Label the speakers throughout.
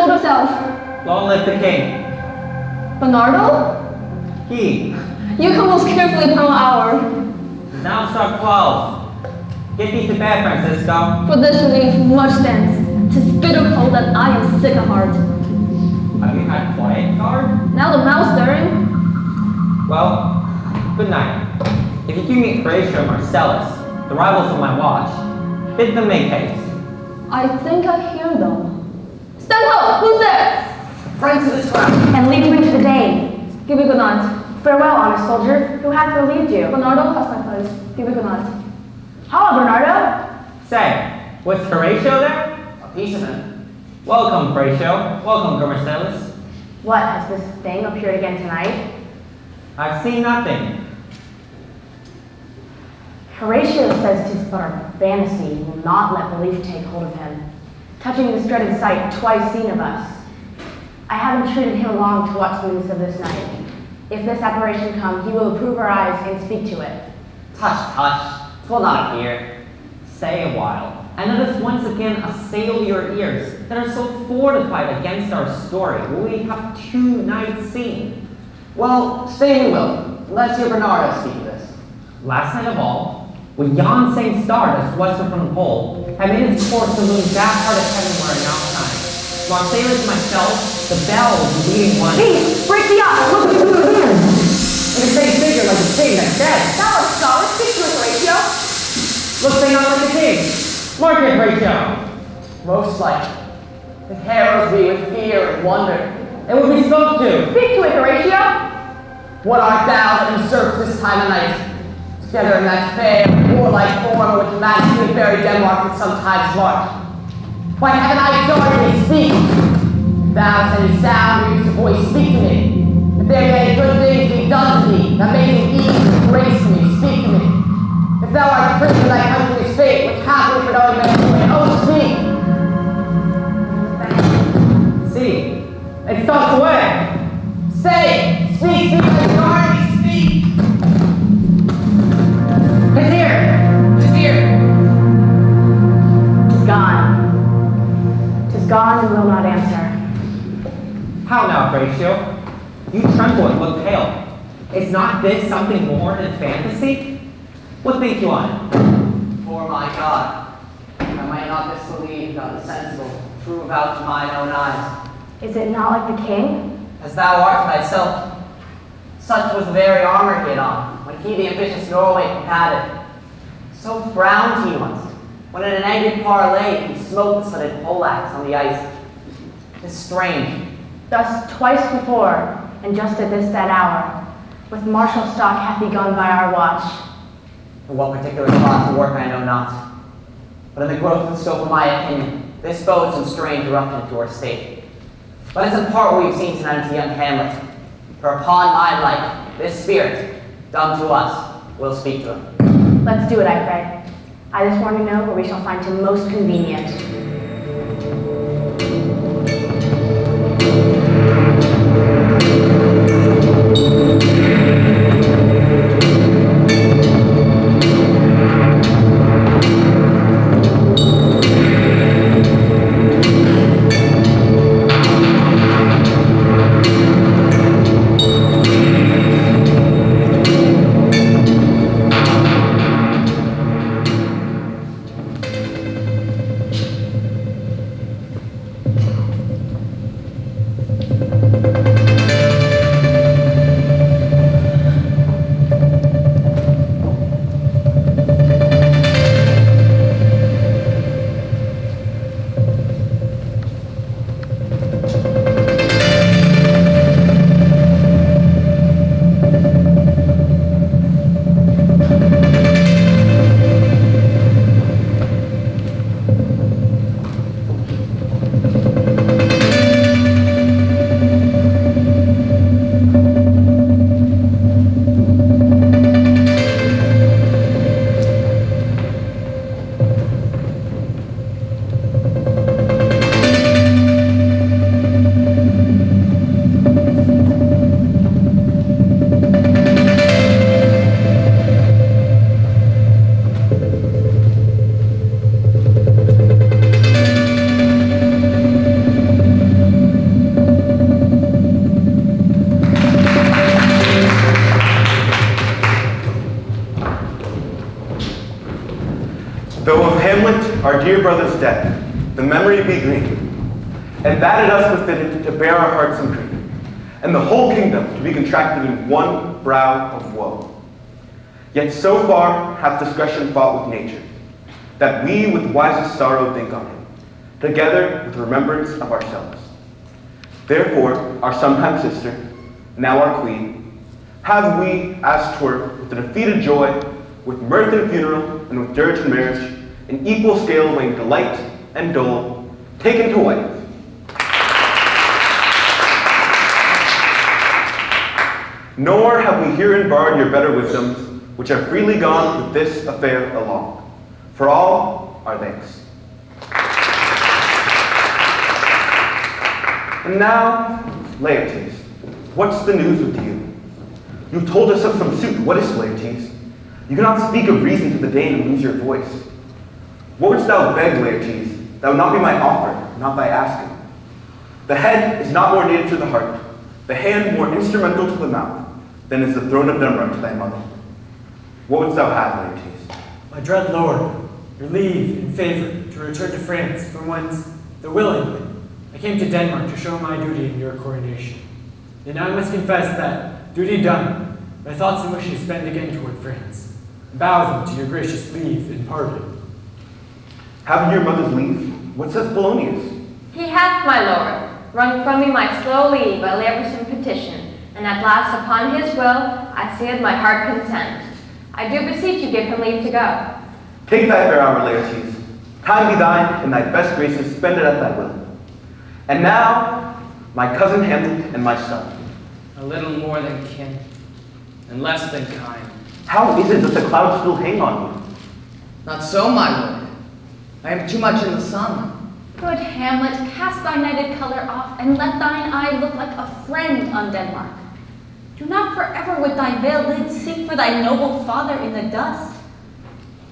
Speaker 1: killed herself.
Speaker 2: Long live the king.
Speaker 1: Bernardo?
Speaker 2: He.
Speaker 1: You come most carefully upon an hour.
Speaker 2: Now struck 12. Get thee to bed, Francisco.
Speaker 1: For this you need much thanks. 'Tis bitter cold and I am sick at heart.
Speaker 2: Have you had quiet, guard?
Speaker 1: Now the mouse stirring.
Speaker 2: Well, good night. If you do meet Horatio and Marcellus, the rivals of my watch, bid them make haste.
Speaker 1: I think I hear them. Stand up! Who's there?
Speaker 3: Friends of this crown.
Speaker 4: And lead me to the Dane.
Speaker 1: Give me good night.
Speaker 4: Farewell, honest soldier. Who hath relieved you?
Speaker 1: Bernardo has my place. Give me good night.
Speaker 4: Hello, Bernardo.
Speaker 2: Say, was Horatio there?
Speaker 3: A piece of him.
Speaker 2: Welcome, Horatio. Welcome, Marcellus.
Speaker 4: What, has this thing appeared again tonight?
Speaker 2: I've seen nothing.
Speaker 4: Horatio says 'tis but a fantasy, he will not let belief take hold of him, touching this dreaded sight twice seen of us. I have entreated him long to watch the news of this night. If this apparition come, he will approve our eyes and speak to it.
Speaker 3: Tush, tush. 'Twill not appear.
Speaker 2: Stay a while, and let us once again assail your ears that are so fortified against our story, will we have 2 nights seen.
Speaker 3: Well, stay we will. Let's hear Bernardo speak of this.
Speaker 2: Last night of all, when yon same star that's westward from the pole had made its course to moon that part of heaven where it now shines, Marcellus and myself, the bell was beating one.
Speaker 4: Peace! Break the up! Look at the hand!
Speaker 2: In the same figure like the king that's dead.
Speaker 4: Thou art solid. Speak to us, Horatio.
Speaker 2: Looks they not like the king. Mark it, Horatio.
Speaker 3: Most like. The harrows be with fear and wonder.
Speaker 2: It will be spoke to.
Speaker 4: Speak to it, Horatio.
Speaker 3: What art thou that usurps this time of night? Together in that fair, warlike form which majesty of fairy Denmark did sometimes mark. By heaven I adore thee, speak! If thou hast any sound or use of voice, speak to me. If there be any good things be done to thee, that make thee ease and grace to me, speak to me. If thou art a prisoner of thy country's fate, which happily for knowing men oh, speak!
Speaker 2: See, it stalks away.
Speaker 3: Say, speak, speak, I adore thee, speak!
Speaker 2: It's here.
Speaker 3: It's here.
Speaker 4: 'Tis gone. 'Tis gone and will not answer.
Speaker 2: How now, Horatio? You tremble and look pale. Is not this something more than fantasy? What think you on?
Speaker 3: For my God, I might not disbelieve none the sensible, prove out to mine own eyes.
Speaker 4: Is it not like the king?
Speaker 3: As thou art thyself, such was the very armor he had on, when he the ambitious Norway combated. So frowned he once, when in an angry parley he smote the slitted poleaxe on the ice. 'Tis strange.
Speaker 4: Thus twice before, and just at this that hour, with martial stock hath he gone by our watch.
Speaker 3: In what particular spot to work I know not. But in the growth and scope of my opinion, this bodes some strange eruption to our state. Let us impart what we have seen tonight to young Hamlet. For upon my life, this spirit, dumb to us, will speak to him.
Speaker 4: Let's do it, I pray. I this morning know where we shall find him most convenient.
Speaker 5: Though of Hamlet, our dear brother's death, the memory be green, and that it us befitted to bear our hearts in grief, and the whole kingdom to be contracted in one brow of woe. Yet so far hath discretion fought with nature, that we with wisest sorrow think on him, together with remembrance of ourselves. Therefore, our sometime sister, now our queen, have we, as 'twere, with the defeated joy, with mirth and funeral, and with dirge and marriage, in equal scale weighing delight and dole, taken to wife. Nor have we herein barred your better wisdoms, which have freely gone with this affair along. For all our thanks. And now, Laertes, what's the news with you? You've told us of some suit. What is Laertes? You cannot speak of reason to the Dane and lose your voice. What wouldst thou beg, Laertes? That would not be my offer, not thy asking. The head is not more native to the heart, the hand more instrumental to the mouth, than is the throne of Denmark to thy mother. What wouldst thou have, Laertes?
Speaker 6: My dread lord, your leave and favor to return to France, from whence, though willingly, I came to Denmark to show my duty in your coronation. And I must confess that, duty done, my thoughts and wishes bend again toward France, and bow them to your gracious leave and pardon.
Speaker 5: Have your mother's leave? What says Polonius?
Speaker 1: He hath, my lord, wrung from me my slow leave by labours and petition, and at last upon his will I seeth my heart consent. I do beseech you give him leave to go.
Speaker 5: Take thy fair hour, Laertes. Time be thine, and thy best graces spend it at thy will. And now, my cousin Hamlet and my son.
Speaker 7: A little more than kin, and less than kind.
Speaker 5: How is it that the clouds still hang on you?
Speaker 3: Not so, my lord. I am too much in the sun.
Speaker 1: Good Hamlet, cast thy netted colour off, and let thine eye look like a friend on Denmark. Do not forever with thy veiled lids seek for thy noble father in the dust.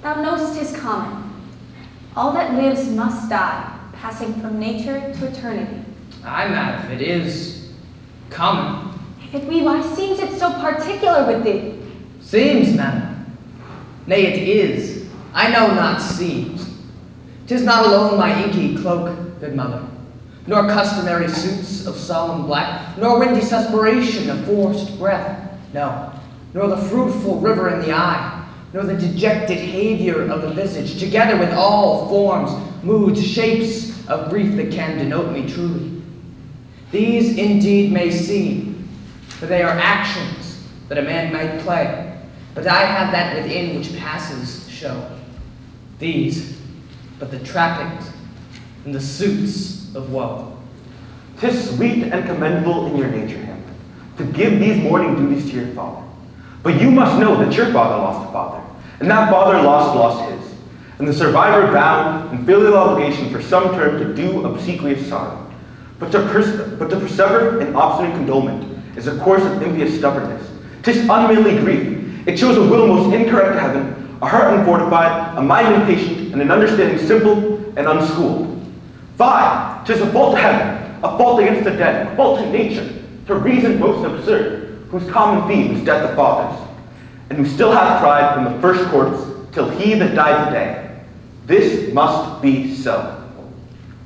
Speaker 1: Thou know'st 'tis common. All that lives must die, passing from nature to eternity.
Speaker 7: Aye, madam, it is common.
Speaker 1: If it be, why seems it so particular with thee?
Speaker 3: Seems, madam. Nay, it is. I know not seems. 'Tis not alone my inky cloak, good mother, nor customary suits of solemn black, nor windy suspiration of forced breath, no, nor the fruitful river in the eye, nor the dejected havior of the visage, together with all forms, moods, shapes of grief that can denote me truly. These indeed may seem, for they are actions that a man might play, but I have that within which passes show. These, but the trappings and the suits of woe.
Speaker 5: 'Tis sweet and commendable in your nature, Hamlet, to give these mourning duties to your father. But you must know that your father lost a father, and that father lost his, and the survivor bound in filial obligation for some term to do obsequious sorrow. But to persevere in obstinate condolement is a course of impious stubbornness. 'Tis unmanly grief. It shows a will most incorrect to heaven, a heart unfortified, a mind impatient, and an understanding simple and unschooled. Fie! 'Tis a fault to heaven, a fault against the dead, a fault to nature, to reason most absurd, whose common theme is death of fathers, and who still hath pride from the first corpse till he that died today. This must be so.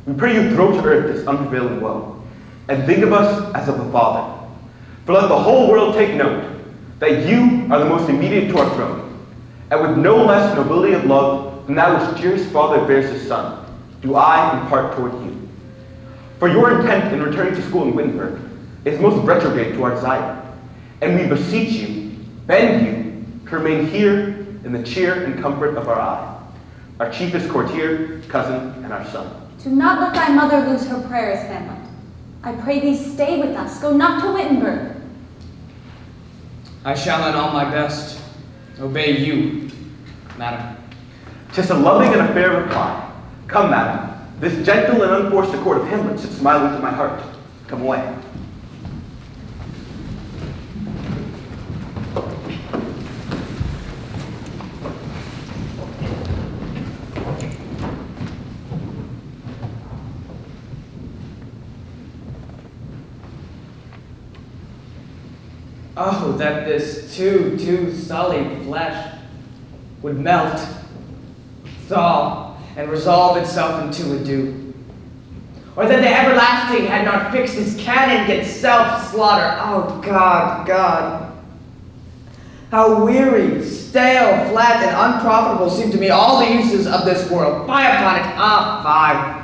Speaker 5: We pray you throw to earth this unprevailing woe, and think of us as of a father. For let the whole world take note that you are the most immediate to our throne, and with no less nobility of love than that which dearest father bears his son, do I impart toward you. For your intent in returning to school in Wittenberg is most retrograde to our desire, and we beseech you, bend you, to remain here in the cheer and comfort of our eye, our chiefest courtier, cousin, and our son.
Speaker 1: Do not let thy mother lose her prayers, Hamlet. I pray thee stay with us, go not to Wittenberg.
Speaker 7: I shall in all my best obey you, madam.
Speaker 5: 'Tis a loving and a fair reply. Come, madam, this gentle and unforced accord of Hamlet sits smiling to my heart. Come away.
Speaker 7: Oh, that this too sullied flesh would melt, thaw and resolve itself into a dew. Or that the everlasting had not fixed its cannon against self-slaughter. Oh God, God. How weary, stale, flat, and unprofitable seem to me all the uses of this world. Fie upon it, fie.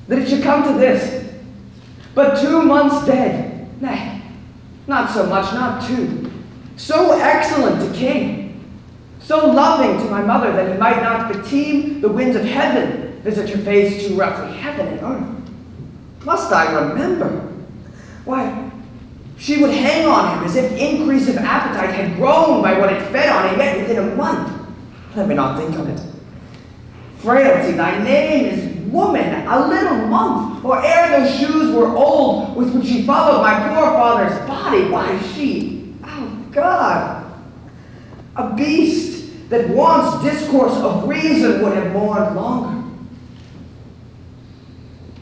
Speaker 7: That it should come to this, but 2 months dead, nay, not so much, not 2. So excellent a king, so loving to my mother that he might not beteem the winds of heaven, visit your face too roughly, heaven and earth. Must I remember? Why, she would hang on him as if increase of appetite had grown by what it fed on, and yet within a month. Let me not think of it. Frailty, thy name is woman, a little month, or ere those shoes were old with which she followed my poor father's body. Why she, oh God, a beast that wants discourse of reason would have mourned longer.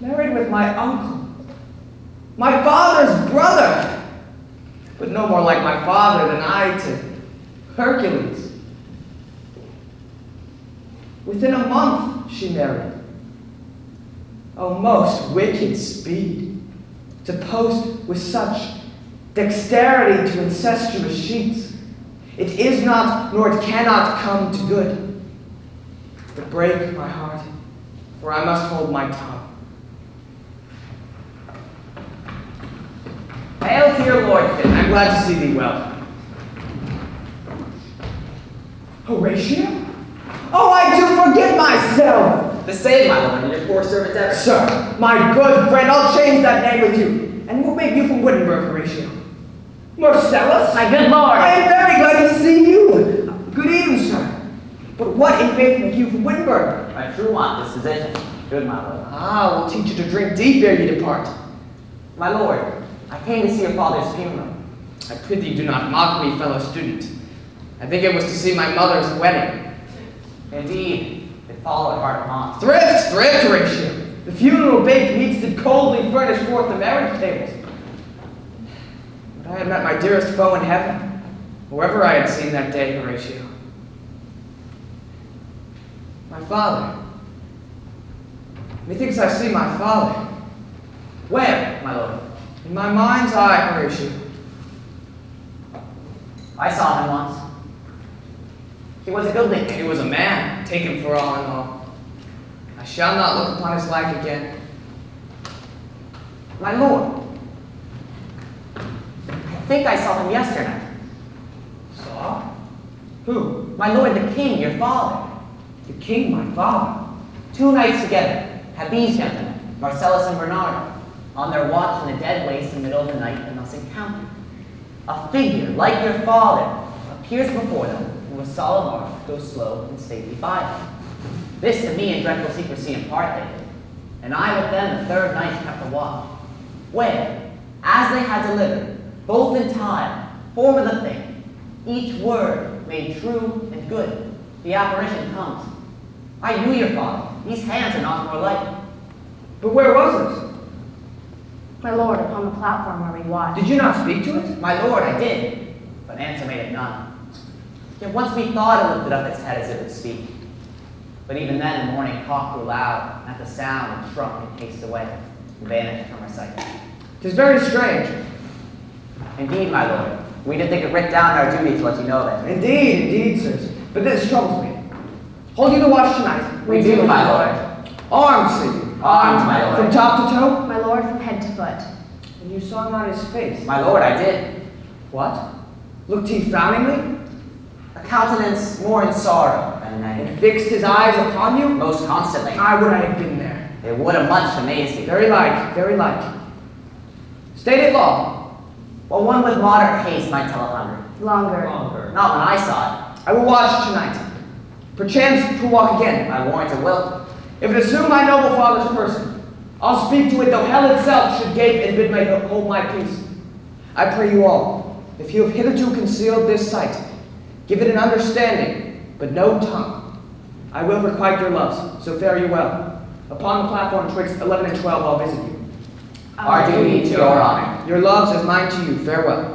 Speaker 7: Married with my uncle, my father's brother, but no more like my father than I to Hercules. Within a month she married. Oh, most wicked speed, to post with such dexterity to incestuous sheets. It is not, nor it cannot come to good. But break my heart, for I must hold my tongue. Hail to your lordship. I'm glad to see thee well. Horatio? Oh, I do forget myself!
Speaker 3: The same, my lord, and your poor servant ever.
Speaker 7: Sir, my good friend, I'll change that name with you. And we'll make you from Wittenberg, Horatio. Marcellus?
Speaker 4: My good lord.
Speaker 7: I am very glad to see you. Good evening, sir. But what in faith make you from Wittenberg?
Speaker 3: My true want disposition. Good, my lord.
Speaker 7: Ah, we'll teach you to drink deep ere you depart.
Speaker 3: My lord, I came to see your father's funeral.
Speaker 7: I prithee do not mock me, fellow student. I think it was to see my mother's wedding.
Speaker 3: Indeed, it followed hard upon.
Speaker 7: Thrift, Horatio. The funeral baked meats did coldly furnish forth the marriage tables. But I had met my dearest foe in heaven, whoever I had seen that day, Horatio. My father. Methinks I see my father.
Speaker 3: Where, my lord?
Speaker 7: In my mind's eye, Horatio.
Speaker 3: I saw him once. He was a goodly
Speaker 7: He was a man, taken for all in all. I shall not look upon his like again.
Speaker 3: My lord, I think I saw him yesterday.
Speaker 7: Saw? Who?
Speaker 3: My lord, the king, your father.
Speaker 7: The king, my father.
Speaker 3: 2 nights together have these gentlemen, Marcellus and Bernardo, on their watch in the dead waste in the middle of the night, and thus encountered. A figure like your father appears before them, and with solemn march goes slow and stately by them. This to me in dreadful secrecy impart they did, and I with them the 3rd night kept the watch, where, as they had delivered, both in time, form of the thing, each word made true and good, the apparition comes. I knew your father. These hands are not more like.
Speaker 7: But where was it?
Speaker 4: My lord, upon the platform where we watched.
Speaker 7: Did you not speak to it?
Speaker 3: My lord, I did, but answer made it none. Yet once we thought it lifted up its head as it would speak. But even then the morning cock grew loud, and at the sound it shrunk and paced away, and vanished from our sight.
Speaker 7: 'Tis very strange.
Speaker 3: Indeed, my lord, we did think it writ down our duty to let you know that.
Speaker 7: Indeed, sirs. But this troubles me. Hold you the watch tonight.
Speaker 3: We do, my lord.
Speaker 7: Armed, see you.
Speaker 3: Armed, my lord.
Speaker 7: From top to toe?
Speaker 4: My lord, from head to foot.
Speaker 7: And you saw not his face.
Speaker 3: My lord, I did.
Speaker 7: What? Looked he frowningly?
Speaker 3: A countenance more in sorrow than in
Speaker 7: And
Speaker 3: anger.
Speaker 7: fixed his eyes upon you?
Speaker 3: Most constantly.
Speaker 7: I would I had been there.
Speaker 3: It would have much amazed you.
Speaker 7: Very like, very like. State it law.
Speaker 3: Well, one with moderate haste might tell 100.
Speaker 4: Longer.
Speaker 3: Not when I saw it.
Speaker 7: I will watch tonight. Perchance to walk again.
Speaker 3: I warrant it will.
Speaker 7: If it assume my noble father's person, I'll speak to it though hell itself should gape and bid me hold my peace. I pray you all, if you have hitherto concealed this sight, give it an understanding, but no tongue. I will requite your loves, so fare you well. Upon the platform twixt 11 and 12 I'll visit you.
Speaker 3: Our duty to your honor.
Speaker 7: Your loves as mine to you. Farewell.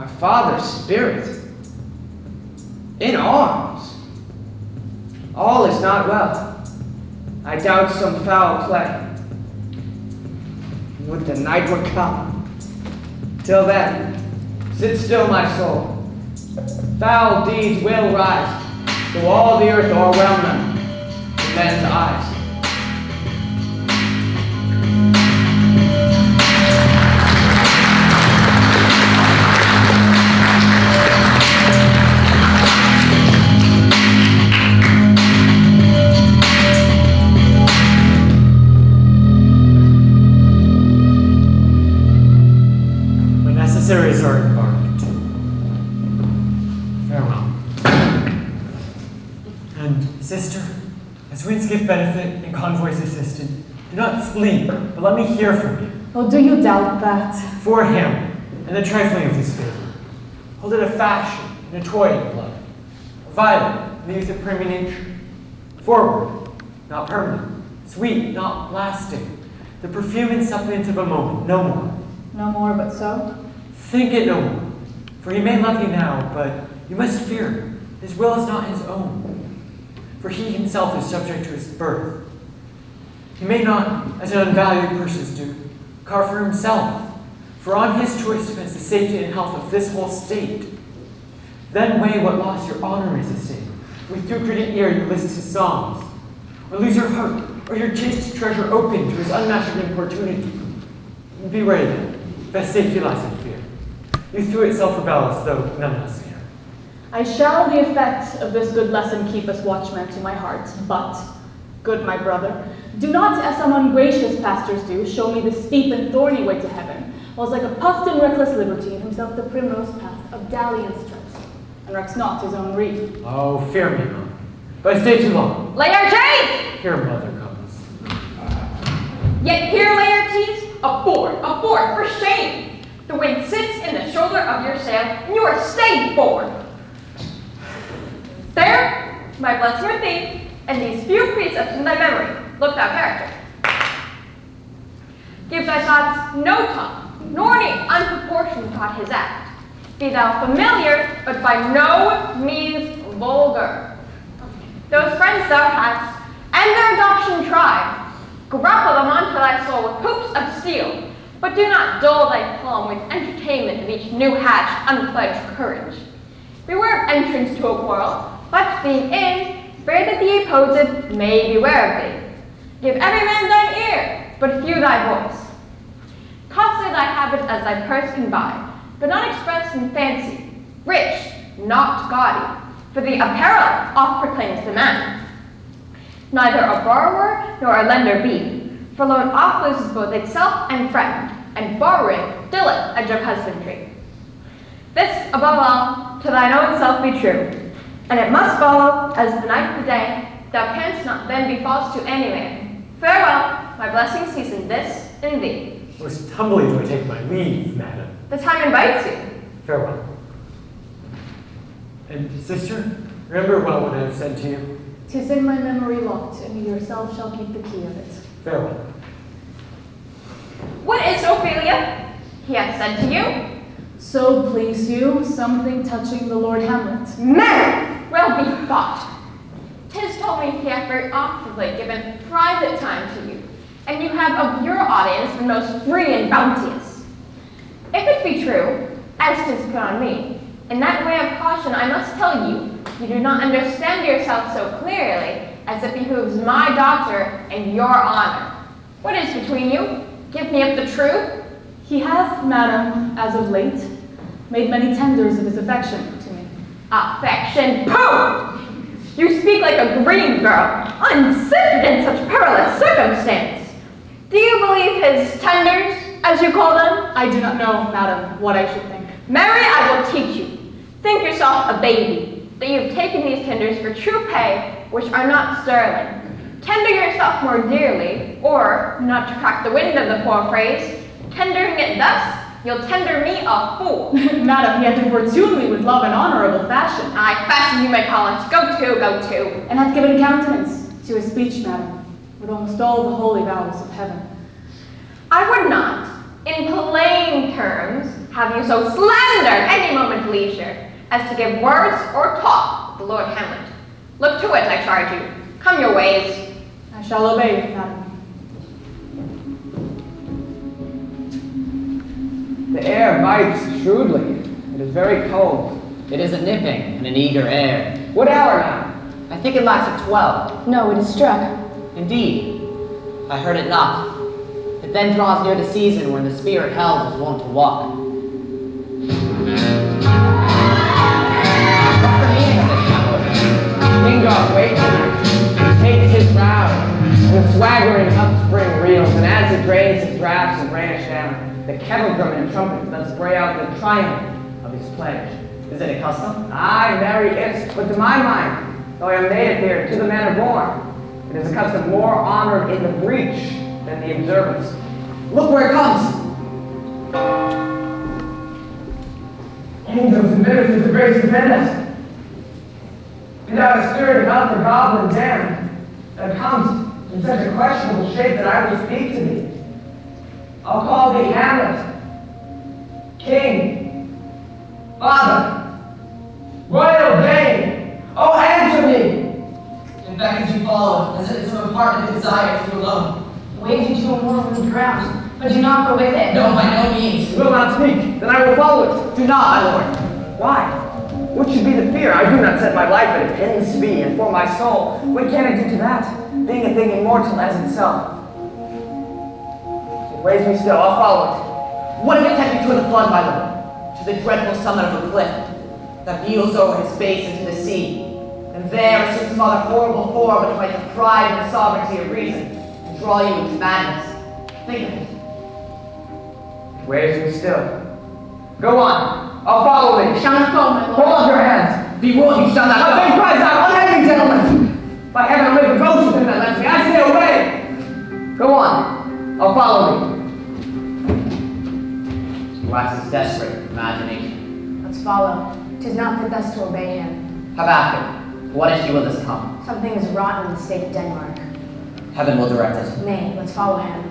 Speaker 7: My father's spirit. In arms. All is not well. I doubt some foul play. Would the night were come. Till then, sit still, my soul. Foul deeds will rise, though all the earth o'erwhelm them in men's eyes.
Speaker 6: When necessaries are embarked. Farewell. And, sister, as winds give benefit and convoys assisted, do not sleep, but let me hear from you.
Speaker 8: Oh, do you doubt that?
Speaker 6: For him, and the trifling of his favor. Hold it a fashion and a toy in blood. A violet in the youth of prime nature. Forward, not permanent. Sweet, not lasting. The perfume and suppliant of a moment, no more.
Speaker 8: No more but so?
Speaker 6: Think it no more. For he may love you now, but you must fear him. His will is not his own. For he himself is subject to his birth. He may not, as an unvalued persons do, carve for himself, for on his choice depends the safety and health of this whole state. Then weigh what loss your honor may sustain, if with too prudent ear you list his songs, or lose your heart, or your chaste treasure open to his unmatched importunity. Beware then, best safety lies in fear. You through itself rebels, though none else hear.
Speaker 8: I shall the effect of this good lesson keep us watchmen to my heart, but, good my brother, do not, as some ungracious pastors do, show me the steep and thorny way to heaven, whilst like a puffed and reckless libertine himself the primrose path of dalliance treads, and recks not his own reed.
Speaker 6: Oh, fear me not. But I stay too long.
Speaker 1: Laertes!
Speaker 6: Here mother comes.
Speaker 1: Yet here, Laertes, aboard, for shame! The wind sits in the shoulder of your sail, and you are stayed forward. There, my blessing with thee, and these few precepts in thy memory, look thou character. Give thy thoughts no tongue, nor any unproportioned thought his act. Be thou familiar, but by no means vulgar. Those friends thou hast, and their adoption try, grapple them onto thy soul with hoops of steel, but do not dull thy palm with entertainment of each new hatched, unpledged courage. Beware of entrance to a quarrel, but being in, bear that the opposed may beware of thee. Give every man thine ear, but few thy voice. Costly thy habit as thy purse can buy, but not expressed in fancy, rich, not gaudy, for the apparel oft proclaims the man. Neither a borrower nor a lender be, for loan oft loses both itself and friend, and borrowing dilleth edge of husbandry. This, above all, to thine own self be true, and it must follow, as the night the day, thou canst not then be false to any man. Farewell, my blessing cease in this, in thee.
Speaker 6: Most humbly do I take my leave, madam.
Speaker 1: The time invites you.
Speaker 6: Farewell. And, sister, remember well what I have said to you.
Speaker 8: 'Tis in my memory locked, and you yourself shall keep the key of it.
Speaker 6: Farewell.
Speaker 1: What is Ophelia? He hath said to you.
Speaker 8: So please you, something touching the Lord Hamlet.
Speaker 1: Mary, well bethought. 'Tis told me he hath very oftenly given private time to you, and you have of your audience the most free and bounteous. If it be true, as 'tis put on me, in that way of caution I must tell you, you do not understand yourself so clearly as it behooves my daughter and your honor. What is between you? Give me up the truth.
Speaker 8: He hath, madam, as of late, made many tenders of his affection to me.
Speaker 1: Affection, pooh! You speak like a green girl, unsifted in such perilous circumstance. Do you believe his tenders, as you call them?
Speaker 8: I do not know, madam, what I should think.
Speaker 1: Mary, I will teach you. Think yourself a baby, that you have taken these tenders for true pay, which are not sterling. Tender yourself more dearly, or, not to crack the wind of the poor phrase, tendering it thus, you'll tender me a fool.
Speaker 8: Madam, he hath importuned me with love and honorable fashion,
Speaker 1: Aye, fashion you may call it. Go to.
Speaker 8: and hath given countenance to his speech, madam, with almost all the holy vows of heaven.
Speaker 1: I would not, in plain terms,
Speaker 9: have you so slandered any moment leisure as to give words or talk the Lord Hamlet? Look to it, I charge you. Come your ways.
Speaker 8: I shall obey, madam.
Speaker 7: The air bites shrewdly. It is very cold.
Speaker 3: It is a nipping and an eager air.
Speaker 7: What hour now?
Speaker 3: I think it lacks at 12.
Speaker 4: No, it is struck.
Speaker 3: Indeed. I heard it not. It then draws near the season when the spirit held is wont to walk. What's the meaning of this, my lord?
Speaker 7: King doth wait tonight. He takes his round, and the swaggering upspring reels, and as it drains his draughts and brandish down, the kettle drum and trumpets does spray out the triumph of his pledge.
Speaker 3: Is it a custom?
Speaker 7: Aye, marry it, but to my mind, though I am native here, to the manner born, it is a custom more honored in the breach than the observance. Look where it comes! Angels and ministers of grace defend us. Be thou a spirit not for goblin damned, that comes in such a questionable shape that I will speak to thee. I'll call thee Hamlet, King, Father, Royal Dane. Oh, answer me!
Speaker 3: It beckons you follow, as it is of a part of desire to you alone.
Speaker 4: Waves you to a more rude ground, but do not go with it.
Speaker 3: No, by no means.
Speaker 7: You will not speak, then I will follow it.
Speaker 3: Do not, my lord.
Speaker 7: Why? What should be the fear? I do not set my life at a pin's fee, and for my soul, what can I do to that, being a thing immortal as itself? It weighs me still, I'll follow it.
Speaker 3: What if it take you to the flood, my lord? To the dreadful summit of a cliff that beetles over his face into the sea. And there sits some other horrible form which might deprive the sovereignty of reason and draw you into madness. Think of it.
Speaker 7: It weighs me still. Go on, I'll follow thee.
Speaker 8: Shall not go, my lord.
Speaker 7: Hold up your hands.
Speaker 3: Be warned, you shall not
Speaker 7: My
Speaker 3: go.
Speaker 7: face cries out, unending gentlemen! By heaven, I'll make a ghost of him that lets me. I say away! Go on, I'll follow thee.
Speaker 3: Waxes desperate, imagination.
Speaker 4: Let's follow. 'Tis not fit thus to obey him.
Speaker 3: Have after. What issue will this come?
Speaker 4: Something is rotten in the state of Denmark.
Speaker 3: Heaven will direct it.
Speaker 4: Nay, let's follow him.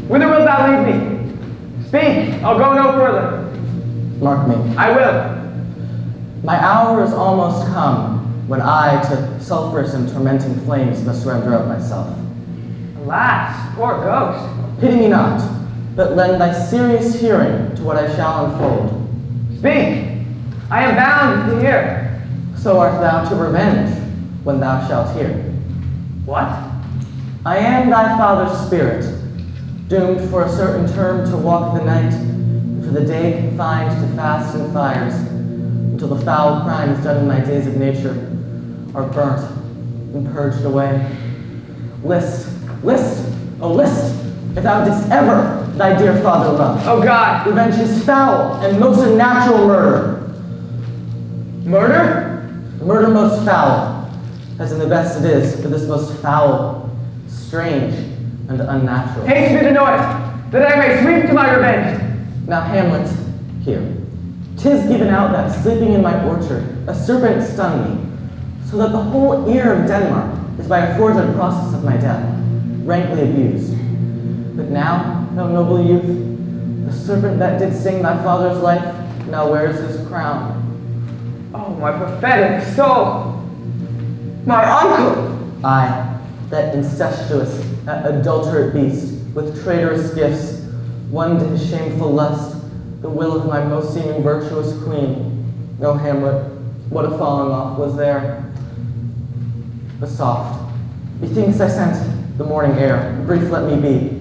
Speaker 7: Whither wilt thou lead me? Speak, I'll go no further.
Speaker 10: Mark me.
Speaker 7: I will.
Speaker 10: My hour is almost come, when I to sulphurous and tormenting flames must render out myself.
Speaker 7: Alas, poor ghost.
Speaker 10: Pity me not, but lend thy serious hearing to what I shall unfold.
Speaker 7: Speak, I am bound to hear.
Speaker 10: So art thou to revenge, when thou shalt hear.
Speaker 7: What?
Speaker 10: I am thy father's spirit, doomed for a certain term to walk the night, and for the day confined to fast and fires, until the foul crimes done in my days of nature are burnt and purged away. List, list, oh list, if thou didst ever thy dear father love.
Speaker 7: Oh God.
Speaker 10: Revenge his foul and most unnatural murder.
Speaker 7: Murder?
Speaker 10: Murder most foul, as in the best it is, for this most foul, strange, and unnatural.
Speaker 7: Haste me to know it, that I may sweep to my revenge.
Speaker 10: Now Hamlet, here. 'Tis given out that, sleeping in my orchard, a serpent stung me, so that the whole ear of Denmark is by a fortunate process of my death, rankly abused. But now, thou noble youth, the serpent that did sing thy father's life now wears his crown.
Speaker 7: Oh, my prophetic soul. My uncle.
Speaker 10: I, that incestuous, that adulterate beast, with traitorous gifts, won to his shameful lust, the will of my most seeming virtuous queen. O Hamlet, what a falling off was there. But soft, methinks I scent the morning air, brief let me be.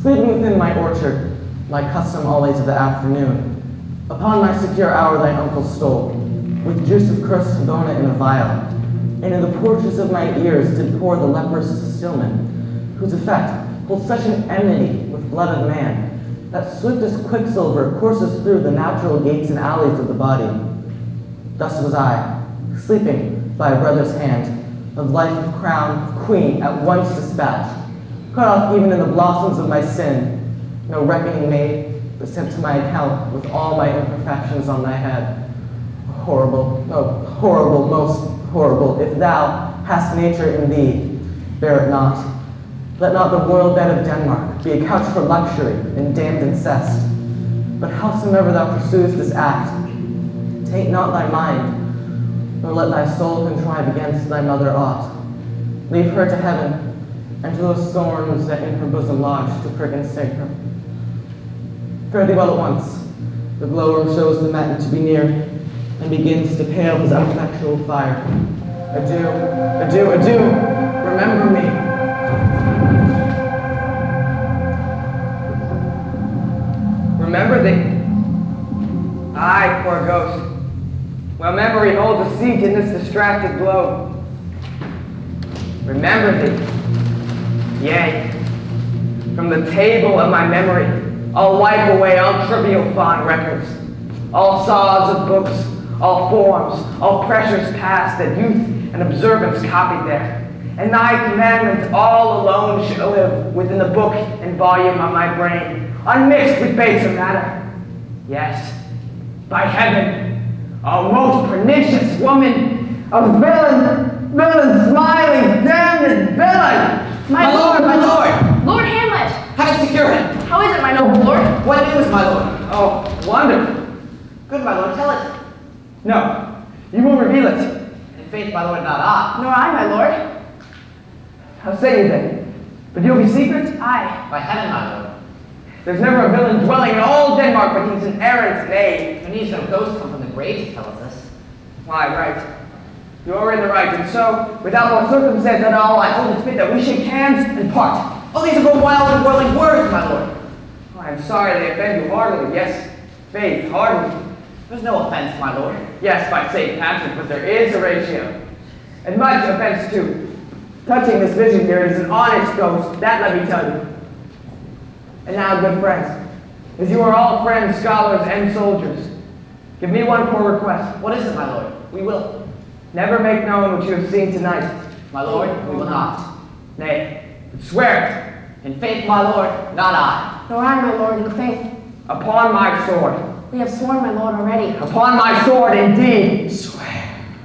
Speaker 10: Sleeping within my orchard, my custom always of the afternoon, upon my secure hour thy uncle stole, with juice of cursed bona in a vial, and in the porches of my ears did pour the leprous Stillman, whose effect holds such an enmity with blood of man, that swift as quicksilver courses through the natural gates and alleys of the body. Thus was I, sleeping by a brother's hand, of life of crown, of queen, at once dispatched, cut off even in the blossoms of my sin, no reckoning made, but sent to my account with all my imperfections on my head. horrible, oh, horrible, most horrible, if thou hast nature in thee, bear it not. Let not the royal bed of Denmark be a couch for luxury and damned incest. But howsoever thou pursuest this act, take not thy mind, nor let thy soul contrive against thy mother aught. Leave her to heaven, and to those thorns that in her bosom lodge to prick and stake her. Fare thee well at once. The glowworm shows the matin to be near, and begins to pale his ineffectual fire. Adieu, adieu, adieu, remember me.
Speaker 7: Remember thee? Aye, poor ghost. Well, memory holds a seat in this distracted globe. Remember thee? Yea, from the table of my memory, I'll wipe away all trivial fond records, all saws of books, all forms, all pressures past that youth and observance copied there. And thy commandment all alone shall live within the book and volume of my brain, unmixed with baser matter. Yes, by heaven, O most pernicious woman, a villain, smiling, damned villain!
Speaker 3: My lord!
Speaker 1: Lord Hamlet!
Speaker 3: Have it secure him!
Speaker 1: How is it, my noble lord?
Speaker 3: What news, my lord?
Speaker 7: Oh, wonderful.
Speaker 3: Good, my lord, tell it.
Speaker 7: No, you will reveal it.
Speaker 3: In faith, my lord, not I.
Speaker 1: Nor I, my lord.
Speaker 7: How say you then? But you'll be secret?
Speaker 1: Aye.
Speaker 3: By heaven, my lord.
Speaker 7: There's never a villain dwelling in all Denmark, but he's an errant knave.
Speaker 3: There needs no ghost come from the grave to tell us this.
Speaker 7: Why, right. You're in the right, and so, without more circumstance at all, I hold it fit that we shake hands and part.
Speaker 3: Oh, these are but wild and whirling words, my lord.
Speaker 7: Oh, I'm sorry they offend you heartily. Yes, faith, heartily.
Speaker 3: There's no offense, my lord.
Speaker 7: Yes, by St. Patrick, but there is a ratio. And much offense, too. Touching this vision here, it is an honest ghost, that let me tell you. And now, good friends, as you are all friends, scholars, and soldiers, give me one poor request.
Speaker 3: What is it, my lord? We will.
Speaker 7: Never make known what you have seen tonight.
Speaker 3: My lord, we will not.
Speaker 7: Nay, but swear
Speaker 3: In faith, my lord, not I.
Speaker 4: Nor I, my lord, in faith.
Speaker 7: it upon my sword.
Speaker 4: We have sworn, my lord, already.
Speaker 7: Upon my sword, indeed.
Speaker 3: Swear.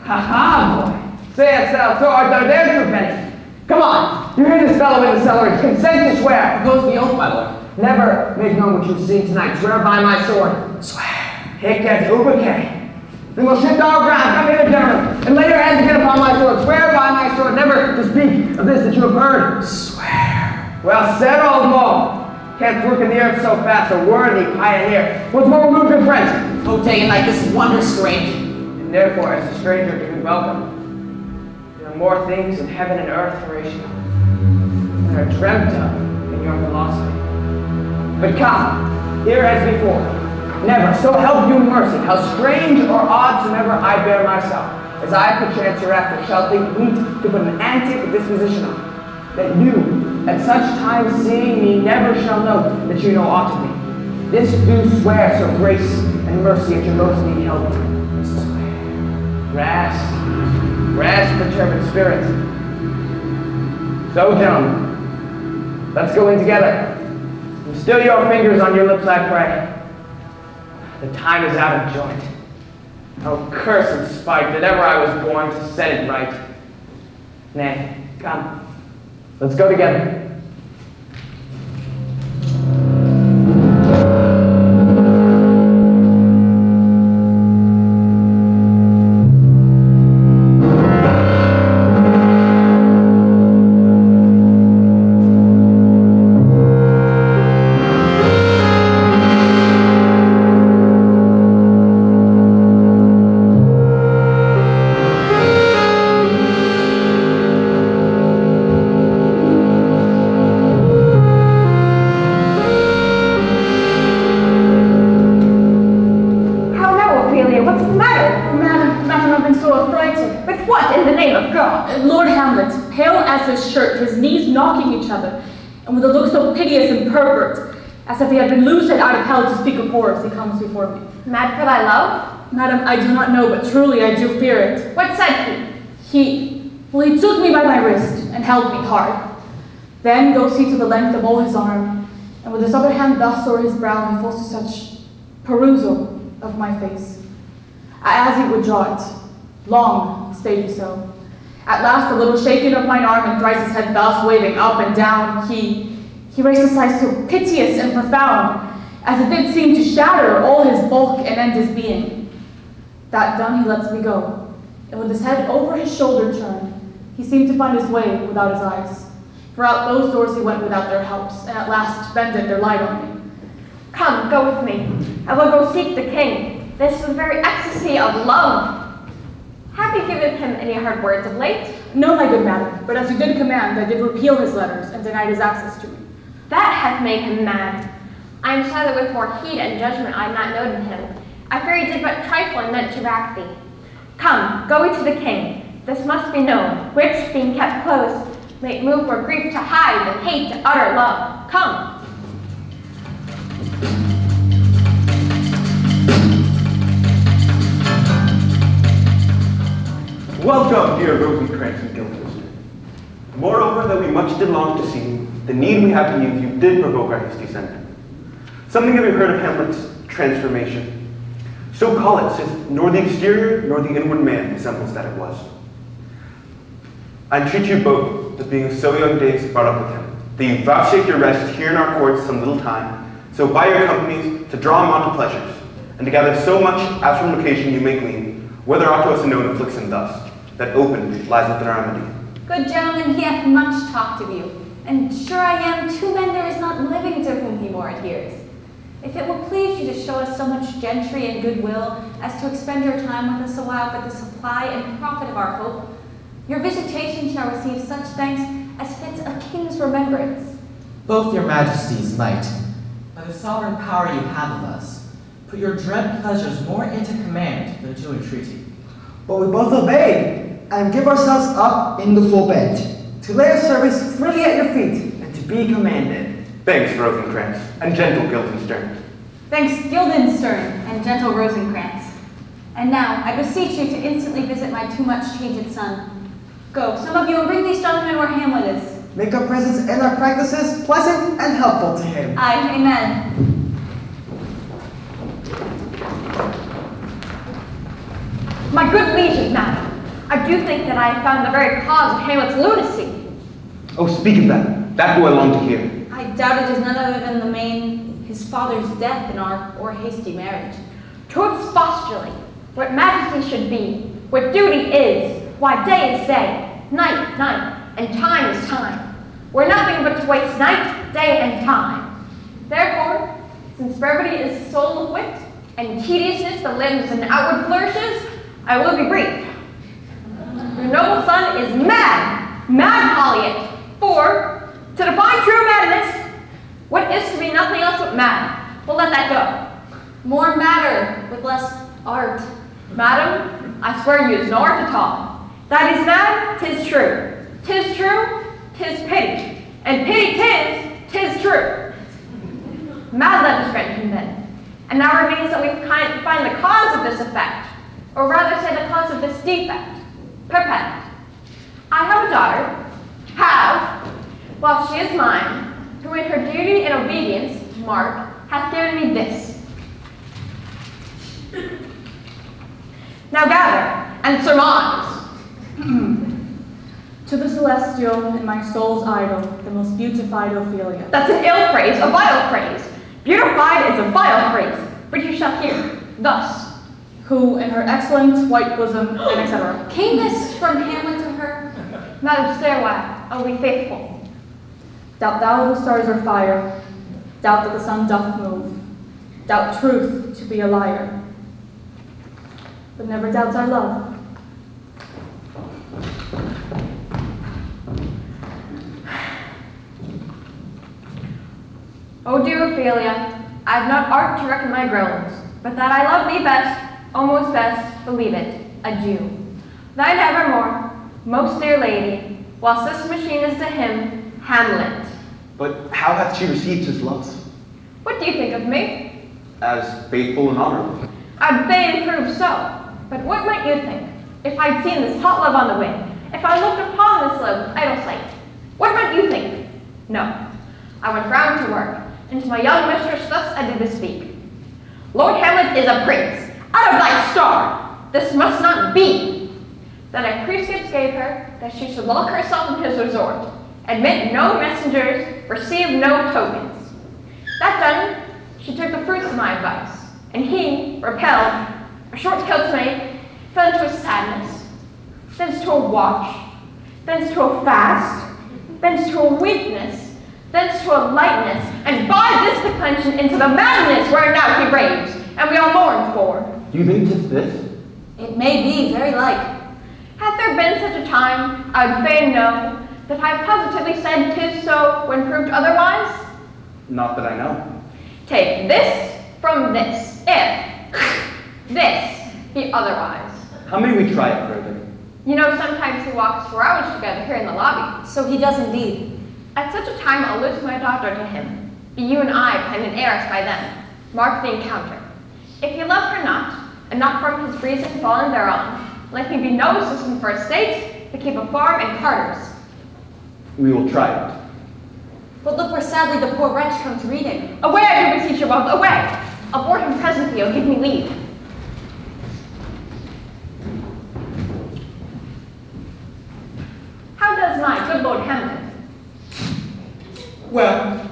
Speaker 7: Ha ha, boy. Sayest thou so art thou there, true penny? Come on, you hear this fellow in the cellar. Consent to swear.
Speaker 3: Goes the oath, my lord.
Speaker 7: Never make known what you've seen tonight. Swear by my sword.
Speaker 3: Swear.
Speaker 7: Hic et ubicay. Then we'll shift our ground. Come hither, gentlemen, and lay your hands again upon my sword. Swear by my sword never to speak of this that you have heard.
Speaker 3: Swear.
Speaker 7: Well said, old Mo. Canst work in the earth so fast, a worthy pioneer. Once more remove your friends.
Speaker 3: O day and night, this is wonder strange.
Speaker 7: And therefore, as a stranger to be welcome. There are more things in heaven and earth, Horatio, than are dreamt of in your philosophy. But come, here as before. Never, so help you mercy, how strange or odd soever I bear myself, as I perchance hereafter shall think meet to put an antic disposition on, that you, at such time seeing me, never shall know that you know aught of me. This do swear, so grace and mercy at your most need help. Swear. Rest, perturbed spirit. So, gentlemen, let's go in together. And still your fingers on your lips, I pray. The time is out of joint. Oh, curse and spite that ever I was born to set it right. Nay, come, let's go together.
Speaker 8: Lord Hamlet, pale as his shirt, his knees knocking each other, and with a look so piteous and pervert, as if he had been loosed out of hell to speak of horrors, he comes before me.
Speaker 9: Mad for thy love?
Speaker 8: Madam, I do not know, but truly I do fear it.
Speaker 9: What said
Speaker 8: He took me by my wrist and held me hard. Then goes he to the length of all his arm, and with his other hand thus o'er his brow he falls to such perusal of my face. as he would draw it. Long stayed he so. At last, a little shaking of mine arm, and thrice his head thus waving up and down, he raised his sighs so piteous and profound, as it did seem to shatter all his bulk and end his being. That done, he lets me go, and with his head over his shoulder turned, he seemed to find his way without his eyes. For out those doors he went without their helps, and at last bended their light on me.
Speaker 9: Come, go with me. I will go seek the king. This is the very ecstasy of love. Have you given him any hard words of late?
Speaker 8: No, my good madam, but as you did command, I did repeal his letters and denied his access to me.
Speaker 9: That hath made him mad. I am sorry that with more heed and judgment I had not noted him. I fear he did but trifle and meant to rack thee. Come, go we to the king. This must be known, which, being kept close, may move more grief to hide than hate to utter love. Come.
Speaker 5: Welcome, dear Rosencrantz and Guildenstern. Moreover, that we much did long to see you, the need we have to you did provoke our hasty sending. Something have you heard of Hamlet's transformation? So call it, since nor the exterior nor the inward man resembles that it was. I entreat you both, that being of so young days brought up with him, that you vouchsafe your rest here in our courts some little time, so by your companies to draw him on to pleasures, and to gather so much as from occasion you may glean, whether aught to us unknown afflicts him thus, that open lies within our remedy.
Speaker 1: Good gentlemen, he hath much talked of you, and sure I am, two men there is not living to whom he more adheres. If it will please you to show us so much gentry and goodwill as to expend your time with us a while for the supply and profit of our hope, your visitation shall receive such thanks as fits a king's remembrance.
Speaker 10: Both your majesties might, by the sovereign power you have of us, put your dread pleasures more into command than to entreaty.
Speaker 7: But we both obey, and give ourselves up in the full bent, to lay our service freely at your feet, and to be commanded.
Speaker 5: Thanks, Rosencrantz, and gentle Guildenstern.
Speaker 1: Thanks, Guildenstern and gentle Rosencrantz. And now, I beseech you to instantly visit my too much changed son. Go, some of you, and bring these gentlemen where Hamlet is.
Speaker 7: Make our presence and our practices pleasant and helpful to him.
Speaker 1: Aye, amen.
Speaker 9: My good lieges, madam, I do think that I have found the very cause of Hamlet's lunacy.
Speaker 5: Oh, speak of that. That do I long to hear.
Speaker 1: I doubt it is none other than the main, his father's death in our o'er-hasty marriage.
Speaker 9: To expostulate, what majesty should be, what duty is, why day is day, night night, and time is time. We're nothing but to waste night, day, and time. Therefore, since brevity is soul of wit, and tediousness the limbs and outward flourishes, I will be brief. Your noble son is mad, mad Polliot, for, to define true madness, what is to be nothing else but mad. We'll let that go.
Speaker 1: More matter with less art.
Speaker 9: Madam, I swear you is no art at all. That is mad, 'tis true. 'Tis true, 'tis pity. And pity 'tis true. Mad let us grant him then. And now remains that we find the cause of this effect, or rather say the cause of this defect. Perpend. I have a daughter, while she is mine, who in her duty and obedience, mark, hath given me this. Now gather, and surmise.
Speaker 8: To the celestial and my soul's idol, the most beautified Ophelia.
Speaker 9: That's an ill phrase, a vile phrase. Beautified is a vile phrase, but you shall hear, thus.
Speaker 8: Who, in her excellent white bosom, and etc.
Speaker 1: Came this from Hamlet to her?
Speaker 9: Madam, stay awhile, I'll be faithful.
Speaker 8: Doubt thou the stars are fire, doubt that the sun doth move, doubt truth to be a liar, but never doubt our love.
Speaker 9: O dear Ophelia, I have not art to reckon my groans, but that I love thee best, almost best, believe it, adieu. Thine evermore, most dear lady, whilst this machine is to him, Hamlet.
Speaker 5: But how hath she received his loves?
Speaker 9: What do you think of me?
Speaker 5: As faithful and honorable.
Speaker 9: I'd fain prove so, but what might you think, if I'd seen this hot love on the wing, if I looked upon this love with idle sight? What might you think? No, I went round to work, and to my young mistress thus I did bespeak. Lord Hamlet is a prince, out of thy star, This must not be. Then a prescript gave her that she should lock herself in his resort, admit no messengers, receive no tokens. That done, she took the fruits of my advice, and he, repelled, a short tale to make, fell into a sadness, thence to a watch, thence to a fast, thence to a weakness, thence to a lightness, and by this declension into the madness where now he raves, and we are mourned for.
Speaker 5: Do you think 'tis this?
Speaker 1: It may be, very like.
Speaker 9: Hath there been such a time, I would fain know, that I have positively said 'tis so when proved otherwise?
Speaker 5: Not that I know.
Speaker 9: Take this from this, if this be otherwise.
Speaker 5: How may we try it further?
Speaker 9: You know, sometimes he walks for hours together here in the lobby.
Speaker 1: So he does indeed.
Speaker 9: At such a time, I'll lose my daughter to him. Be you and I pen and heirs by then. Mark the encounter. If he love her not, and not from his reason fallen thereon, let me be no assistant for estate, but keep a farm and carters.
Speaker 5: We will try it.
Speaker 1: But look where sadly the poor wretch comes reading.
Speaker 9: Away, I do beseech you both, away! I'll board him presently, or give me leave. How does my good Lord Hamlet?
Speaker 7: Well,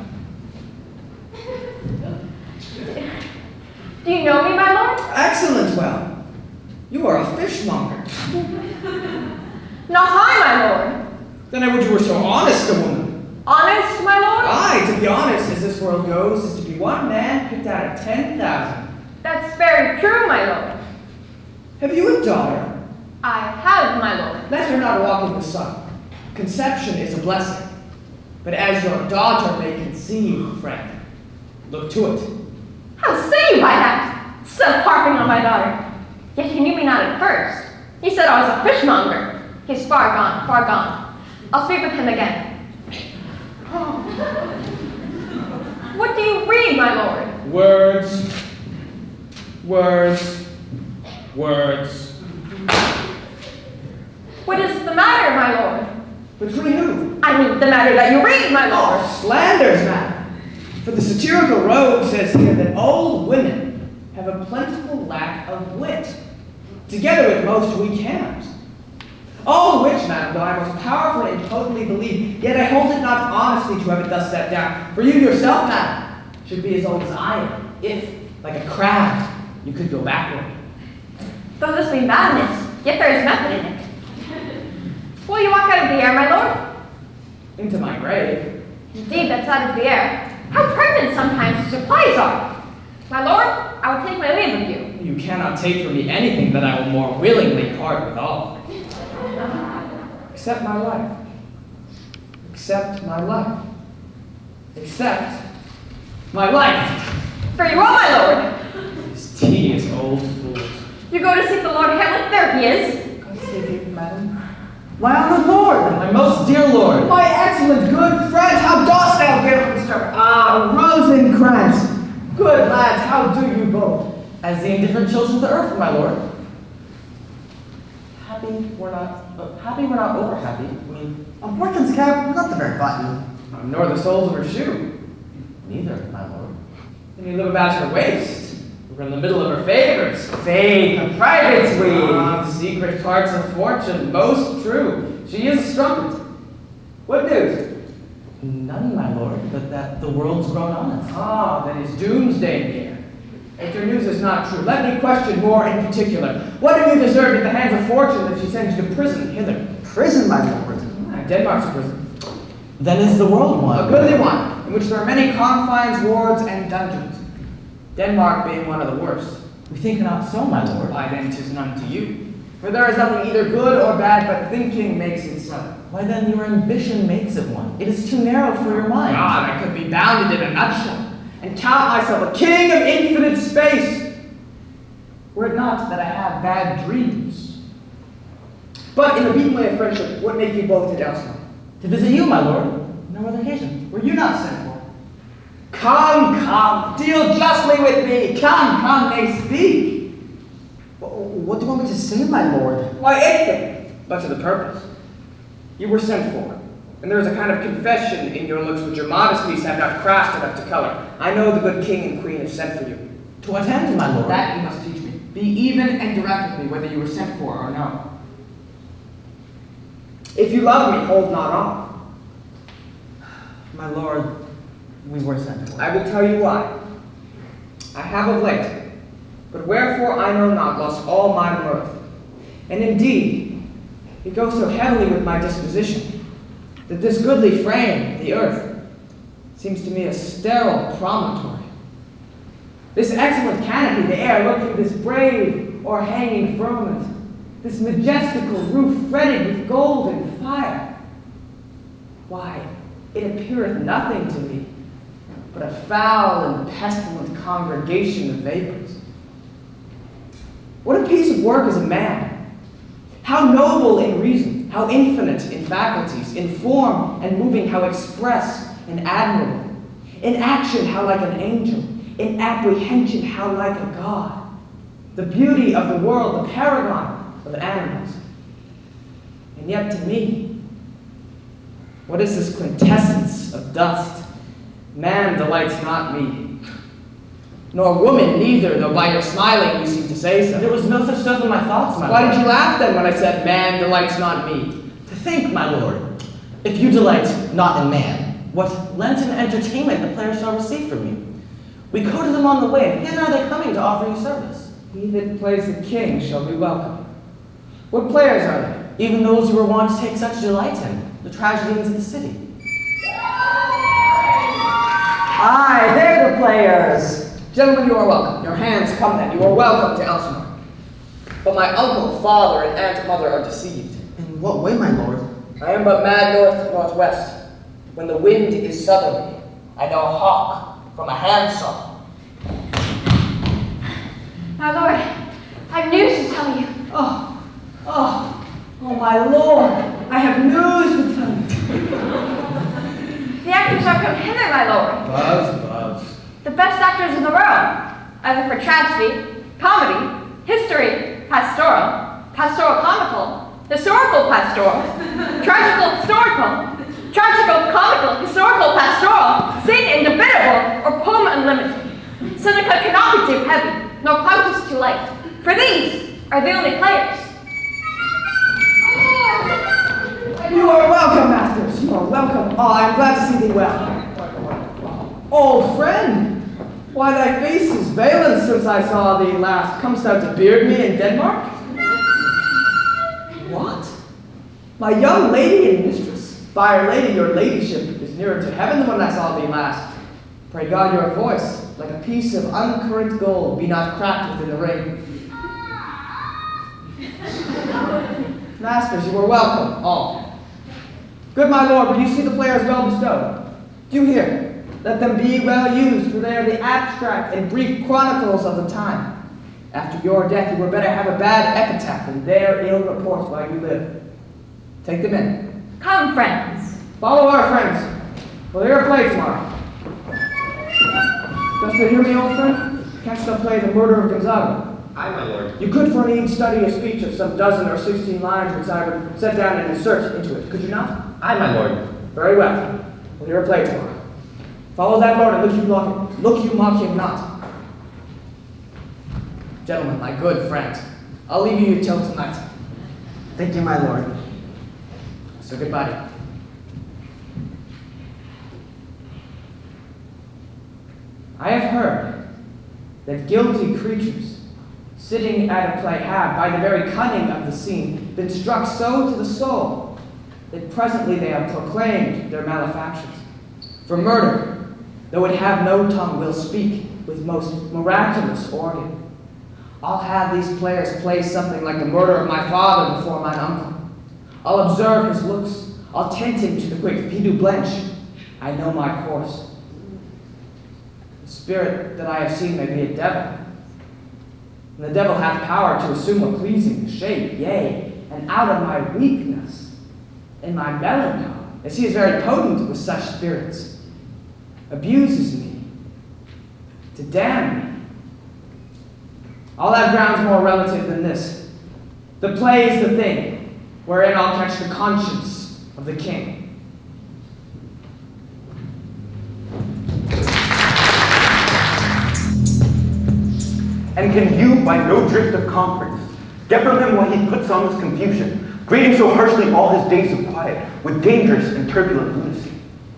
Speaker 9: Do you know me, my lord?
Speaker 7: excellent well. You are a fishmonger.
Speaker 9: Not I, my lord.
Speaker 7: Then I would you were so honest a woman.
Speaker 9: Honest, my lord?
Speaker 7: Aye, to be honest, as this world goes, is to be one man picked out of 10,000.
Speaker 9: That's very true, my lord.
Speaker 7: Have you a daughter?
Speaker 9: I have, my lord.
Speaker 7: Let her not walk in the sun. Conception is a blessing. But as your daughter may conceive, friend, look to it.
Speaker 9: How say you by that? Still harping on my daughter. Yet he knew me not at first. He said I was a fishmonger. He's far gone, far gone. I'll speak with him again. What do you read, my lord?
Speaker 7: Words. Words. Words.
Speaker 9: What is the matter, my lord?
Speaker 7: Between who?
Speaker 9: I mean, the matter that you read, my lord.
Speaker 7: Oh, slanders, madam. For the satirical rogue says here that old women have a plentiful lack of wit, together with most weak hands. All which, madam, though I most powerfully and potently believe, yet I hold it not honestly to have it thus set down. For you yourself, madam, should be as old as I am, if, like a crab, you could go backward.
Speaker 9: Though this be madness, yet there is method in it. Will you walk out of the air, my lord?
Speaker 7: Into my grave.
Speaker 9: Indeed, that's out of the air. How pregnant sometimes supplies are. My lord, I will take my leave of you.
Speaker 7: You cannot take from me anything that I will more willingly part with all. Except my life. Except my life. Except my life.
Speaker 9: Very well, my lord.
Speaker 7: These tedious old fools.
Speaker 9: You go to seek the Lord Hamlet, there he is.
Speaker 7: God save you, madam.
Speaker 10: My honored lord, my most dear lord.
Speaker 7: My excellent good friend, how dost thou bear, Mr. Rosencrantz? Good lads, how do you both?
Speaker 10: As the indifferent children of the earth, my lord. Happy we're not over happy. I mean,
Speaker 3: On Fortune's cap, not the very button.
Speaker 7: Nor the soles of her shoe.
Speaker 10: neither, my lord.
Speaker 7: And you live about her waist. We're in the middle of her favors. Faith, a private suite. Secret parts of fortune, most true. She is a strumpet. What news?
Speaker 10: None, my lord, but that the world's grown honest.
Speaker 7: Ah, then is doomsday near. If your news is not true, let me question more in particular. What have you deserved at the hands of fortune that she sends you to prison hither?
Speaker 3: Prison, my lord.
Speaker 7: Denmark's a prison.
Speaker 10: Then is the world one.
Speaker 7: A goodly one, in which there are many confines, wards, and dungeons. Denmark being one of the worst.
Speaker 10: We think not so, my lord.
Speaker 7: Why then 'tis none to you. For there is nothing either good or bad, but thinking makes it so.
Speaker 10: Why then your ambition makes it one. It is too narrow for your mind.
Speaker 7: God, I could be bounded in a nutshell, and count myself a king of infinite space, were it not that I have bad dreams. But in the beaten way of friendship, what make you both to Elston?
Speaker 10: To visit you, my lord. No other occasion.
Speaker 3: Were you not sent for?
Speaker 7: Come, come, deal justly with me. Come, nay, speak.
Speaker 3: What do you want me to say, my lord?
Speaker 7: Why, anything, but to the purpose. You were sent for, and there is a kind of confession in your looks which your modesties have not craft enough to color. I know the good king and queen have sent for you.
Speaker 10: To what end, my lord?
Speaker 7: That you must teach me. be even and direct with me whether you were sent for or no. If you love me, hold not on.
Speaker 10: My lord, we were sent for.
Speaker 7: I will tell you why. I have of late, but wherefore I know not, lost all my mirth. And indeed, it goes so heavily with my disposition, that this goodly frame, the earth, seems to me a sterile promontory. This excellent canopy, the air, looking this brave o'erhanging firmament, this majestical roof fretted with gold and fire. Why, it appeareth nothing to me but a foul and pestilent congregation of vapors. What a piece of work is a man! How noble in reason, how infinite in faculties, in form and moving, how express and admirable. In action, how like an angel. In apprehension, how like a god. The beauty of the world, the paragon of animals. And yet to me, what is this quintessence of dust? Man delights not me. Nor woman neither, though by your smiling you seem to say so.
Speaker 10: There was no such stuff in my thoughts, my
Speaker 7: Why
Speaker 10: lord.
Speaker 7: did you laugh then when I said man delights not me?
Speaker 10: To think, my lord, if you delight not in man, what Lenten entertainment the players shall receive from you. We go to them on the way, and hither are they coming to offer you service.
Speaker 7: He that plays the king shall be welcome. What players are they?
Speaker 10: Even those who were wont to take such delight in, the tragedians of the city.
Speaker 7: Aye, they're the players. Gentlemen, you are welcome. Your hands come then. You are welcome to Elsinore. But my uncle, father, and aunt mother are deceived.
Speaker 10: In what way, my lord?
Speaker 7: I am but mad north-northwest. When the wind is southerly, I know a hawk from a handsaw.
Speaker 9: My lord, I've news to tell you.
Speaker 7: Oh, my lord, I have news to tell you.
Speaker 9: The actors are come hither, my lord.
Speaker 5: Buzz.
Speaker 9: The best actors in the world, either for tragedy, comedy, history, pastoral, pastoral comical, historical pastoral, tragical historical, tragical comical, historical pastoral, scene indebatable, or poem unlimited. Seneca cannot be too heavy, nor Plautus too light, for these are the only players.
Speaker 7: You are welcome, masters. You are welcome. Oh, I am glad to see thee well. Old friend, why thy face is veiling since I saw thee last. Comest thou to beard me in Denmark? What? My young lady and mistress? By'r lady, your ladyship is nearer to heaven than when I saw thee last. Pray God your voice, like a piece of uncurrent gold, be not cracked within the ring. Masters, you are welcome, all. Good my lord, will you see the players well bestowed? Do you hear? Let them be well used, for they are the abstract and brief chronicles of the time. After your death, you were better have a bad epitaph than their ill reports while you live. Take them in.
Speaker 9: Come, friends.
Speaker 7: Follow our friends. We'll hear a play tomorrow. Dost thou hear me, old friend? Canst thou play The Murder of Gonzaga?
Speaker 5: Aye, my lord.
Speaker 7: You could for need study a speech of some dozen or 16 lines which I would set down and insert into it. Could you not?
Speaker 5: Aye, my lord.
Speaker 7: Very well. We'll hear a play tomorrow. Follow that lord and look you mock him not. Gentlemen, my good friends, I'll leave you till tonight.
Speaker 10: Thank you, my lord.
Speaker 7: So goodbye. I have heard that guilty creatures sitting at a play have, by the very cunning of the scene, been struck so to the soul that presently they have proclaimed their malefactions. For murder, though it have no tongue, will speak with most miraculous organ. I'll have these players play something like the murder of my father before mine uncle. I'll observe his looks. I'll tempt him to the quick. If he do blench, I know my course. The spirit that I have seen may be a devil. And the devil hath power to assume a pleasing shape, yea, and out of my weakness and my melancholy, as he is very potent with such spirits, abuses me to damn me. I'll have grounds more relative than this. The play is the thing wherein I'll catch the conscience of the king. And
Speaker 5: And can you, by no drift of conference, get from him why he puts on this confusion, greeting so harshly all his days of quiet, with dangerous and turbulent lunacy?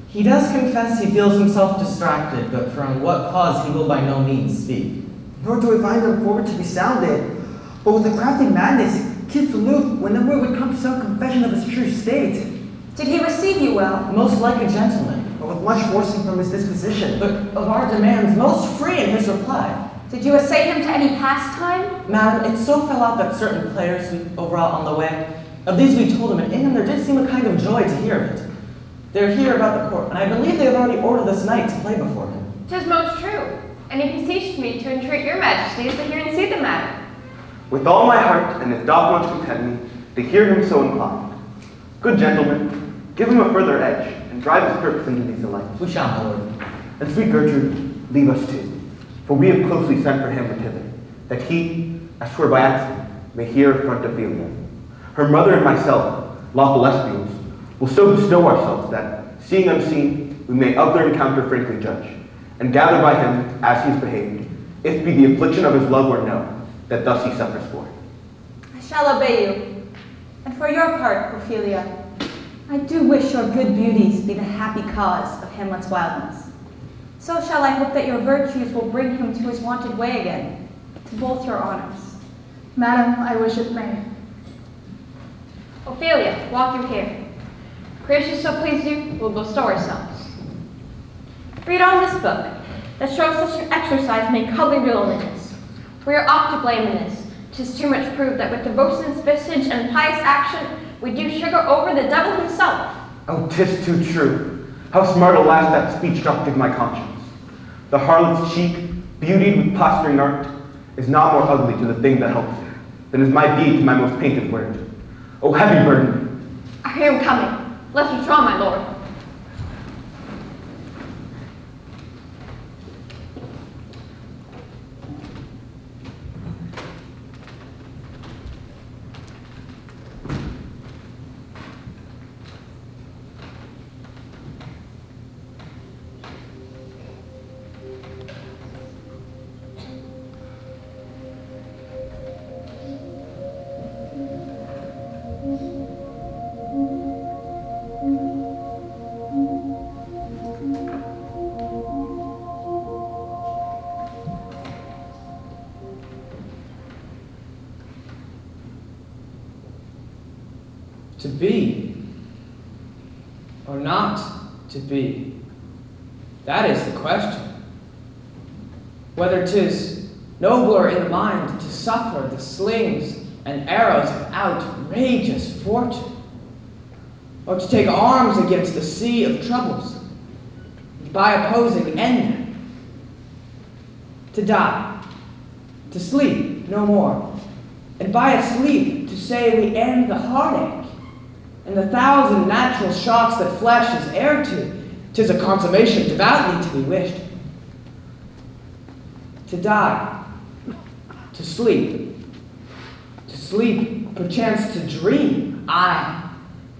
Speaker 10: He does confess he feels himself distracted, but from what cause he will by no means speak.
Speaker 7: Nor do I find him forward to be sounded, but with a crafty madness, keeps aloof whenever it would come to some confession of his true state.
Speaker 1: Did he receive you well?
Speaker 10: Most like a gentleman,
Speaker 7: But with much forcing from his disposition.
Speaker 10: but of our demands most free in his reply.
Speaker 1: Did you essay him to any pastime?
Speaker 10: Madam, it so fell out that certain players we overwrought on the way, of these we told him, and in them there did seem a kind of joy to hear of it. They're here about the court, and I believe they have already ordered this night to play before him.
Speaker 9: 'Tis most true, and he beseeched me to entreat your majesties to hear and see the matter.
Speaker 5: With all my heart, and it doth much content me, to hear him so inclined. Good gentlemen, give him a further edge, and drive his purpose into these delights.
Speaker 10: We shall, my lord.
Speaker 5: And sweet Gertrude, leave us too, for we have closely sent for Hamlet hither, that he, as 'twere by accident, may hear affront Ophelia. Her mother and myself, lawful espials, will so bestow ourselves that, seeing unseen, we may of their encounter frankly judge, and gather by him, as he is behaved, if be the affliction of his love or no, that thus he suffers for.
Speaker 1: I shall obey you. And for your part, Ophelia, I do wish your good beauties be the happy cause of Hamlet's wildness. So shall I hope that your virtues will bring him to his wonted way again, to both your honors.
Speaker 8: Madam, I wish it may.
Speaker 9: Ophelia, walk you here. Gracious so please you, we'll bestow ourselves. Read on this book, that shows such an exercise may color your loneliness. We are oft to blame in this. 'Tis too much proved that with devotion's visage and pious action, we do sugar over the devil himself.
Speaker 5: Oh, 'tis too true. How smart alas that speech doth give my conscience. The harlot's cheek, beautied with posturing art, is not more ugly to the thing that helps it, than is my deed to my most painted word. O heavy burden!
Speaker 9: I hear him coming. Let's withdraw, my lord.
Speaker 7: To be, or not to be, that is the question. Whether 'tis nobler in the mind to suffer the slings and arrows of outrageous fortune, or to take arms against the sea of troubles, and by opposing end them, to die, to sleep no more, and by a sleep to say we end the heartache, and the thousand natural shocks that flesh is heir to. 'Tis a consummation devoutly to be wished. To die, to sleep, perchance to dream. Aye,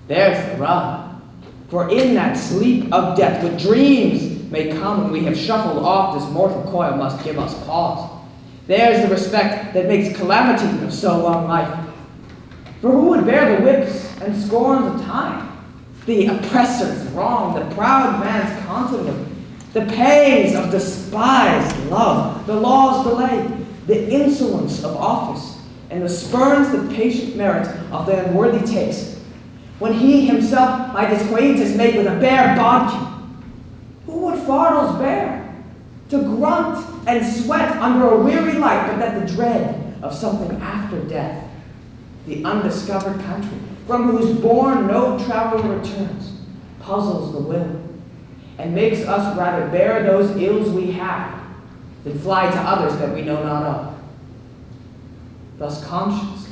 Speaker 7: there's the rub. For in that sleep of death, with dreams may come when we have shuffled off this mortal coil must give us pause. There's the respect that makes calamity of so long life. For who would bear the whips and scorns of time, the oppressor's wrong, the proud man's contumely, the pangs of despised love, the law's delay, the insolence of office, and the spurns the patient merit of the unworthy takes, when he himself by dissuades is made with a bare bodkin? Who would fardels bear? To grunt and sweat under a weary life, but that the dread of something after death, the undiscovered country, from whose bourne no traveler returns, puzzles the will, and makes us rather bear those ills we have, than fly to others that we know not of. Thus conscience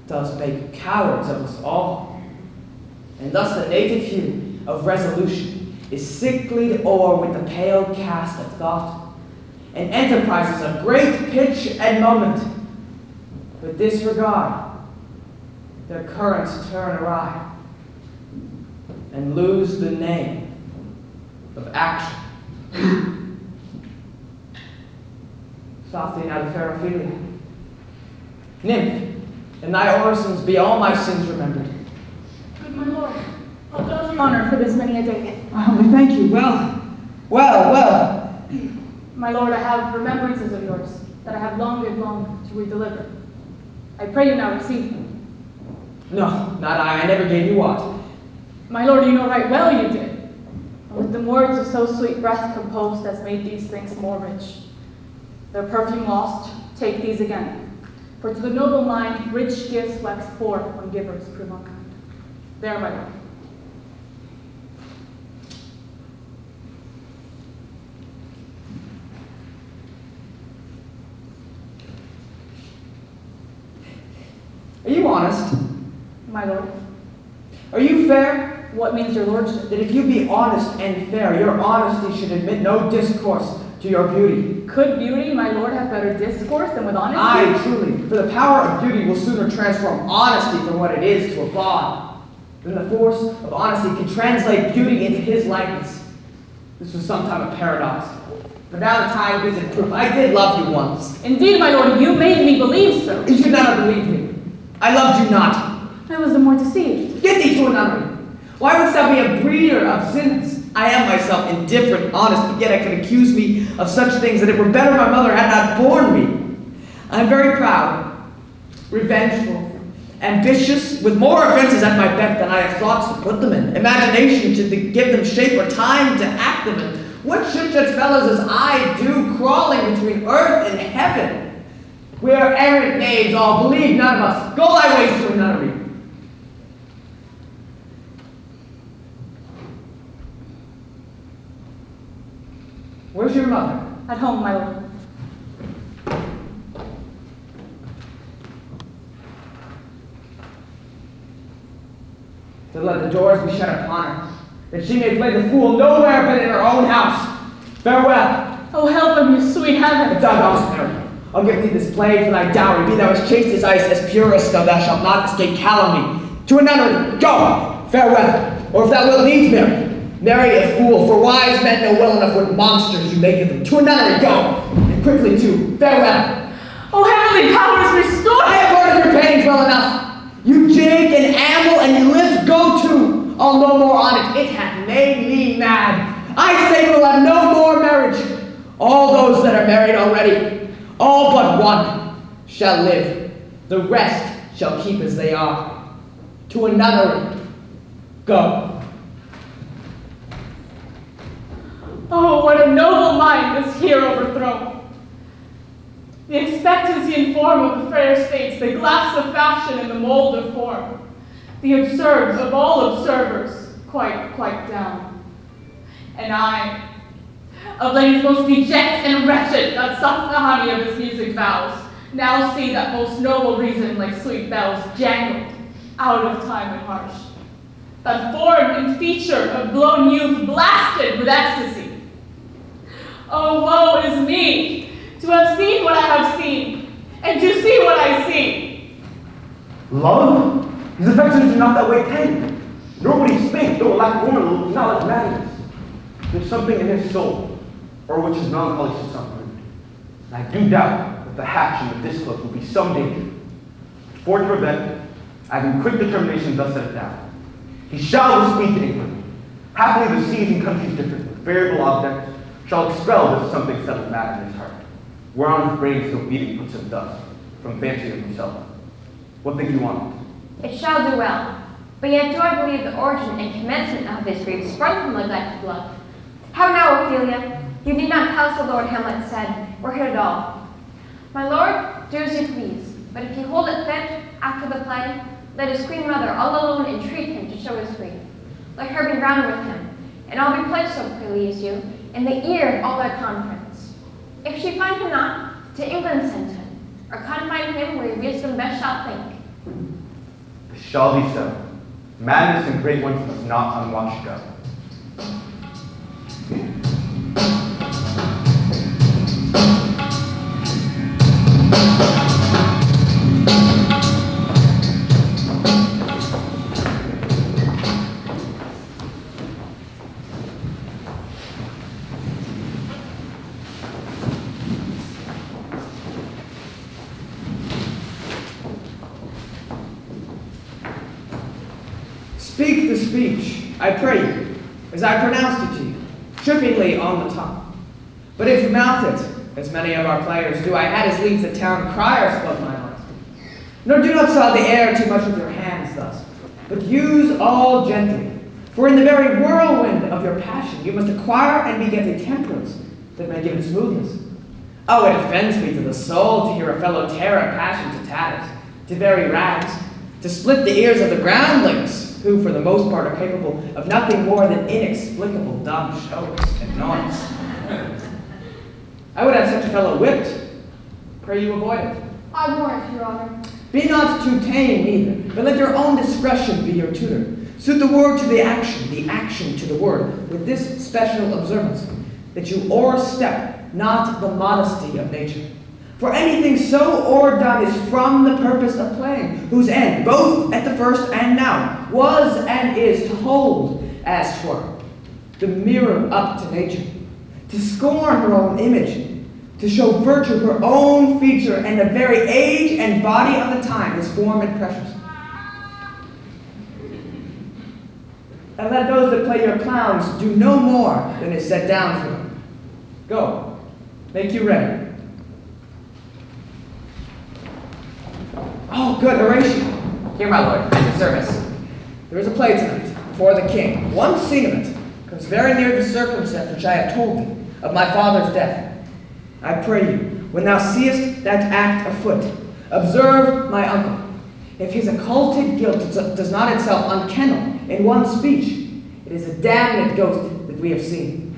Speaker 7: does make cowards of us all, and thus the native hue of resolution is sicklied o'er with the pale cast of thought, and enterprises of great pitch and moment, with disregard, their currents turn awry, and lose the name of action. Softly now to fair Ophelia. Nymph, in thy orisons be all my sins remembered.
Speaker 8: Good my lord, I'll do your honor for this many a day.
Speaker 7: I humbly thank you. Well.
Speaker 8: My lord, I have remembrances of yours that I have longed to redeliver. I pray you now receive them.
Speaker 7: No, not I never gave you aught.
Speaker 8: My lord, you know right well you did. And with them words of so sweet breath composed as made these things more rich. Their perfume lost, take these again. For to the noble mind, rich gifts wax poor when givers prove unkind. There, my lord.
Speaker 7: Are you honest?
Speaker 8: My lord.
Speaker 7: Are you fair?
Speaker 8: What means your lordship?
Speaker 7: That if you be honest and fair, your honesty should admit no discourse to your beauty.
Speaker 8: Could beauty, my lord, have better discourse than with honesty?
Speaker 7: Aye, truly, for the power of beauty will sooner transform honesty from what it is to a bond, than the force of honesty can translate beauty into his likeness. This was sometime a paradox, but now the time gives it proof. I did love you once.
Speaker 8: Indeed, my lord, you made me believe so.
Speaker 7: You should not have believed me. I loved you not.
Speaker 8: I was the more deceived.
Speaker 7: Get thee to a nunnery. Why wouldst thou be a breeder of sins? I am myself indifferent, honest, but yet I could accuse me of such things that it were better my mother had not borne me. I am very proud, revengeful, ambitious, with more offenses at my beck than I have thoughts to put them in, imagination to give them shape, or time to act them in. What should such fellows as I do, crawling between earth and heaven? We are errant knaves all, believe none of us. Go thy ways to a nunnery. Where's your mother?
Speaker 8: At home, my lord.
Speaker 7: Then let the doors be shut upon her, that she may play the fool nowhere but in her own house. Farewell.
Speaker 8: Oh, help him, you sweet heaven.
Speaker 7: But thou dost marry. I'll give thee this blade for thy dowry. Be thou as chaste as ice, as pure as snow. Thou shalt not escape calumny. To a nunnery, go. Farewell. Or if thou wilt needs marry a fool. For wise men know well enough what monsters you make of them. To a nunnery, go. And quickly too. Farewell.
Speaker 8: Oh, heavenly powers, restore.
Speaker 7: I have heard of your pains well enough. You jig and amble and you lift, go to. I'll no more on it. It hath made me mad. I say we'll have no more marriage. All those that are married already, all but one, shall live. The rest shall keep as they are. To a nunnery, go.
Speaker 8: Oh, what a noble mind is here overthrown. The expectancy and form of the fair states, the glass of fashion and the mold of form, the absurd of all observers, quite down. And I, of ladies most deject and wretched, that sucked the honey of his music vows, now see that most noble reason like sweet bells jangled, out of time and harsh. That form and feature of blown youth blasted with ecstasy. Oh, woe is me, to have seen what I have seen, and to see what I see.
Speaker 5: Love? His affections are not that way tend. Nor would he speak, though a lack woman, not like madness. There's something in his soul, or which is melancholy to some root. And I do doubt that the hatch and the disclose will be some danger. For to prevent, I have in quick determination thus set it down. He shall with speed to England. Happily the seas and countries different, with variable objects, shall expel this something settled matter in his heart, whereon his brain still beating puts him thus, from fancy of himself. What think you on it?
Speaker 9: It shall do well. But yet do I believe the origin and commencement of his grief sprung from neglected love. How now, Ophelia? You need not tell us the Lord Hamlet said, or heard it all. My lord, do as you please, but if you hold it fit, after the play, let his queen mother all alone entreat him to show his grief. Let her be round with him, and I'll be pledged so please you, in the ear of all their conference. If she find him not, to England send him, or confine him where wisdom best shall think.
Speaker 5: It shall be so. Madness and great ones must not unwatched go.
Speaker 7: Speak the speech, I pray you, as I pronounced it to you, trippingly on the tongue. But if you mouth it, as many of our players do, I had as lief the town criers flood my heart. Nor do not soil the air too much with your hands thus, but use all gently. For in the very whirlwind of your passion, you must acquire and beget a temperance that may give it smoothness. Oh, it offends me to the soul to hear a fellow tear a passion to tatters, to very rags, to split the ears of the groundlings, who for the most part are capable of nothing more than inexplicable dumb shows and noise. I would have such a fellow whipped. Pray you avoid it.
Speaker 11: I warrant, Your Honor.
Speaker 7: Be not too tame either, but let your own discretion be your tutor. Suit the word to the action to the word, with this special observance, that you o'erstep not the modesty of nature. For anything so o'erdone is from the purpose of playing, whose end, both at the first and now, was and is to hold, as 'twere, the mirror up to nature, to scorn her own image, to show virtue her own feature, and the very age and body of the time, his form and precious. And let those that play your clowns do no more than is set down for them. Go, make you ready. Oh, good, Horatio.
Speaker 3: Here, my lord, at your service.
Speaker 7: There is a play tonight, before the king. One scene of it comes very near the circumstance which I have told thee, of my father's death. I pray you, when thou seest that act afoot, observe my uncle. If his occulted guilt does not itself unkennel in one speech, it is a damned ghost that we have seen.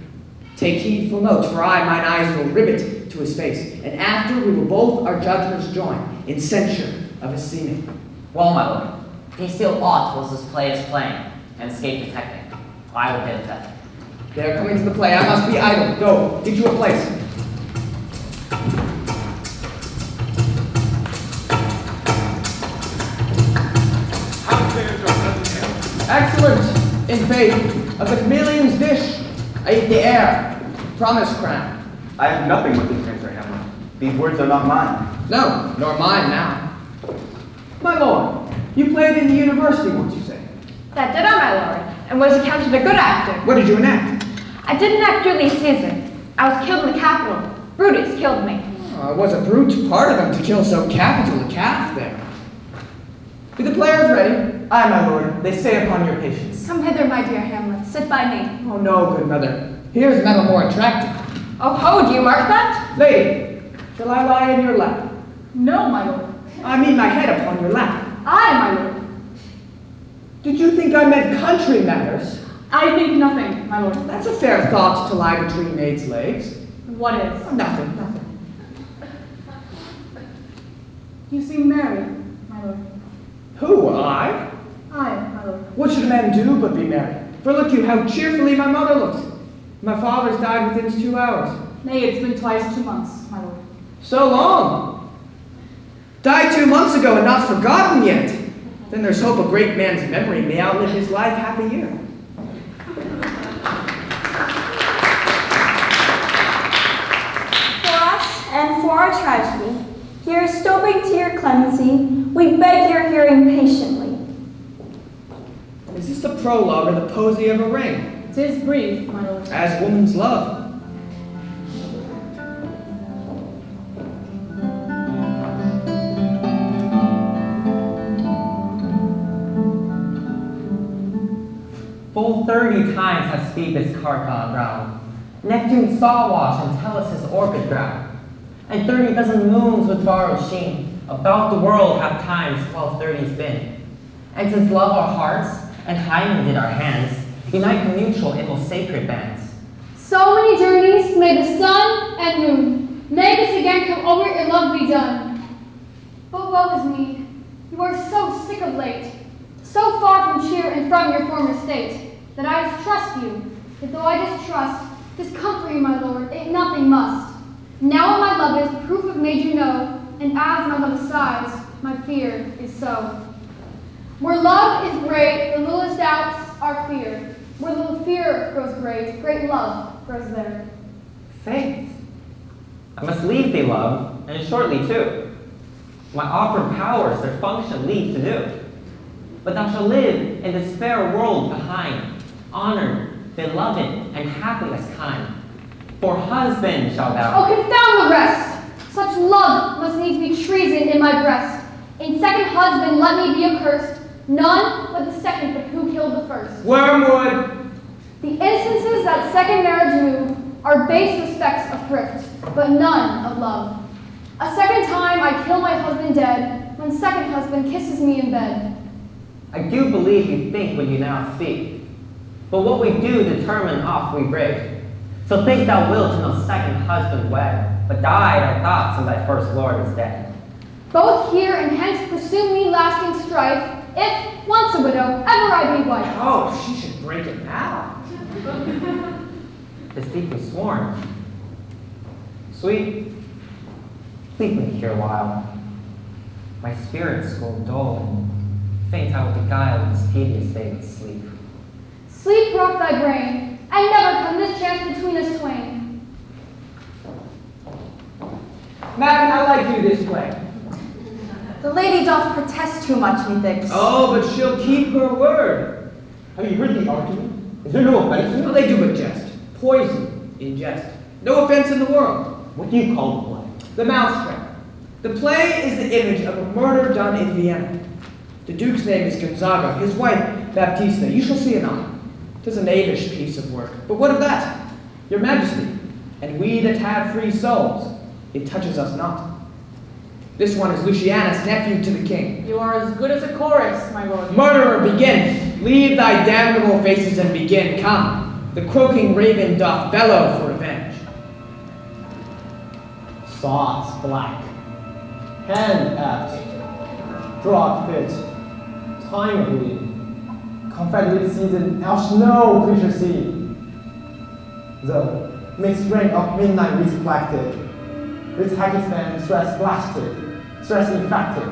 Speaker 7: Take heedful note, for mine eyes will rivet to his face, and after we will both our judgments join in censure of his seeming.
Speaker 3: Well, my lord, if he steal aught whilst this play is playing, and escape detecting, I will pay the theft.
Speaker 7: They are coming to the play. I must be idle. Go, get you a place. Excellent, in faith, of the chameleon's dish. I eat the air. Promise crown.
Speaker 5: I have nothing with these answer, Hamlet. These words are not mine.
Speaker 7: No, nor mine now. My lord, you played in the university once, you say?
Speaker 9: That did I, my lord, and was accounted a good actor.
Speaker 7: What did you enact?
Speaker 9: I didn't act Julius Caesar. I was killed in the Capitol. Brutus killed me.
Speaker 7: Oh, it was a brute part of him to kill so capital a calf there. Be the players ready?
Speaker 10: Aye, my lord, they say upon your patience.
Speaker 1: Come hither, my dear Hamlet. Sit by me.
Speaker 7: Oh no, good mother. Here's metal more attractive.
Speaker 9: Oh ho, do you mark that?
Speaker 7: Lady, shall I lie in your lap?
Speaker 8: No, my lord.
Speaker 7: I mean my head upon your lap.
Speaker 8: Aye, my lord.
Speaker 7: Did you think I meant country matters?
Speaker 8: I think nothing, my lord.
Speaker 7: That's a fair thought to lie between maids' legs.
Speaker 8: What is?
Speaker 7: Oh, nothing, nothing.
Speaker 8: You seem merry, my lord.
Speaker 7: Who, I?
Speaker 8: Aye, my lord.
Speaker 7: What should a man do but be merry? For look you how cheerfully my mother looks. My father's died within 2 hours.
Speaker 8: Nay, it's been twice 2 months, my lord.
Speaker 7: So long. Died 2 months ago and not forgotten yet. Then there's hope a great man's memory may outlive his life half a year.
Speaker 12: For us and for our tragedy, here stooping to your clemency, we beg your hearing patiently.
Speaker 7: Is this the prologue or the posy of a ring?
Speaker 8: 'Tis brief, my lord.
Speaker 7: As woman's love.
Speaker 2: Full 30 times has Phoebus' cart gone round. Neptune saw wash and Tellus his orbit ground. And 30 dozen moons with borrowed sheen about the world have times 1230's been. And since love our hearts and hymen did our hands, unite mutual in most sacred bands.
Speaker 11: So many journeys may the sun and moon make us again come over and love be done. But woe is me, you are so sick of late, so far from cheer and from your former state, that I distrust you. Yet though I distrust, discomfort you, my lord, it nothing must. Now my love is, proof have made you know, and as my love asides, my fear is so. Where love is great, the littlest doubts are fear. Where little fear grows great, great love grows there.
Speaker 2: Faith. I must leave thee, love, and shortly too. My offered powers their function leave to do. but thou shalt live in this fair world behind, honored, beloved, and happy as kind. For husband shalt thou.
Speaker 11: Oh, confound the rest! Such love must needs be treason in my breast. In second husband let me be accursed, none but the second but who killed the first.
Speaker 6: Wormwood!
Speaker 11: The instances that second marriage move are base respects of thrift, but none of love. A second time I kill my husband dead, when second husband kisses me in bed.
Speaker 2: I do believe you think when you now speak, but what we do determine oft we break. So think thou wilt no second husband wed, but die thy thoughts and thy first lord is dead.
Speaker 11: Both here and hence pursue me lasting strife, if, once a widow, ever I be wife.
Speaker 6: Oh, she should break it now.
Speaker 2: Is deeply sworn. Sweet, leave me here awhile. My spirits grow dull, and faint I will beguile this tedious day with sleep.
Speaker 11: Sleep rock thy brain, and never come this chance between us twain.
Speaker 7: Madam, I like you this way.
Speaker 1: The lady doth protest too much, methinks.
Speaker 7: Oh, but she'll keep her word.
Speaker 5: Have you heard the argument? Is there no offense in
Speaker 7: Well,
Speaker 5: it?
Speaker 7: they do but jest. Poison in jest. No offense in the world.
Speaker 5: What do you call the play?
Speaker 7: The Mousetrap. The play is the image of a murder done in Vienna. The Duke's name is Gonzaga, his wife, Baptista. You shall see anon. 'Tis a knavish piece of work. But what of that? Your Majesty, and we that have free souls, it touches us not. This one is Lucianus, nephew to the king.
Speaker 8: You are as good as a chorus, my lord.
Speaker 7: Murderer, begin! Leave thy damnable faces and begin. Come, the croaking raven doth bellow for revenge.
Speaker 13: Sauce black, hand apt, draught fit, time bleed, confederate season, else no creature see. Though, mixed rank of midnight reflected, with Pakistan stress blasted, stress infected,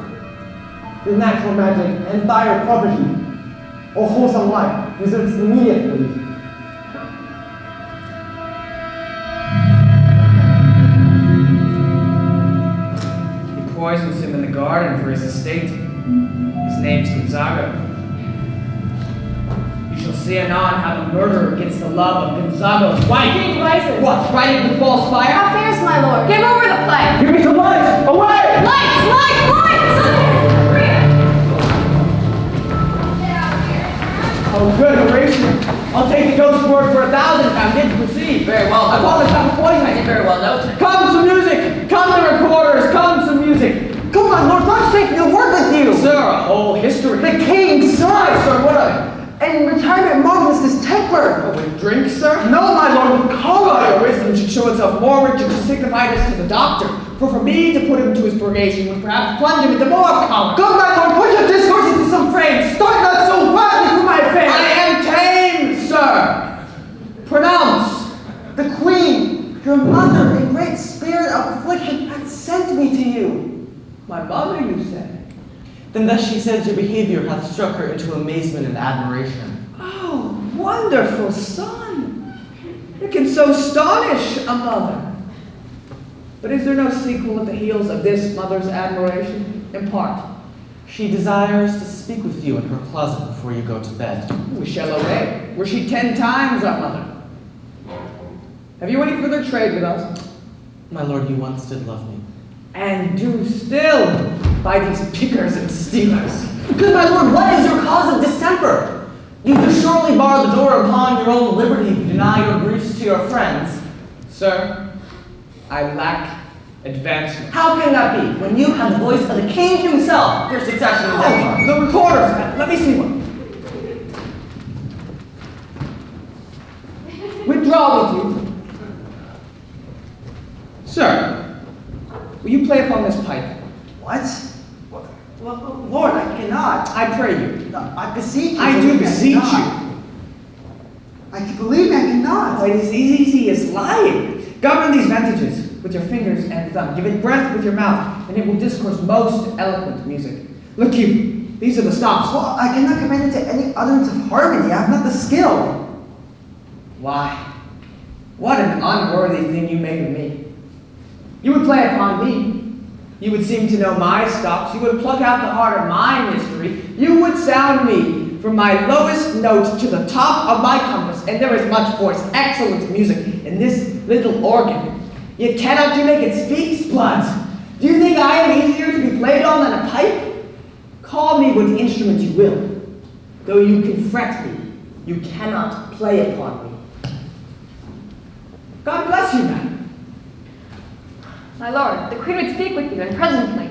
Speaker 13: the natural magic and dire property, or wholesome life reserves immediately.
Speaker 7: He poisons him in the garden for his estate. His name's Gonzaga. You shall see anon how the murderer gets the love of Gonzaga's wife.
Speaker 8: King rises.
Speaker 7: What, riding with false fire?
Speaker 9: How fares my lord? Give over the play.
Speaker 5: Give me some lights! Away!
Speaker 9: Lights, lights, lights!
Speaker 7: Oh, good Horatio. I'll take the ghost's word for 1,000 pounds. Did you proceed?
Speaker 3: Very well.
Speaker 7: I call this time poison.
Speaker 3: I did very well note.
Speaker 7: Come some music! Come the recorders! Come some music!
Speaker 10: Come on, Lord, let's take the word with you.
Speaker 7: Sir, a whole history.
Speaker 10: The king, sir.
Speaker 7: Aye, sir, what of it?
Speaker 10: And retirement marvelous this temper.
Speaker 7: Oh, with drink, sir?
Speaker 10: No, my lord, with
Speaker 7: Oh,
Speaker 10: color.
Speaker 7: your wisdom should show itself more rich and to signify this to the doctor. For me to put him to his purgation would perhaps plunge him into more color.
Speaker 10: Good, my lord, put your discourse into some frame. Start not so wildly for my affair.
Speaker 7: I am tame, sir. Pronounce.
Speaker 10: The queen, your mother, in great spirit of affliction, hath sent me to you.
Speaker 7: My mother, you said?
Speaker 10: Then thus she says your behavior hath struck her into amazement and admiration.
Speaker 7: Oh, wonderful son. You can so astonish a mother. But is there no sequel at the heels of this mother's admiration? Impart.
Speaker 10: She desires to speak with you in her closet before you go to bed.
Speaker 7: We shall obey. Were she 10 times our mother? Have you any further trade with us?
Speaker 10: My lord, you once did love me.
Speaker 7: And do still by these pickers and stealers.
Speaker 10: Good my lord, what is your cause of distemper? You do surely bar the door upon your own liberty if you deny your griefs to your friends.
Speaker 7: Sir, I lack advancement.
Speaker 10: How can that be, when you have the voice of the king himself for succession in Denmark?
Speaker 7: Oh, the recorders! Let me see one. Withdraw with you. Sir, will you play upon this pipe?
Speaker 10: What? Well, Lord, I cannot.
Speaker 7: I pray you.
Speaker 10: No, I beseech you.
Speaker 7: I do beseech you.
Speaker 10: Believe me, I cannot.
Speaker 7: Oh, it is as easy as lying. Govern these vantages with your fingers and thumb. Give it breath with your mouth, and it will discourse most eloquent music. Look you, these are the stops.
Speaker 10: Well, I cannot command it to any utterance of harmony. I have not the skill.
Speaker 7: Why? What an unworthy thing you make of me. You would play upon me. You would seem to know my stops. You would pluck out the heart of my mystery. You would sound me from my lowest note to the top of my compass, and there is much voice, excellent music in this little organ. Yet cannot you make it speak, Splunts? Do you think I am easier to be played on than a pipe? Call me what instrument you will. Though you can fret me, you cannot play upon me. God bless you, madam.
Speaker 9: My lord, the queen would speak with you, and presently.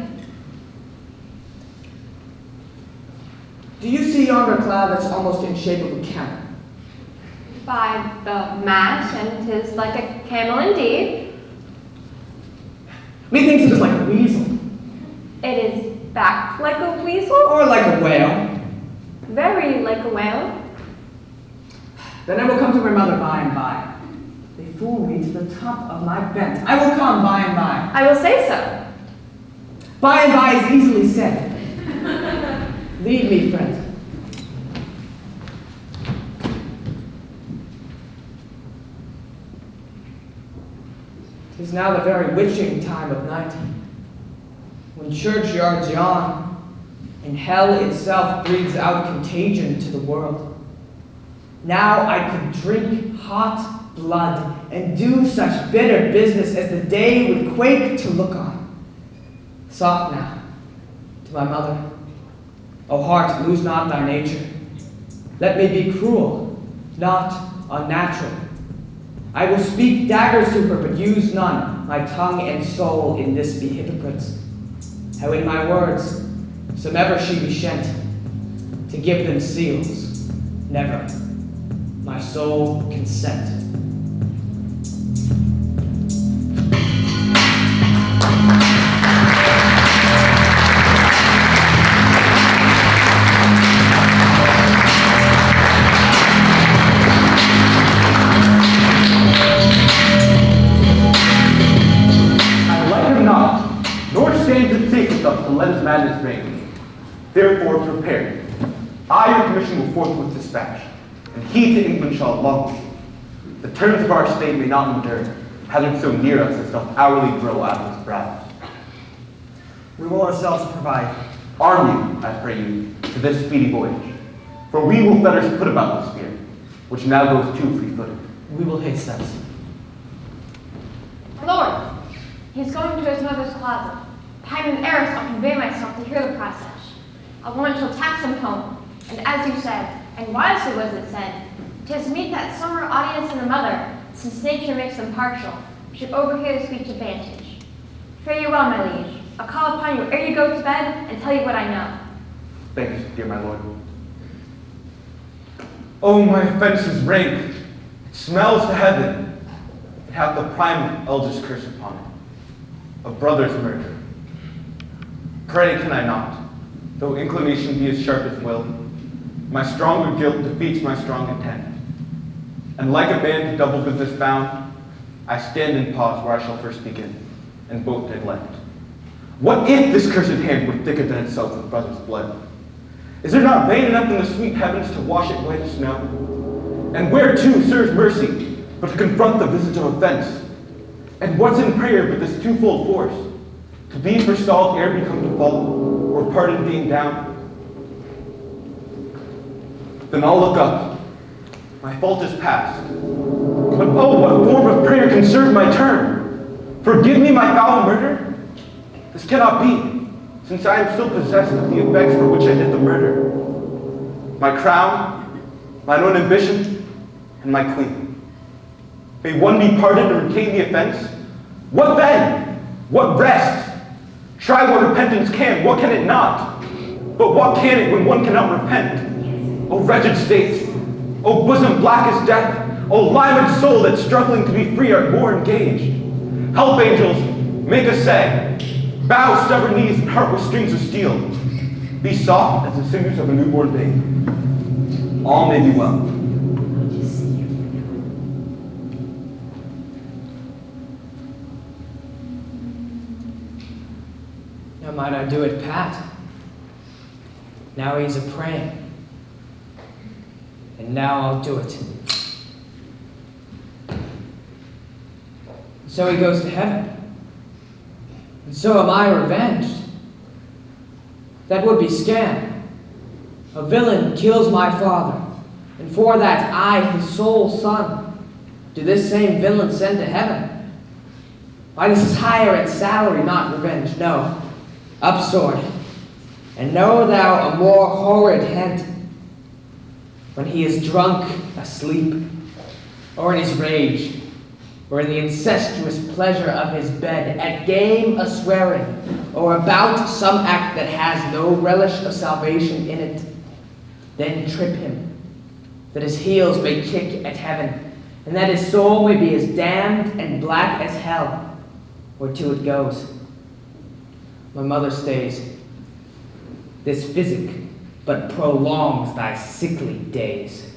Speaker 7: Do you see yonder cloud that's almost in shape of a camel?
Speaker 9: By the mass, and 'tis like a camel indeed.
Speaker 7: Methinks it is like a weasel.
Speaker 9: It is backed like a weasel?
Speaker 7: Or like a whale.
Speaker 9: Very like a whale.
Speaker 7: Then I will come to my mother by and by. They fool me to the top of my bent. I will come by and by.
Speaker 9: I will say so.
Speaker 7: By and by is easily said. Lead me, friend. 'Tis now the very witching time of night, when churchyards yawn, and hell itself breathes out contagion to the world. Now I could drink hot blood and do such bitter business as the day would quake to look on. Soft now, to my mother. O heart, lose not thy nature. Let me be cruel, not unnatural. I will speak daggers to her, but use none. My tongue and soul in this be hypocrites. How in my words, somever she be shent, to give them seals, never my soul consent.
Speaker 5: To let his madness reign. Therefore prepare. I your commission will forthwith dispatch, and he to England shall long. The terms of our state may not endure, having so near us as doth hourly grow out of his brows.
Speaker 2: We will ourselves provide.
Speaker 5: Arm you, I pray you, to this speedy voyage, for we will fetters put about the spear, which now goes too free-footed.
Speaker 2: We will haste thence.
Speaker 9: Lord, he's going to his mother's closet. Time and heiress, I'll convey myself to hear the process. A woman shall tax him home, and as you said, and wisely was it said, 'tis meet that summer audience in the mother, since nature makes them partial, should overhear the speech advantage. Fare you well, my liege. I'll call upon you ere you go to bed, and tell you what I know.
Speaker 5: Thanks, dear my lord. Oh, my offense is rank. It smells to heaven. It hath the primal eldest curse upon it. A brother's murder. Pray can I not, though inclination be as sharp as will. My stronger guilt defeats my strong intent. And like a man to double business bound, I stand in pause where I shall first begin, and both neglect. What if this cursed hand were thicker than itself with brother's blood? Is there not vein enough in the sweet heavens to wash it white as snow? And where to serves mercy, but to confront the visage of offense? And what's in prayer but this twofold force? To be forestalled ere become default, or pardon being down? Then I'll look up. My fault is past. But oh, what form of prayer can serve my turn? Forgive me my foul murder? This cannot be, since I am still possessed of the effects for which I did the murder. My crown, mine own ambition, and my queen. May one be pardoned and retain the offense? What then? What rest? Try what repentance can, what can it not? But what can it when one cannot repent? O wretched state! O bosom black as death! O limed soul that struggling to be free art more engaged! Help, angels, make us say, bow stubborn knees and heart with strings of steel. Be soft as the sinews of a newborn babe. All may be well.
Speaker 7: Now might I do it pat? Now he's a-praying. And now I'll do it. So he goes to heaven. And so am I revenged. That would be scam. A villain kills my father, and for that I, his sole son, do this same villain send to heaven. Why, this is hire and salary, not revenge. No, up sword, and know thou a more horrid head. When he is drunk, asleep, or in his rage, or in the incestuous pleasure of his bed, at game a swearing, or about some act that has no relish of salvation in it, then trip him, that his heels may kick at heaven, and that his soul may be as damned and black as hell, whereto it goes. My mother stays. This physic but prolongs thy sickly days.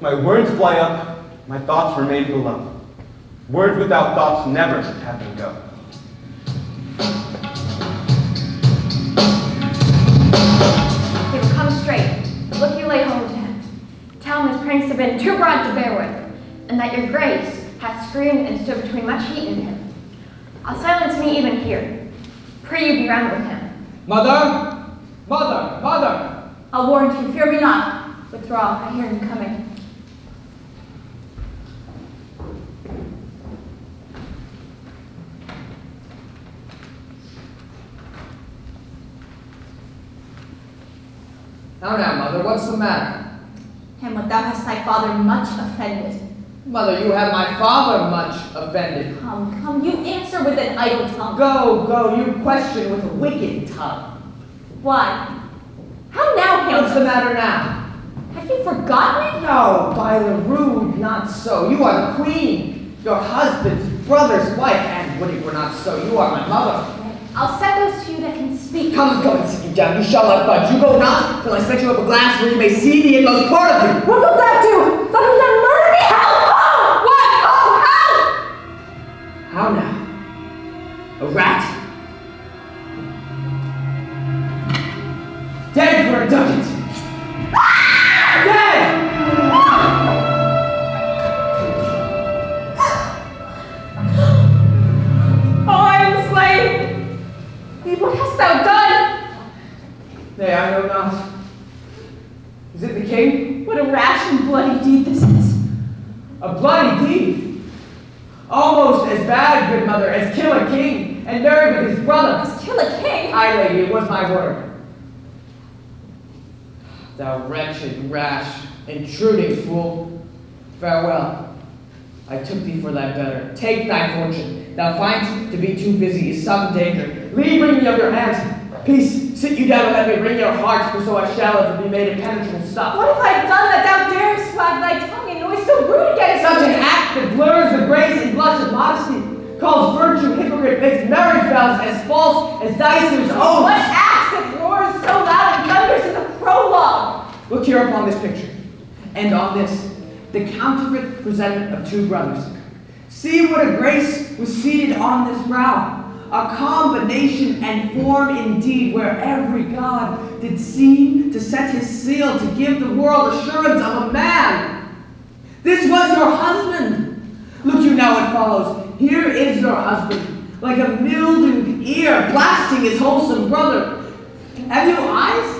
Speaker 5: My words fly up, my thoughts remain below. Words without thoughts never have them go.
Speaker 9: He will come straight. Look you lay hold to him. Tell him his pranks have been too broad to bear with, and that your grace hath screamed and stood between much heat and him. I'll silence me even here. Pray you be round with him.
Speaker 7: Mother! Mother! Mother!
Speaker 1: I'll warrant you, fear me not. Withdraw, I hear him coming.
Speaker 7: Now, mother, what's the matter?
Speaker 1: Hamlet, thou hast thy father much offended.
Speaker 7: Mother, you have my father much offended.
Speaker 1: Come, you answer with an idle tongue.
Speaker 7: Go, you question with a wicked tongue.
Speaker 1: Why? How now, Hamlet?
Speaker 7: What's the matter now?
Speaker 1: Have you forgotten it?
Speaker 7: No, by the rood, not so. You are the queen, your husband's brother's wife, and when it were not so, you are my mother.
Speaker 1: I'll set those to you that can speak.
Speaker 7: Come and sit you down. You shall not budge. You go not till I set you up a glass where you may see the inmost part of you.
Speaker 12: What will that do? That will not murder me? How? What?
Speaker 7: How now? A rat? Dead for a ducat. Dead!
Speaker 12: Oh, I am slain. What hast thou done?
Speaker 7: Nay, I know not. Is it the king?
Speaker 12: What a rash and bloody deed this is.
Speaker 7: A bloody deed? Almost as bad, good mother, as kill a king and marry with his brother.
Speaker 1: As kill a king?
Speaker 7: Aye, lady, it was my word. Thou wretched, rash, intruding fool, farewell. I took thee for thy better. Take thy fortune. Thou find'st to be too busy is some danger. Leave wring me of your hands. Peace, sit you down and let me wring your heart, for so I shall ever be made impenetrable stuff.
Speaker 12: What have I done that thou darest wag thy tongue in noise so rude against
Speaker 7: Such
Speaker 12: me?
Speaker 7: an act that blurs the grace and blush of modesty, calls virtue hypocrite, makes marriage vows as false as dicers' oaths.
Speaker 12: What acts that roars so loud and thunders in the prologue?
Speaker 7: Look here upon this picture, and on this, the counterfeit presentment of two brothers. See what a grace was seated on this brow, a combination and form indeed, where every god did seem to set his seal to give the world assurance of a man. This was your husband. Look you now, it follows. Here is your husband, like a mildewed ear, blasting his wholesome brother. Have you eyes?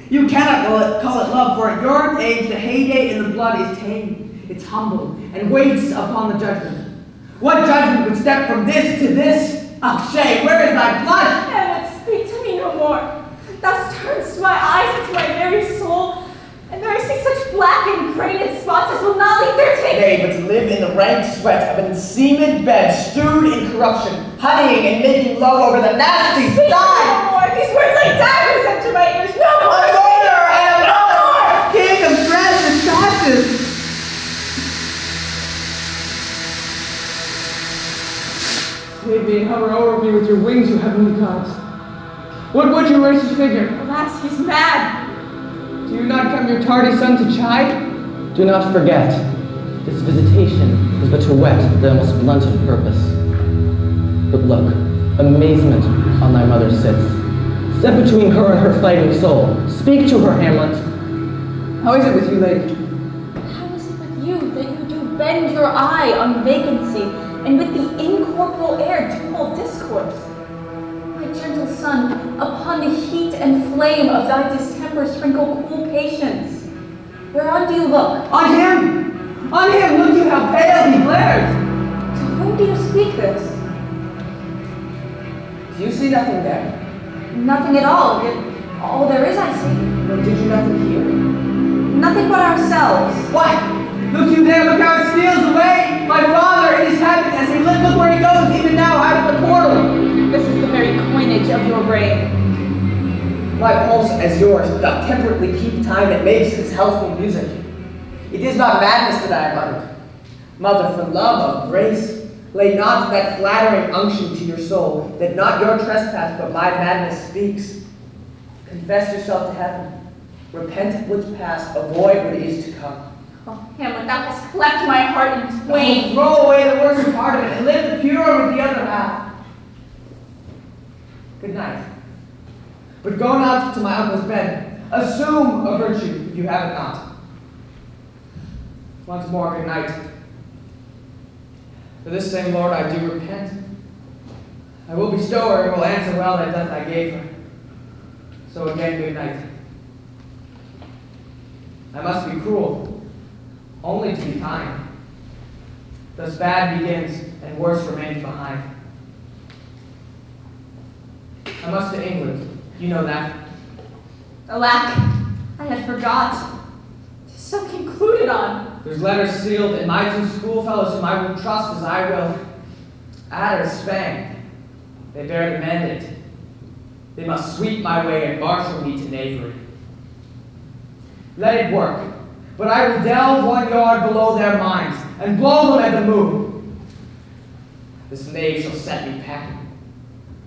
Speaker 7: You cannot call it love, for at your age the heyday in the blood is tame, it's humble, and waits upon the judgment. What judgment would step from this to this? Akshay, where is thy blood?
Speaker 12: Hamlet, speak to me no more. Thou turnest my eyes into my very soul, and there I see such black and grained spots as will not leave their taint.
Speaker 7: Nay, but to live in the rank sweat of an enseamed bed, stewed in corruption, honeying and making love over the nasty
Speaker 12: Speak
Speaker 7: sty.
Speaker 12: no more. These words like daggers enter my ears. No more.
Speaker 7: King of dread and taxes. Save me and hover over me with your wings, you heavenly gods. What would you, gracious figure?
Speaker 12: Alas, he's mad.
Speaker 7: Do you not come your tardy son to chide?
Speaker 10: Do not forget, this visitation was but to whet the most blunted purpose. But look, amazement on thy mother sits. Step between her and her fighting soul. Speak to her, Hamlet.
Speaker 7: How is it with you, lady?
Speaker 1: How is it with you that you do bend your eye on vacancy, and with the incorporeal air tumult discourse? sun, upon the heat and flame of thy distemper sprinkle cool patience. Whereon do you look?
Speaker 7: On him! On him! Look you how pale he glares!
Speaker 1: To whom do you speak this?
Speaker 7: Do you see nothing there?
Speaker 1: Nothing at all. All there is I see.
Speaker 7: But did you nothing hear?
Speaker 1: Nothing but ourselves.
Speaker 7: What? Look you there, look how it steals away! My father in his habit as he lives, look where he goes, even now out of the portal!
Speaker 8: This is the very coinage of your brain.
Speaker 7: My pulse as yours doth temperately keep time, it makes his healthful music. It is not madness that I have uttered. Mother, for love of grace, lay not that flattering unction to your soul, that not your trespass but my madness speaks. Confess yourself to heaven. Repent what's past, avoid what is to come.
Speaker 8: Oh, Hamlet, thou hast cleft my heart in twain.
Speaker 7: Throw away the worst part of it and live the pure with the other half. Good night. But go not to my uncle's bed. Assume a virtue if you have it not. Once more, good night. For this same Lord I do repent. I will bestow her and will answer well that death I gave her. So again, good night. I must be cruel, only to be kind. Thus bad begins and worse remains behind. I must to England, you know that.
Speaker 8: Alack, I had forgot. 'Tis so concluded on.
Speaker 7: There's letters sealed, and my two schoolfellows whom I will trust as I will add or spang. They bear the mandate. They must sweep my way and marshal me to knavery. Let it work, but I will delve 1 yard below their minds and blow them at the moon. This knave shall set me packing.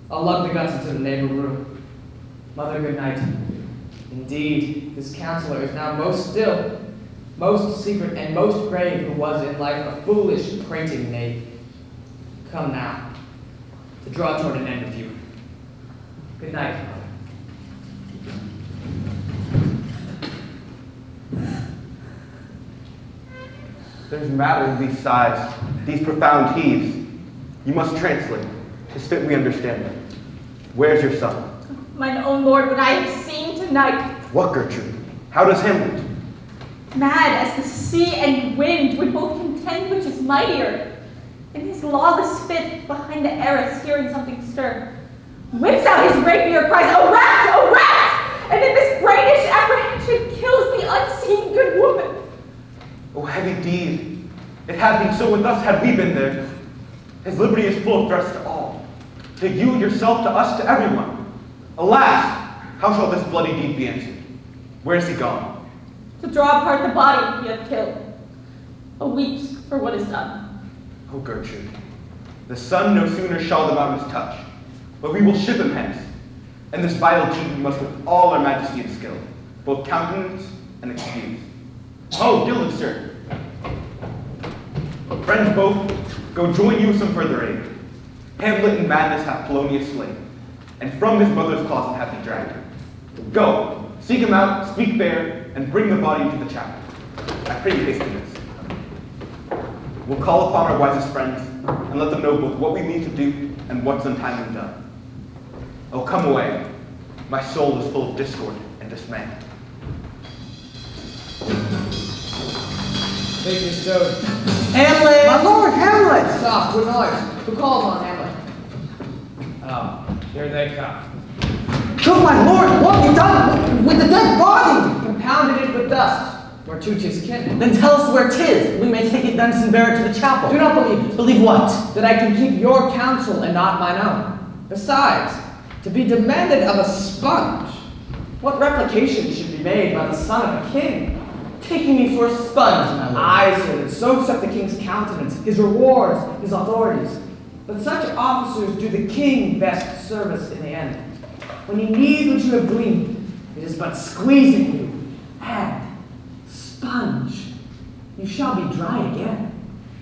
Speaker 7: I'll lug the guts into the neighbor room. Mother, good night. Indeed, this counselor is now most still, most secret, and most grave, who was in life a foolish, prating knave. Come now, to draw toward an end with you. Good night, Mother.
Speaker 5: There's matter in these sighs, these profound heaves. You must translate, as fit we understand them. Where's your son?
Speaker 8: Mine own lord, what I have seen tonight.
Speaker 5: What, Gertrude? How does Hamlet?
Speaker 8: Mad as the sea and wind would both contend which is mightier. In his lawless fit, behind the arras, hearing something stir, whips out his rapier, cries, "A rat! A rat!" And in this brainish apprehension kills the unseen good woman.
Speaker 5: Oh, heavy deed! It had been so with us had we been there. His liberty is full of threats to all. To you, yourself, to us, to everyone. Alas, how shall this bloody deed be answered? Where is he gone?
Speaker 8: To draw apart the body he hath killed. A weeps for what is done.
Speaker 5: Oh, Gertrude, the sun no sooner shall the mountains touch, but we will ship him hence. And this vital deed we must with all our majesty and skill, both countenance and excuse. Oh, gilded sir. Friends both, go join you some further aid. Hamlet in madness hath Polonius slain, and from his mother's closet hath he dragged her. Go, seek him out, speak fair, and bring the body into the chapel. I pray you hasten this. We'll call upon our wisest friends, and let them know both what we mean to do and what's untimely done. Oh, come away. My soul is full of discord and dismay.
Speaker 7: Take your stone.
Speaker 10: Hamlet!
Speaker 7: My lord, Hamlet! Stop, good noise. Who calls on Hamlet? Oh, here they come.
Speaker 10: Good my lord, what have you done with the dead body?
Speaker 7: Compounded it with dust, where to 'tis kin.
Speaker 10: Then tell us where 'tis. We may take it thence and bear it to the chapel.
Speaker 7: Do not believe it.
Speaker 10: Believe what?
Speaker 7: That I can keep your counsel and not mine own. Besides, to be demanded of a sponge, what replication should be made by the son of a king?
Speaker 10: Taking me for a sponge, my lord.
Speaker 7: Aye, sir, that soaks up the king's countenance, his rewards, his authorities. But such officers do the king best service in the end. When he needs what you have gleaned, it is but squeezing you, and sponge, you shall be dry again.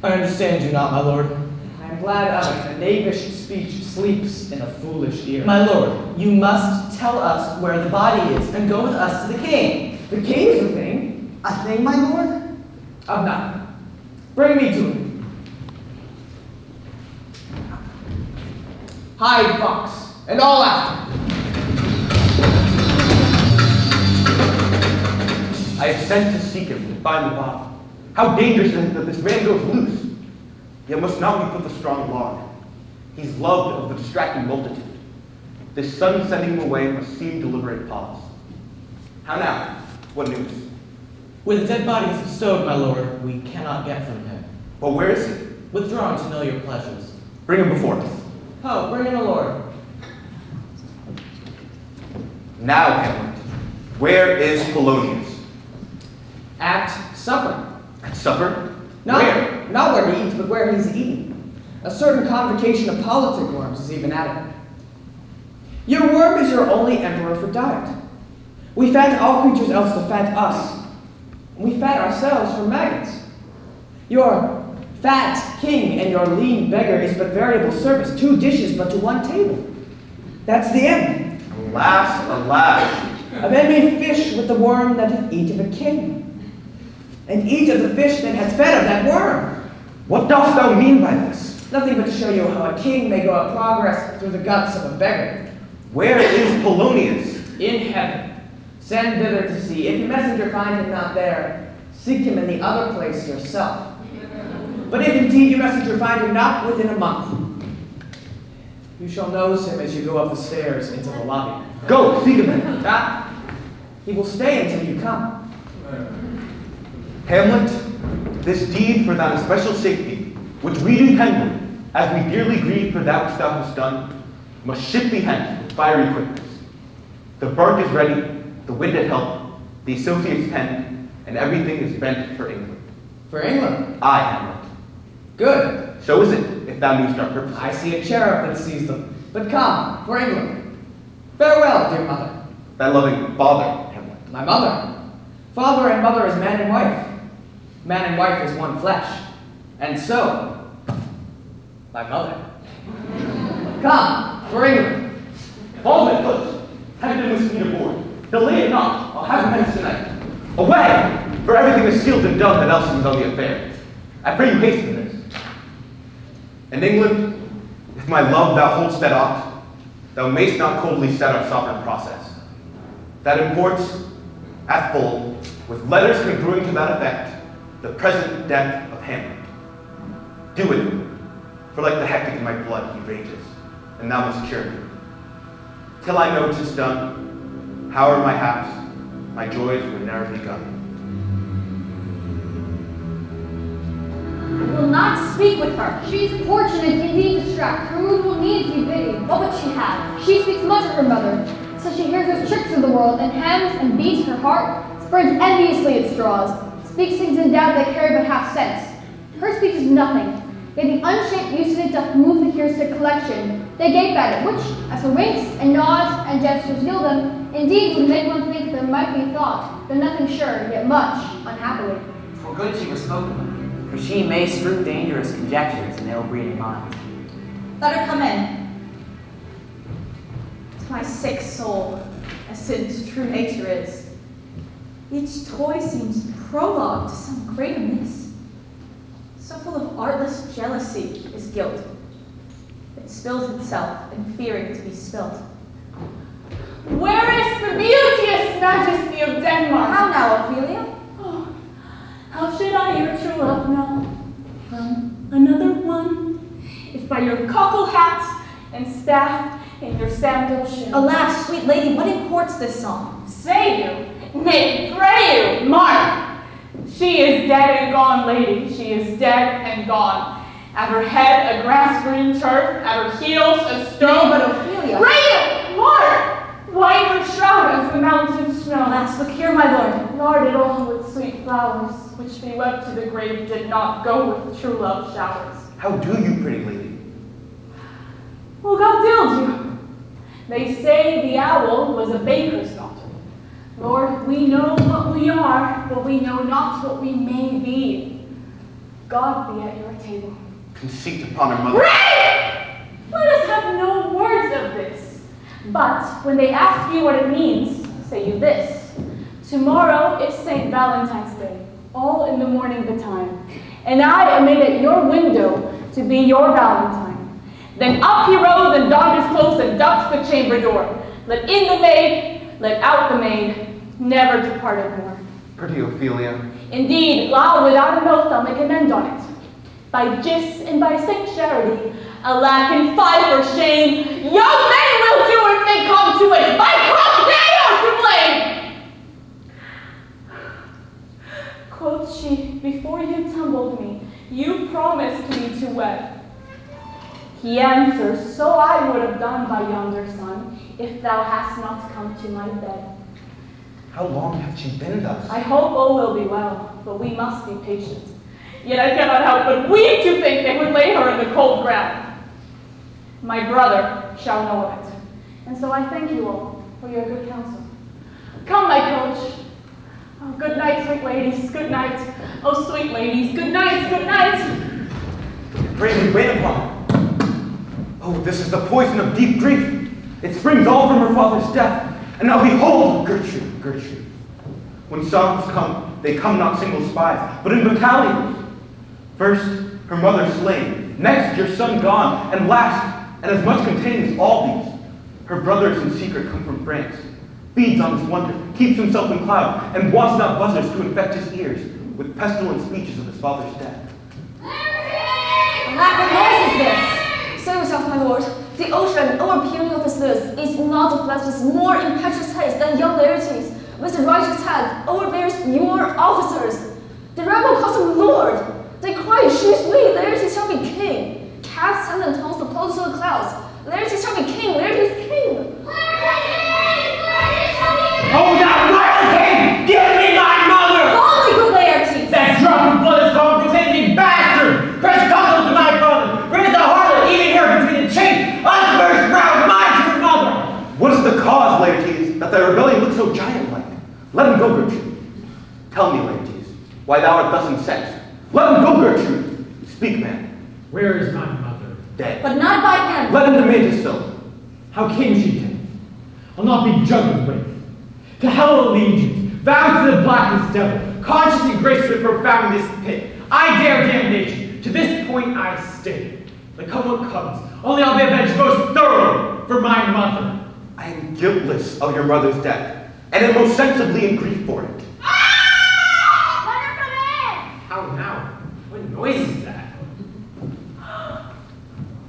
Speaker 10: I understand you not, my lord.
Speaker 7: I am glad of it. A knavish speech sleeps in a foolish ear.
Speaker 10: My lord, you must tell us where the body is, and go with us to the king.
Speaker 7: The king is a thing.
Speaker 10: A thing, my lord?
Speaker 7: Of nothing. Bring me to him. Hide, fox, and all after.
Speaker 5: I have sent to seek him to find the body. How dangerous is it that this man goes loose? Yet must not we put the strong log. He's loved of the distracted multitude. This sun sending him away must seem deliberate pause. How now? What news?
Speaker 10: Where the dead body is bestowed, my lord, we cannot get from him.
Speaker 5: But where is he?
Speaker 10: Withdrawn to know your pleasures.
Speaker 5: Bring him before us.
Speaker 10: Ho, bring in the lord.
Speaker 5: Now, Hamlet, where is Polonius?
Speaker 7: At supper.
Speaker 5: At supper?
Speaker 7: Not
Speaker 5: Where?
Speaker 7: Not where he eats, but where he's eating. A certain convocation of politic worms is even at it. Your worm is your only emperor for diet. We fat all creatures else to fat us. We fat ourselves for maggots. Your fat king and your lean beggar is but variable service, 2 dishes but to 1 table. That's the end.
Speaker 5: Alas, alas.
Speaker 7: A man may fish with the worm that hath eat of a king, and eat of the fish that hath fed of that worm.
Speaker 5: What dost thou mean by this?
Speaker 7: Nothing but to show you how a king may go a progress through the guts of a beggar.
Speaker 5: Where is Polonius?
Speaker 7: In heaven. Send thither to see. If your messenger find him not there, seek him in the other place yourself. But if indeed your messenger find him not within a month, you shall nose him as you go up the stairs into the lobby.
Speaker 5: Go, seek him then.
Speaker 7: He will stay until you come.
Speaker 5: Hamlet, this deed for thine especial safety, which we do tender, as we dearly grieve for that which thou hast done, must ship thee hence with fiery quickness. The bark is ready, the wind at help, the associates tend, and everything is bent for England.
Speaker 7: For England?
Speaker 5: Aye, Hamlet.
Speaker 7: Good.
Speaker 5: So is it, if thou knewest our purpose.
Speaker 7: I see a cherub that sees them. But come, for England. Farewell, dear mother.
Speaker 5: Thy loving father, Hamlet.
Speaker 7: My mother. Father and mother is man and wife. Man and wife is one flesh. And so, my mother. Come, for England.
Speaker 5: Hold my foot. Have him with me aboard. Delay it not. I'll have him hence tonight. Away! For everything is sealed and done that else is on the affair. I pray you hasten this. In England, if my love thou holdst that aught, thou mayst not coldly set our sovereign process. That imports, at full, with letters congruing to that effect, the present death of Hamlet. Do it, for like the hectic in my blood he rages, and thou must cure me. Till I know 'tis done, how are my haps, my joys were ne'er begun.
Speaker 1: I will not speak with her.
Speaker 11: She is importunate, indeed distract. Her mood will needs be pitied.
Speaker 1: What would she have?
Speaker 11: She speaks much of her mother, so she hears those tricks of the world, and hems and beats her heart, spreads enviously its straws, speaks things in doubt that carry but half sense. Her speech is nothing, yet the unshaped use of it doth move the hearers to collection. They gape at it, which, as her winks and nods and gestures yield them, indeed would make one think there might be thought, though nothing sure, yet much, unhappily.
Speaker 14: For good she was spoken, for she may strew dangerous conjectures in ill-breeding minds.
Speaker 1: Let her come in. To my sick soul, as sin's true nature is, each toy seems prologue to some great amiss. So full of artless jealousy is guilt. It spills itself in fearing to be spilt.
Speaker 8: Where is the beauteous majesty of Denmark?
Speaker 1: How now, Ophelia?
Speaker 8: Oh, how should I your true love know from another one, if by your cockle hat and staff and your sandal shoe?
Speaker 1: Alas, sweet lady, what imports this song?
Speaker 8: Say you, nay, pray you, mark. She is dead and gone, lady, she is dead and gone. At her head a grass-green turf, at her heels a stone.
Speaker 1: Nay, but Ophelia.
Speaker 8: Pray you, mark. White her shroud as the mountain snow.
Speaker 1: Alas, look here, my lord.
Speaker 8: Larded all with sweet flowers, which be wept to the grave did not go with true love showers.
Speaker 5: How do you, pretty lady?
Speaker 8: Well, God dild you. They say the owl was a baker's daughter. Lord, we know what we are, but we know not what we may be. God be at your table.
Speaker 5: Conceit upon her mother.
Speaker 8: Pray! Let us have no words of this. But when they ask you what it means, say you this. Tomorrow is St. Valentine's Day, all in the morning betime, and I am made at your window to be your Valentine. Then up he rose and donned his clothes and ducked the chamber door. Let in the maid, let out the maid, never departed more.
Speaker 5: Pretty Ophelia.
Speaker 8: Indeed, loud without an oath, I'll make amend on it. By gis and by Saint Charity, alack and fie for shame, young men will do if they come to it. My crop, they are to blame! Quoth she, before you tumbled me, you promised me to wed. He answers, so I would have done by yonder sun, if thou hast not come to my bed.
Speaker 5: How long hath she been thus?
Speaker 8: I hope all will be well, but we must be patient. Yet I cannot help but weep to think they would lay her in the cold ground. My brother shall know of it, and so I thank you all for your good counsel. Come, my coach. Oh, good night, sweet ladies, good night. Oh, sweet ladies, good night, good night.
Speaker 5: Pray we wait upon her. Oh, this is the poison of deep grief. It springs all from her father's death. And now behold, Gertrude, Gertrude. When sorrows come, they come not single spies, but in battalions. First, her mother slain, next your son gone, and last, and as much contained as all these, her brothers in secret come from France, feeds on his wonder, keeps himself in cloud, and wants not buzzards to infect his ears with pestilent speeches of his father's death.
Speaker 1: Alack, what noise is this? Save yourself, my lord. The ocean, overpealing of his lips, is not of Lester's more impetuous haste than young Laertes, with the righteous hand, overbears your officers. The rebel calls him lord. They cry, choose me, Laertes shall be king. Cast hand and tones the pulse of the clouds. Laertes shall be king, Laertes king.
Speaker 15: Oh, that vile king! Give me my mother!
Speaker 1: Folly, good Laertes!
Speaker 15: That drop of blood is called pretending bastard! Crush counsel to my father! Bring the harlot, eating her between the chains! Unversed round my true mother!
Speaker 5: What is the cause, Laertes, that thy rebellion looks so giant-like? Let him go, Gertrude. Tell me, Laertes, why thou art thus incensed. Let him go, Gertrude. Speak, man.
Speaker 6: Where is my mother?
Speaker 5: Dead.
Speaker 1: But not by him.
Speaker 5: Let him demand his fill.
Speaker 6: How came she dead? I'll not be juggled with. To hell allegiance, vowed to the blackest devil, conscious and graced with profoundest pit. I dare damnation. To this point I stay. But come what comes, only I'll be avenged most thoroughly for my mother.
Speaker 5: I am guiltless of your mother's death, and am most sensibly in grief for it.
Speaker 6: How now? What noise is that?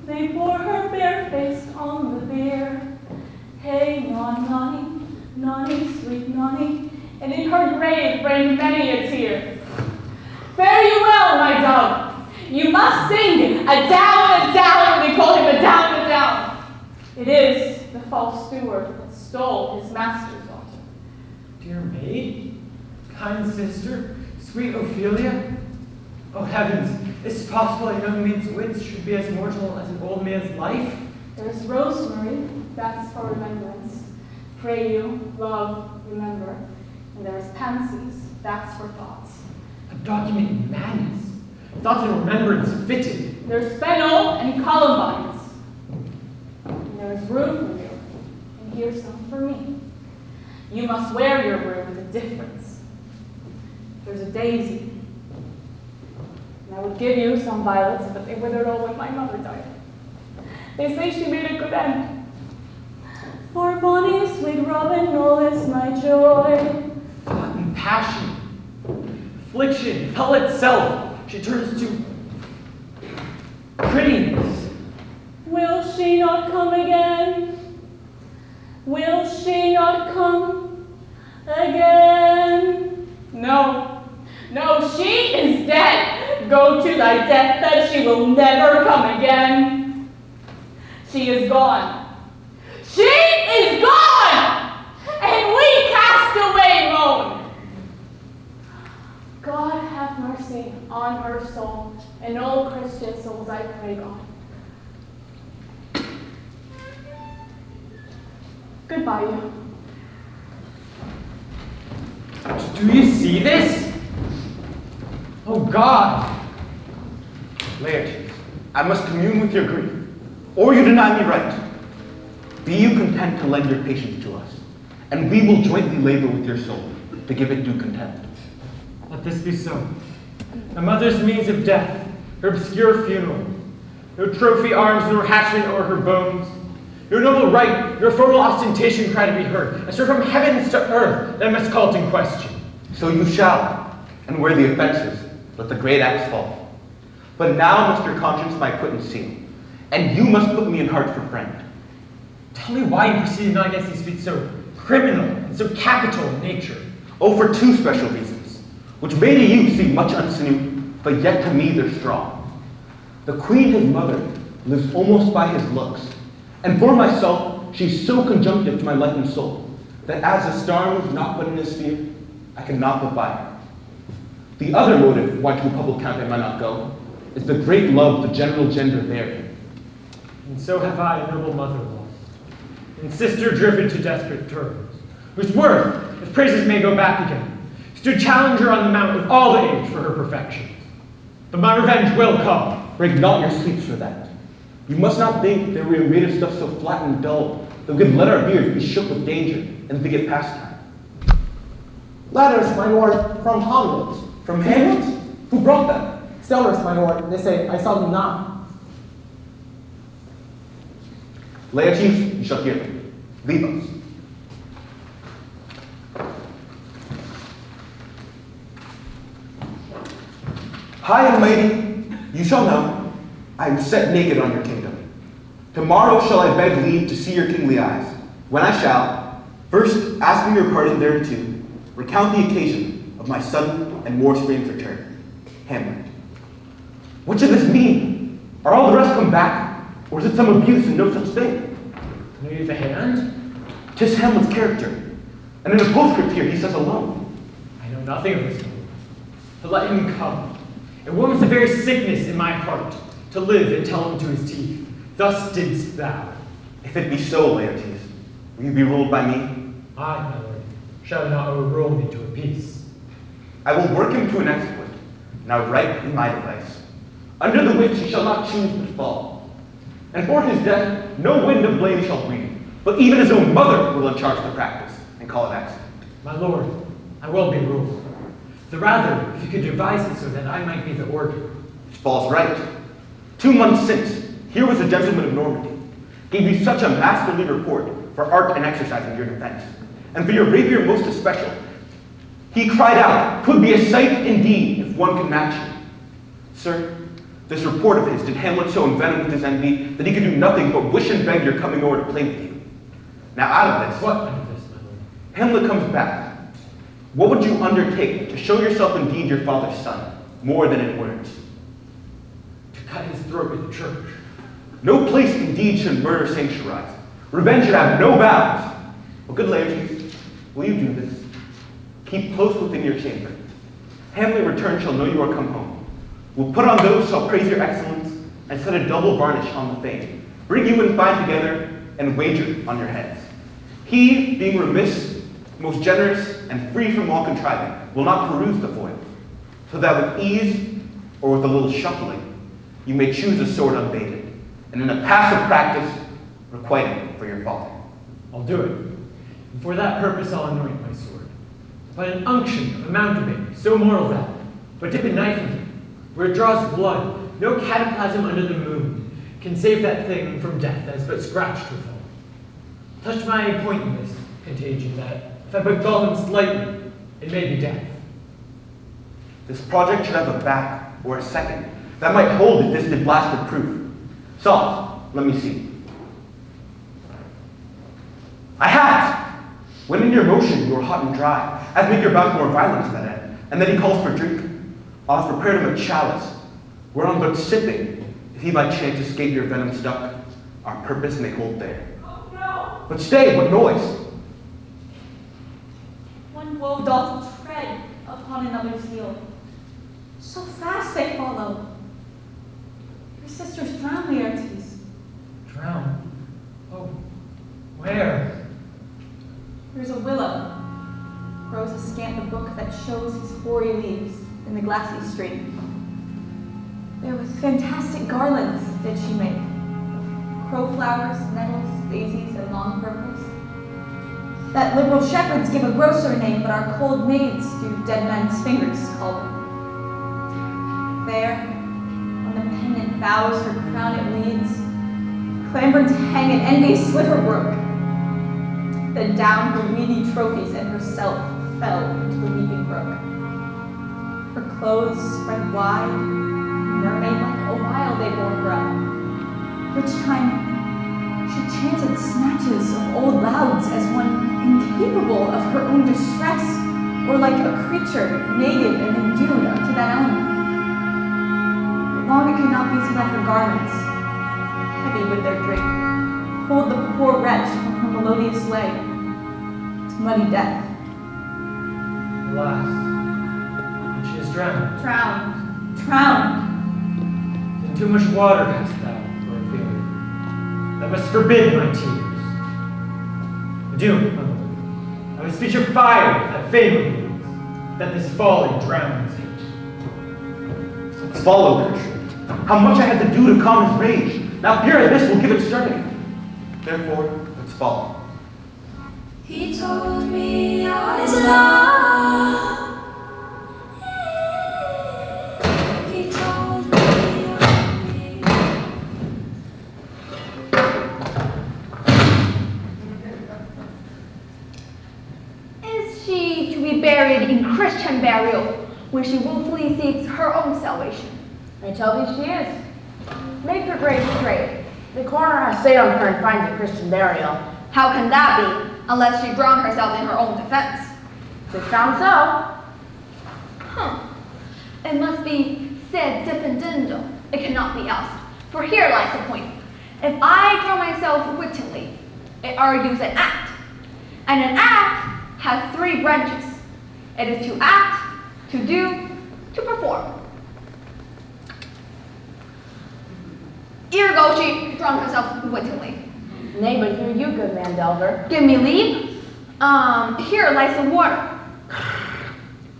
Speaker 8: They pour her bare-faced on the bier. Hey, Nonny, Nonny, sweet Nonny, and in her grave rained many a tear. Fare you well, my dove. You must sing a down, and they call him a down. It is the false steward that stole his master's daughter.
Speaker 6: Dear maid, kind sister, sweet Ophelia. Oh heavens, is it possible a young maid's wits should be as mortal as an old man's life?
Speaker 8: There's rosemary, that's for remembrance. Pray you, love, remember. And there's pansies, that's for thoughts.
Speaker 6: A document in madness. Thoughts and remembrance fitted.
Speaker 8: There's fennel and columbines. And there's rue for you, and here's some for me. You must wear your rue with a difference. There's a daisy. And I would give you some violets, but they withered all when my mother died. They say she made a good end. For bonny sweet Robin, all is my joy.
Speaker 6: Thought and passion, affliction, hell itself, she turns to prettiness.
Speaker 8: Will she not come again? Will she not come again? No, she is dead. Go to thy deathbed, she will never come again. She is gone. She is gone! And we cast away moan. God have mercy on her soul, and all Christian souls I pray, God. Goodbye, you.
Speaker 6: Do you see this? Oh God!
Speaker 5: Laertes, I must commune with your grief, or you deny me right. Be you content to lend your patience to us, and we will jointly labor with your soul to give it due content.
Speaker 6: Let this be so. My mother's means of death, her obscure funeral, no trophy arms nor hatchment o'er her bones, your noble right, your formal ostentation cry to be heard, as from heavens to earth that must call it in question.
Speaker 5: So you shall, and where the offense is, let the great axe fall. But now must your conscience my put in seal, and you must put me in heart for friend.
Speaker 6: Tell me why you proceeded not against these feats so criminal and so capital in nature.
Speaker 5: Oh, for two special reasons, which may to you seem much unsinnew, but yet to me they're strong. The queen his mother lives almost by his looks, and for myself she's so conjunctive to my life and soul, that as a star moves not but in his sphere, I cannot but by her. The other motive why to a public count I might not go, is the great love the general gender therein.
Speaker 6: And so have I a noble mother lost, and sister driven to desperate terms, whose worth, if praises may go back again, stood challenger on the mount with all the age for her perfections. But my revenge will come.
Speaker 5: Break not your sleeps for that. You must not think that we are made of stuff so flat and dull that we could let our beards be shook with danger and think it pastime.
Speaker 13: Letters, my lord, from Hamlet.
Speaker 5: From Hamlet? Who brought them?
Speaker 13: Stellars, my lord. They say, I saw them not.
Speaker 5: Laertes, you shall hear them. Leave us. High and mighty, you shall know, I am set naked on your kingdom. Tomorrow shall I beg leave to see your kingly eyes, when I shall, first asking your pardon thereto, recount the occasion of my sudden and more strange return. Hamlet. What should this mean? Are all the rest come back, or is it some abuse and no such thing?
Speaker 6: Know you the hand?
Speaker 5: 'Tis Hamlet's character, and in a postscript here he says alone.
Speaker 6: I know nothing of this man, but let him come. It warms the very sickness in my heart to live and tell him to his teeth, thus didst thou.
Speaker 5: If it be so, Laertes, will you be ruled by me?
Speaker 6: I, my lord, shall not overrule me to a peace.
Speaker 5: I will work him to an exploit, now right in my device, under the which he shall not choose but fall. And for his death, no wind of blame shall breathe, but even his own mother will uncharge the practice and call it accident.
Speaker 6: My lord, I will be ruled. The rather, if you could devise it so that I might be the organ.
Speaker 5: It falls right. 2 months since, here was a gentleman of Normandy, gave you such a masterly report for art and exercise in your defense, and for your rapier most especial. He cried out, 'twould be a sight indeed if one could match you. Sir, this report of his did Hamlet so envenomed with his envy that he could do nothing but wish and beg your coming over to play with you. Now out of this,
Speaker 6: What out of this, my lord?
Speaker 5: Hamlet comes back. What would you undertake to show yourself indeed your father's son, more than in words?
Speaker 6: To cut his throat with the church.
Speaker 5: No place indeed should murder sanctuarize. Revenge should have no bounds. Well, good Laertes, will you do this? Keep close within your chamber. Hamlet return shall know you are come home. We'll put on those shall praise your excellence, and set a double varnish on the fame. Bring you and fine together, and wager on your heads. He, being remiss, most generous, and free from all contriving, will not peruse the foils, so that with ease, or with a little shuffling, you may choose a sword unbaited, and in a passive practice, requite it for your father.
Speaker 6: I'll do it. And for that purpose I'll anoint my sword. By an unction of a mountebank, so moral that, but dip a knife into it, where it draws blood, no cataplasm under the moon can save that thing from death that is but scratched withal. Touch my point in this contagion that, if I but gall him slightly, it may be death.
Speaker 5: This project should have a back, or a second, that might hold if this did blast with proof. Soft, let me see. I have it! When in your motion you are hot and dry, as make your bout more violent to that end, and then he calls for drink. I'll have prepared him a chalice, whereon but sipping, if he by chance escape your venom stuck, our purpose may hold there.
Speaker 12: Oh no!
Speaker 5: But stay, what noise?
Speaker 1: One woe doth tread upon another's heel. So fast they follow. Your sister's drowned, Laertes.
Speaker 6: Drown? Oh, where?
Speaker 1: There's a willow. Grows askant the brook that shows his hoary leaves in the glassy stream. There was fantastic garlands did she make, of crowflowers, nettles, daisies, and long purples. That liberal shepherds give a grosser name, but our cold maids do dead men's fingers call them. There, on the pendant boughs her crown it leads, clamored to hang an envious sliver brook. Then down her weedy trophies and herself fell into the weeping brook. Her clothes spread wide, mermaid like a wild acorn grow, which time she chanted snatches of old lauds as one incapable of her own distress, or like a creature native and endued unto that element. Long it cannot be so that her garments, heavy with their drink, hold the poor wretch on her melodious way to muddy death.
Speaker 6: Alas, and she is drowned.
Speaker 1: Drowned, drowned.
Speaker 6: Then too much water hast thou, poor Ophelia, that must forbid my tears. Adieu, my lord. I would speech of fire that favor me, that this folly drowns it.
Speaker 5: Follow, Gertrude. How much I had to do to calm his rage. Now fear of this will give extremity. Therefore, let's follow.
Speaker 16: He told me all his love. He told me
Speaker 9: Is she to be buried in Christian burial when she willfully seeks her own salvation?
Speaker 4: I tell thee she is. Make her grave straight. The coroner has sat on her and finds a Christian burial.
Speaker 9: How can that be, unless she drowned herself in her own defense?
Speaker 4: It's found so.
Speaker 9: It must be sed defendendo. It cannot be else. For here lies the point. If I drown myself wittingly, it argues an act. And an act has 3 branches. It is to act, to do, to perform. Ergo, she drowned herself wittingly.
Speaker 4: Nay, but here you, good man Delver.
Speaker 9: Give me leave. Here lies the water.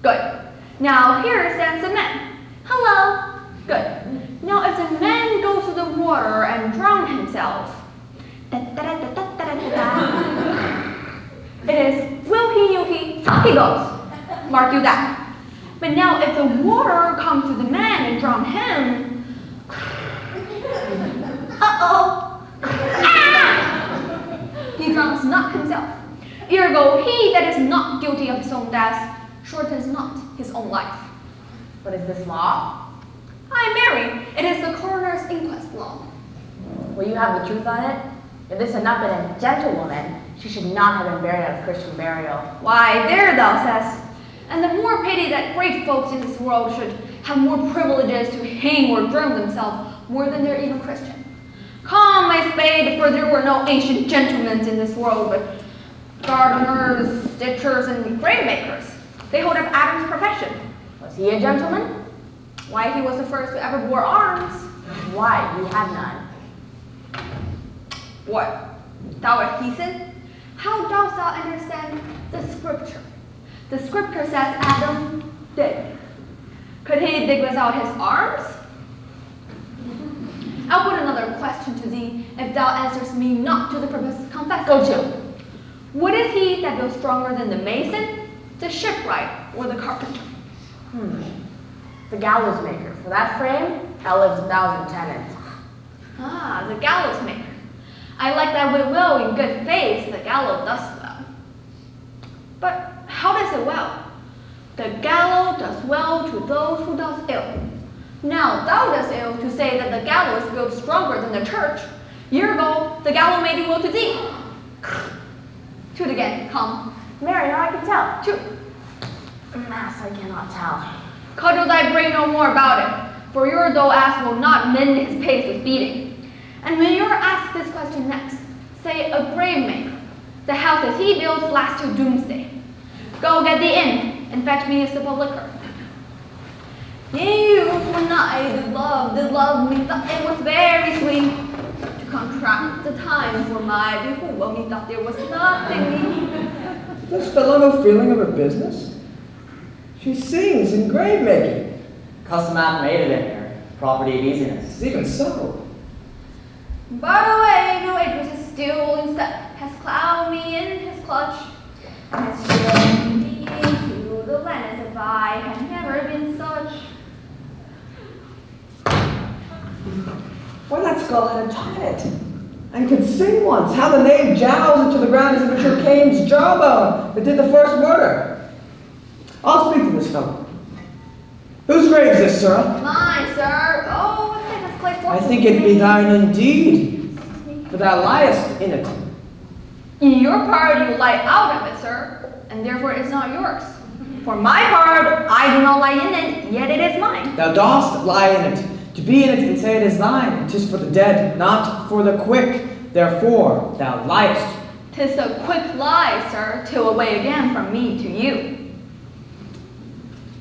Speaker 9: Good. Now here stands the man. Hello. Good. Now if the man goes to the water and drown himself, it is will he, you he goes. Mark you that. But now if the water comes to the man and drown him, he drowns not himself. Ergo, he that is not guilty of his own death shortens not his own life.
Speaker 4: What is this law?
Speaker 9: Ay, Mary, it is the coroner's inquest law.
Speaker 4: Will you have the truth on it? If this had not been a gentlewoman, she should not have been buried out of Christian burial.
Speaker 9: Why, there thou sayest. And the more pity that great folks in this world should have more privileges to hang or drown themselves more than they're even Christian. Call my spade, for there were no ancient gentlemen in this world, but gardeners, stitchers, and grave makers. They hold up Adam's profession.
Speaker 4: Was he a gentleman?
Speaker 9: Why, he was the first who ever bore arms.
Speaker 4: Why, he had none.
Speaker 9: What? Thou art heathen? How dost thou understand the scripture? The scripture says Adam did. Could he dig without his arms? I'll put another question to thee, if thou answers me not to the purpose confessed.
Speaker 4: Go to.
Speaker 9: What is he that goes stronger than the mason, the shipwright, or the carpenter?
Speaker 4: The gallows maker. For that frame, outlives 1,000 tenants.
Speaker 9: Ah, the gallows maker. I like that with will in good faith the gallows does well. But how does it well? The gallows does well to those who does ill. Now thou does ill to say that the gallows builds stronger than the church. Year ago, the gallows made it will to thee. Toot again, come.
Speaker 4: Mary, now I can tell.
Speaker 9: Toot.
Speaker 4: Mass, I cannot tell.
Speaker 9: Cuddle thy brain no more about it, for your dull ass will not mend his pace with beating. And when you're asked this question next, say a grave maker. The houses he builds last till doomsday. Go get the inn and fetch me a sip of liquor. You, when I did love me, thought it was very sweet. To contract the time for my behoove, me thought there was nothing.
Speaker 7: Does fellow no feeling of her business? She sings in grave making.
Speaker 14: Custom hath made it in here. Property of easiness.
Speaker 7: Even so.
Speaker 9: But away, no Idris is still in step, has cloud me in his clutch, has shown me to the land as if I had never been such.
Speaker 7: Why, that skull had a tonic, and could sing once. How the knave jowls into the ground as if it were Cain's jawbone that did the first murder. I'll speak to this fellow. Whose grave is this, sir?
Speaker 9: Mine, sir. Oh, what kind of clay
Speaker 7: I
Speaker 9: fortune
Speaker 7: think it be thine indeed, for thou liest in it.
Speaker 9: In your part, you lie out of it, sir, and therefore it is not yours. For my part, I do not lie in it, yet it is mine.
Speaker 7: Thou dost lie in it. To be in it and say it is thine, 'tis for the dead, not for the quick. Therefore thou liest.
Speaker 9: 'Tis a quick lie, sir, till away again from me to you.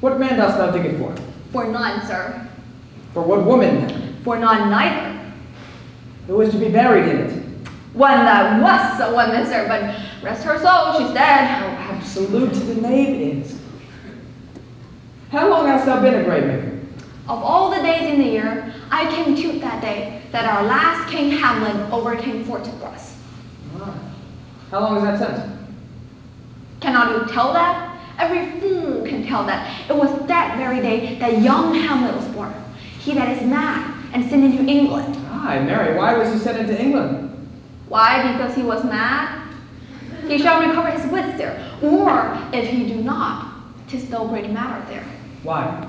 Speaker 7: What man dost thou dig it for?
Speaker 9: For none, sir.
Speaker 7: For what woman then?
Speaker 9: For none neither.
Speaker 7: Who is to be buried in it?
Speaker 9: One that was a woman, sir, but rest her soul, she's dead.
Speaker 7: How absolute the knave is. How long hast thou been a grave maker?
Speaker 9: Of all the days in the year, I came to that day that our last King Hamlet overcame Fortinbras.
Speaker 7: How long is that since?
Speaker 9: Cannot you tell that? Every fool can tell that. It was that very day that young Hamlet was born. He that is mad and sent into England.
Speaker 7: Aye, Mary, why was he sent into England?
Speaker 9: Why? Because he was mad? He shall recover his wits there. Or, if he do not, 'tis no great matter there.
Speaker 7: Why?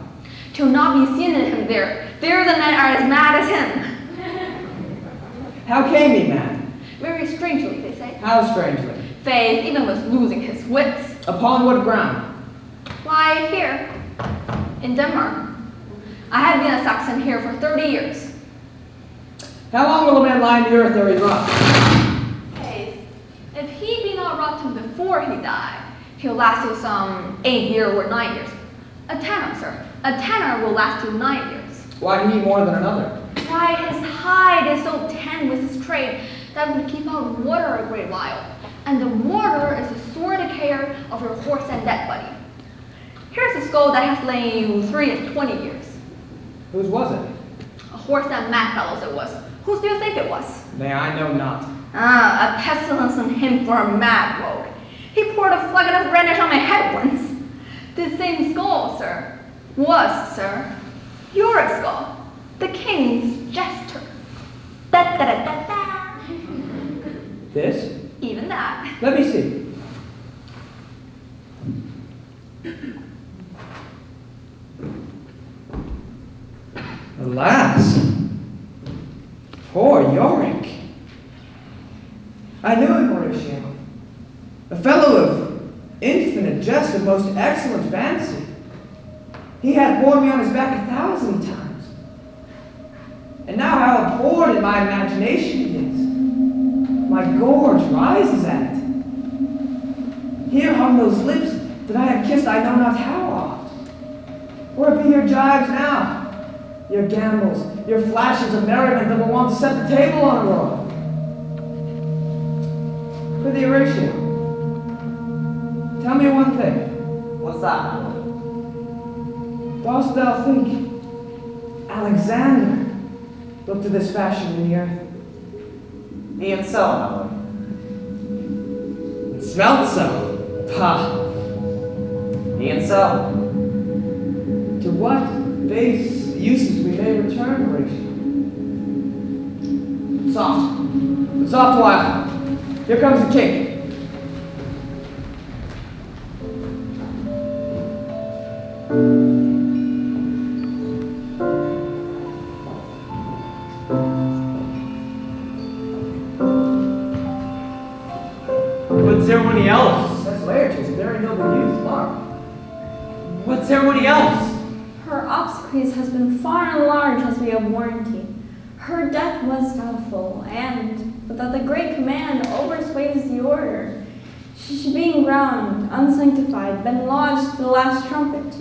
Speaker 9: To not be seen in him there. There the men are as mad as him.
Speaker 7: How came he mad?
Speaker 9: Very strangely, they say.
Speaker 7: How strangely?
Speaker 9: Faith, even was losing his wits.
Speaker 7: Upon what ground?
Speaker 9: Why, here, in Denmark. I have been a Saxon here for 30 years.
Speaker 7: How long will a man lie in the earth ere he rot?
Speaker 9: Faith, if he be not rotten before he die, he'll last you some 8 years or 9 years. A tanner, sir. A tanner will last you 9 years.
Speaker 7: Why he more than another?
Speaker 9: Why, his hide is so tan with his trade that would keep out water a great while. And the water is the sore decayer of your horse and dead body. Here's a skull that has lain you 23 years.
Speaker 7: Whose was it?
Speaker 9: A horse and mad fellows it was. Whose do you think it was?
Speaker 7: Nay, I know not.
Speaker 9: Ah, a pestilence on him for a mad rogue. He poured a flagon of brandish on my head once. This same skull, sir, was, sir, your skull, the king's jester. Da-da-da-da-da.
Speaker 7: This?
Speaker 9: Even that.
Speaker 7: Let me see. Alas! Poor Yorick. I knew him, Horatio. A fellow of infinite jest, of most excellent fancy. He had borne me on his back 1,000 times. And now how abhorred in my imagination he is. My gorge rises at it. Here hung those lips that I have kissed I know not how oft. Where be your jibes now? Your gambols, your flashes of merriment that will want to set the table on a roll. Prithee, Horatio, tell me one thing.
Speaker 14: What's that?
Speaker 7: Dost thou think Alexander looked to this fashion in the earth?
Speaker 14: E'en so, my lord.
Speaker 7: It smelt so. Pah!
Speaker 14: E'en so.
Speaker 7: To what base uses we may return, Horatio? Soft. But soft while. Here comes the king.
Speaker 6: What ceremony else?
Speaker 7: That's Laertes, a very noble youth, Mark.
Speaker 6: What ceremony else?
Speaker 12: Her obsequies has been far and large as we have warranty. Her death was doubtful, and, but that the great command oversways the order, she being ground, unsanctified, been lodged to the last trumpet.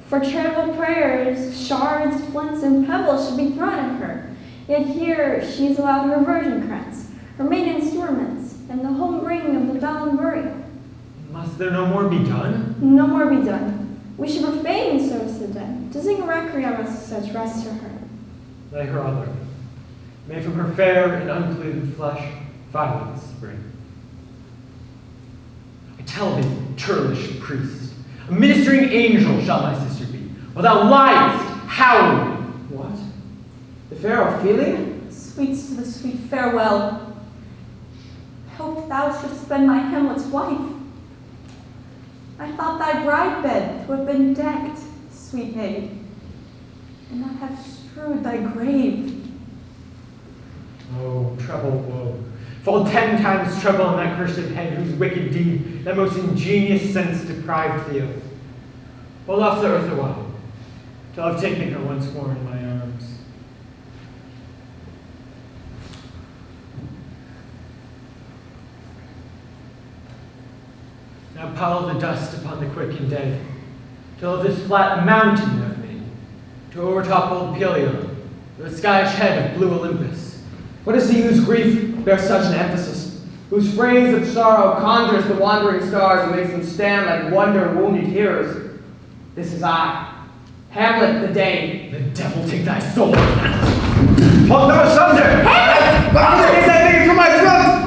Speaker 12: For charitable prayers, shards, flints, and pebbles should be thrown at her. Yet here she is allowed her virgin krantz, her maiden instruments, and the home ring of the bell and burial.
Speaker 6: Must there no more be done?
Speaker 12: No more be done. We should refrain service to the dead, to sing a requiem as such rest to her.
Speaker 6: Lay her other. May from her fair and uncleaved flesh violence spring. I tell thee, churlish priest, a ministering angel shall my sister be, while thou liest howling.
Speaker 7: What? The fair Ophelia?
Speaker 12: Sweets to the sweet farewell. I hoped thou shouldst been my Hamlet's wife. I
Speaker 1: I thought thy bride bed to have been decked, sweet maid, and not have strewed thy grave.
Speaker 6: Oh, trouble, woe. Fall 10 times trouble on that cursed head whose wicked deed, that most ingenious sense deprived thee of. Hold off the earth a while, till I've taken her once more in my arms. Now pile the dust upon the quick and dead, till of this flat mountain I've made, to overtop old Pelion, the skyish head of blue Olympus.
Speaker 7: What is he whose grief bears such an emphasis, whose phrase of sorrow conjures the wandering stars and makes them stand like wonder-wounded hearers? This is I, Hamlet the Dane.
Speaker 6: The devil take thy soul!
Speaker 5: Pluck them asunder!
Speaker 7: Hamlet! Is that thing from my throat?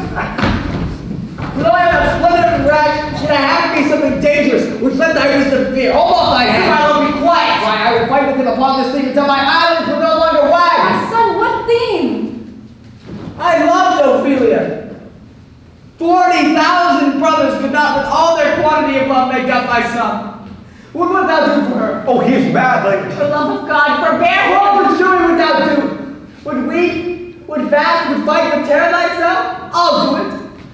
Speaker 7: Though I am splintered and ragged, yet I have in me something dangerous, which let thy wisdom fear. Hold off thy hand! I will be quiet! Why, I will fight with him upon this thing until my eyelids will no longer wag!
Speaker 1: My son, what theme?
Speaker 7: I loved Ophelia. 40,000 brothers could not with all their quantity of love make up my son. What wilt thou do for her?
Speaker 5: Oh, he is mad, like...
Speaker 9: For love of God, forbear
Speaker 7: What
Speaker 9: him!
Speaker 7: would you would thou do? Would weep? Would fast? Would fight? Would tear thyself? I'll do it.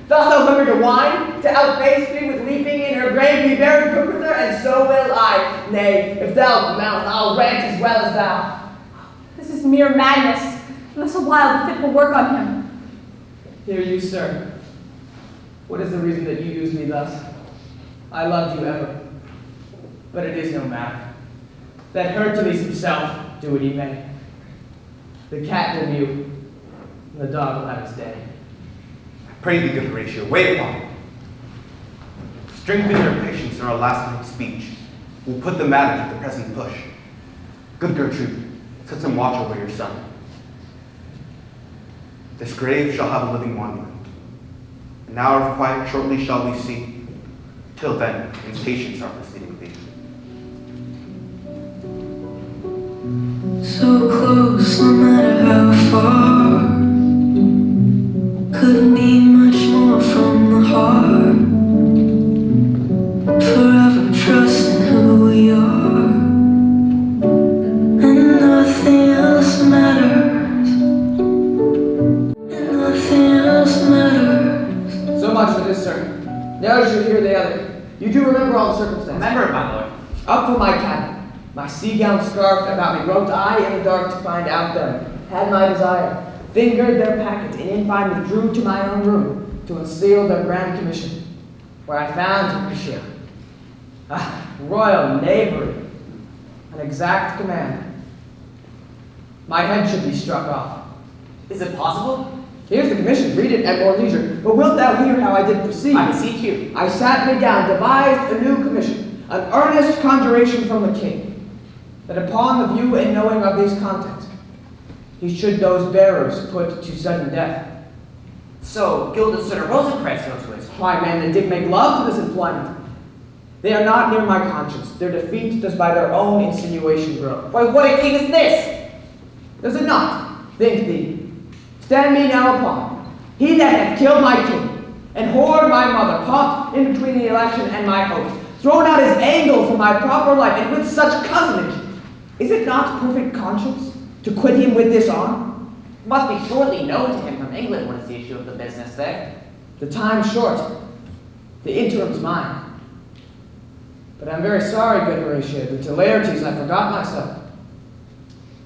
Speaker 7: Dost thou come here to whine? To outface me with leaping in her grave? Be very good with her, and so will I. Nay, if thou mount, I'll rant as well as thou.
Speaker 1: This is mere madness, unless a wild fit will work on him.
Speaker 7: Hear you, sir. What is the reason that you use me thus? I loved you ever. But it is no matter. Let Hercules himself do what he may. The cat will mew, and the dog will have his day.
Speaker 5: Pray thee, good Horatio, wait upon it. Strengthen your patience in our last night's speech. We'll put the matter to the present push. Good Gertrude, set some watch over your son. This grave shall have a living monument. An hour of quiet shortly shall we see. Till then, in patience our proceeding thee.
Speaker 16: So close, no matter how far. Couldn't be much more from the heart. Forever trusting who we are, and nothing else matters. And nothing else matters.
Speaker 7: So much for this, sir. Now you should hear the other. You do remember all the circumstances?
Speaker 14: Remember, my lord.
Speaker 7: Up from my cabin, my sea gown scarfed about me, groped I in the dark to find out them, had my desire, fingered their packet, and in fine withdrew to my own room to unseal their grand commission, where I found Horatio. Royal knavery, an exact command. My head should be struck off.
Speaker 14: Is it possible?
Speaker 7: Here's the commission, read it at more leisure, but wilt thou hear how I did proceed?
Speaker 14: I beseech you.
Speaker 7: I sat me down, devised a new commission, an earnest conjuration from the king, that upon the view and knowing of these contents, he should those bearers put to sudden death.
Speaker 14: So, gilded sort of Rosencrantz go to it.
Speaker 7: Why, man, they did make love to this employment. They are not near my conscience. Their defeat does by their own insinuation grow.
Speaker 14: Why, what a king is this?
Speaker 7: Does it not? Think thee. Stand me now upon. He that hath killed my king, and whored my mother, caught in between the election and my hopes, thrown out his angle from my proper life, and with such cozenage, is it not perfect conscience to quit him with this arm?
Speaker 14: Must be surely known to him from England what is the issue of the business there.
Speaker 7: The time's short. The interim's mine. But I'm very sorry, good Horatio, that to Laertes I forgot myself.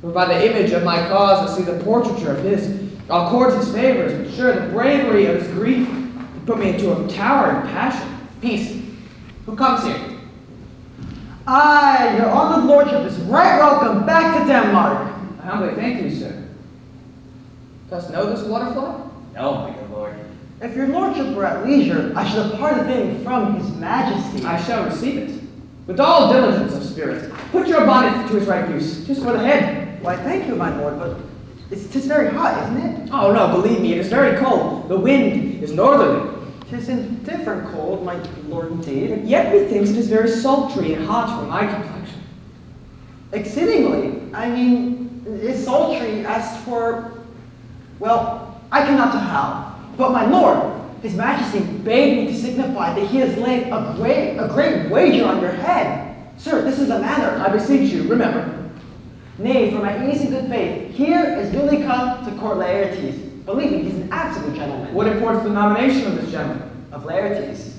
Speaker 7: For by the image of my cause I see the portraiture of his. I'll court his favors, but sure the bravery of his grief would put me into a towering passion.
Speaker 14: Peace. Who comes here?
Speaker 13: Aye, your honored lordship is right welcome back to Denmark.
Speaker 7: I humbly thank you, sir. Dost know this waterfly?
Speaker 14: No, my good lord.
Speaker 13: If your lordship were at leisure, I should impart the thing from his majesty.
Speaker 7: I shall receive it. With all diligence of spirit. Put your bonnet to its right use, just for the head.
Speaker 13: Why, thank you, my lord, but tis very hot, isn't it?
Speaker 7: Oh, no, believe me, it is very cold. The wind is northerly.
Speaker 13: 'Tis indifferent cold, my lord, indeed.
Speaker 7: But yet methinks it is very sultry and hot for my complexion.
Speaker 13: Exceedingly. I mean, it's sultry as for, well, I cannot tell how. But my lord, His Majesty bade me to signify that he has laid a great wager on your head. Sir, this is a matter.
Speaker 7: I beseech you, remember.
Speaker 13: Nay, for my ease and good faith, here is newly come to court Laertes. Believe me, he's an absolute gentleman.
Speaker 7: What imports the nomination of this gentleman?
Speaker 13: Of Laertes.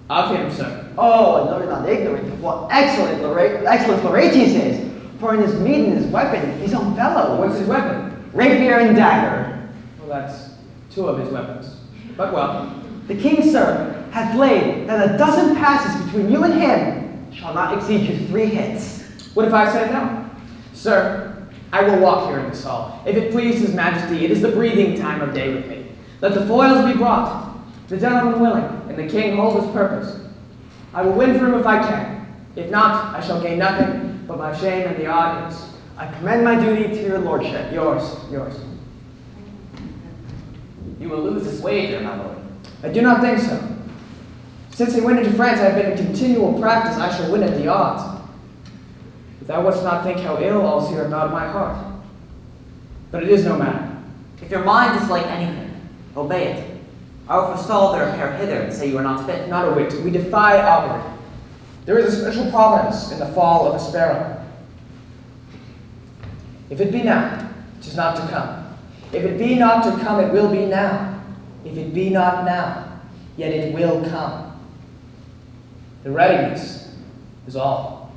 Speaker 7: Of him, sir.
Speaker 13: Oh, no, you're not ignorant of what excellent Laertes is. For in his meat and his weapon, his own fellow.
Speaker 7: What's his weapon?
Speaker 13: Rapier and dagger.
Speaker 7: Well, that's two of his weapons. But well.
Speaker 13: The king, sir, hath laid that a dozen passes between you and him shall not exceed you 3 hits.
Speaker 7: What if I say no? Sir, I will walk here in this hall. If it please his majesty, it is the breathing time of day with me. Let the foils be brought, the gentleman willing, and the king hold his purpose. I will win for him if I can. If not, I shall gain nothing but my shame and the audience.
Speaker 13: I commend my duty to your lordship.
Speaker 7: Yours.
Speaker 14: You will lose this wager, my lord.
Speaker 7: I do not think so. Since he went into France, I have been in continual practice. I shall win at the odds. But thou wouldst not think how ill all's here about my heart. But it is no matter.
Speaker 14: If your mind is like anything, obey it. I will forestall their repair hither and say you are not fit.
Speaker 7: Not a whit. We defy augury. There is a special providence in the fall of a sparrow. If it be now, 'tis not to come. If it be not to come, it will be now. If it be not now, yet it will come. The readiness is all.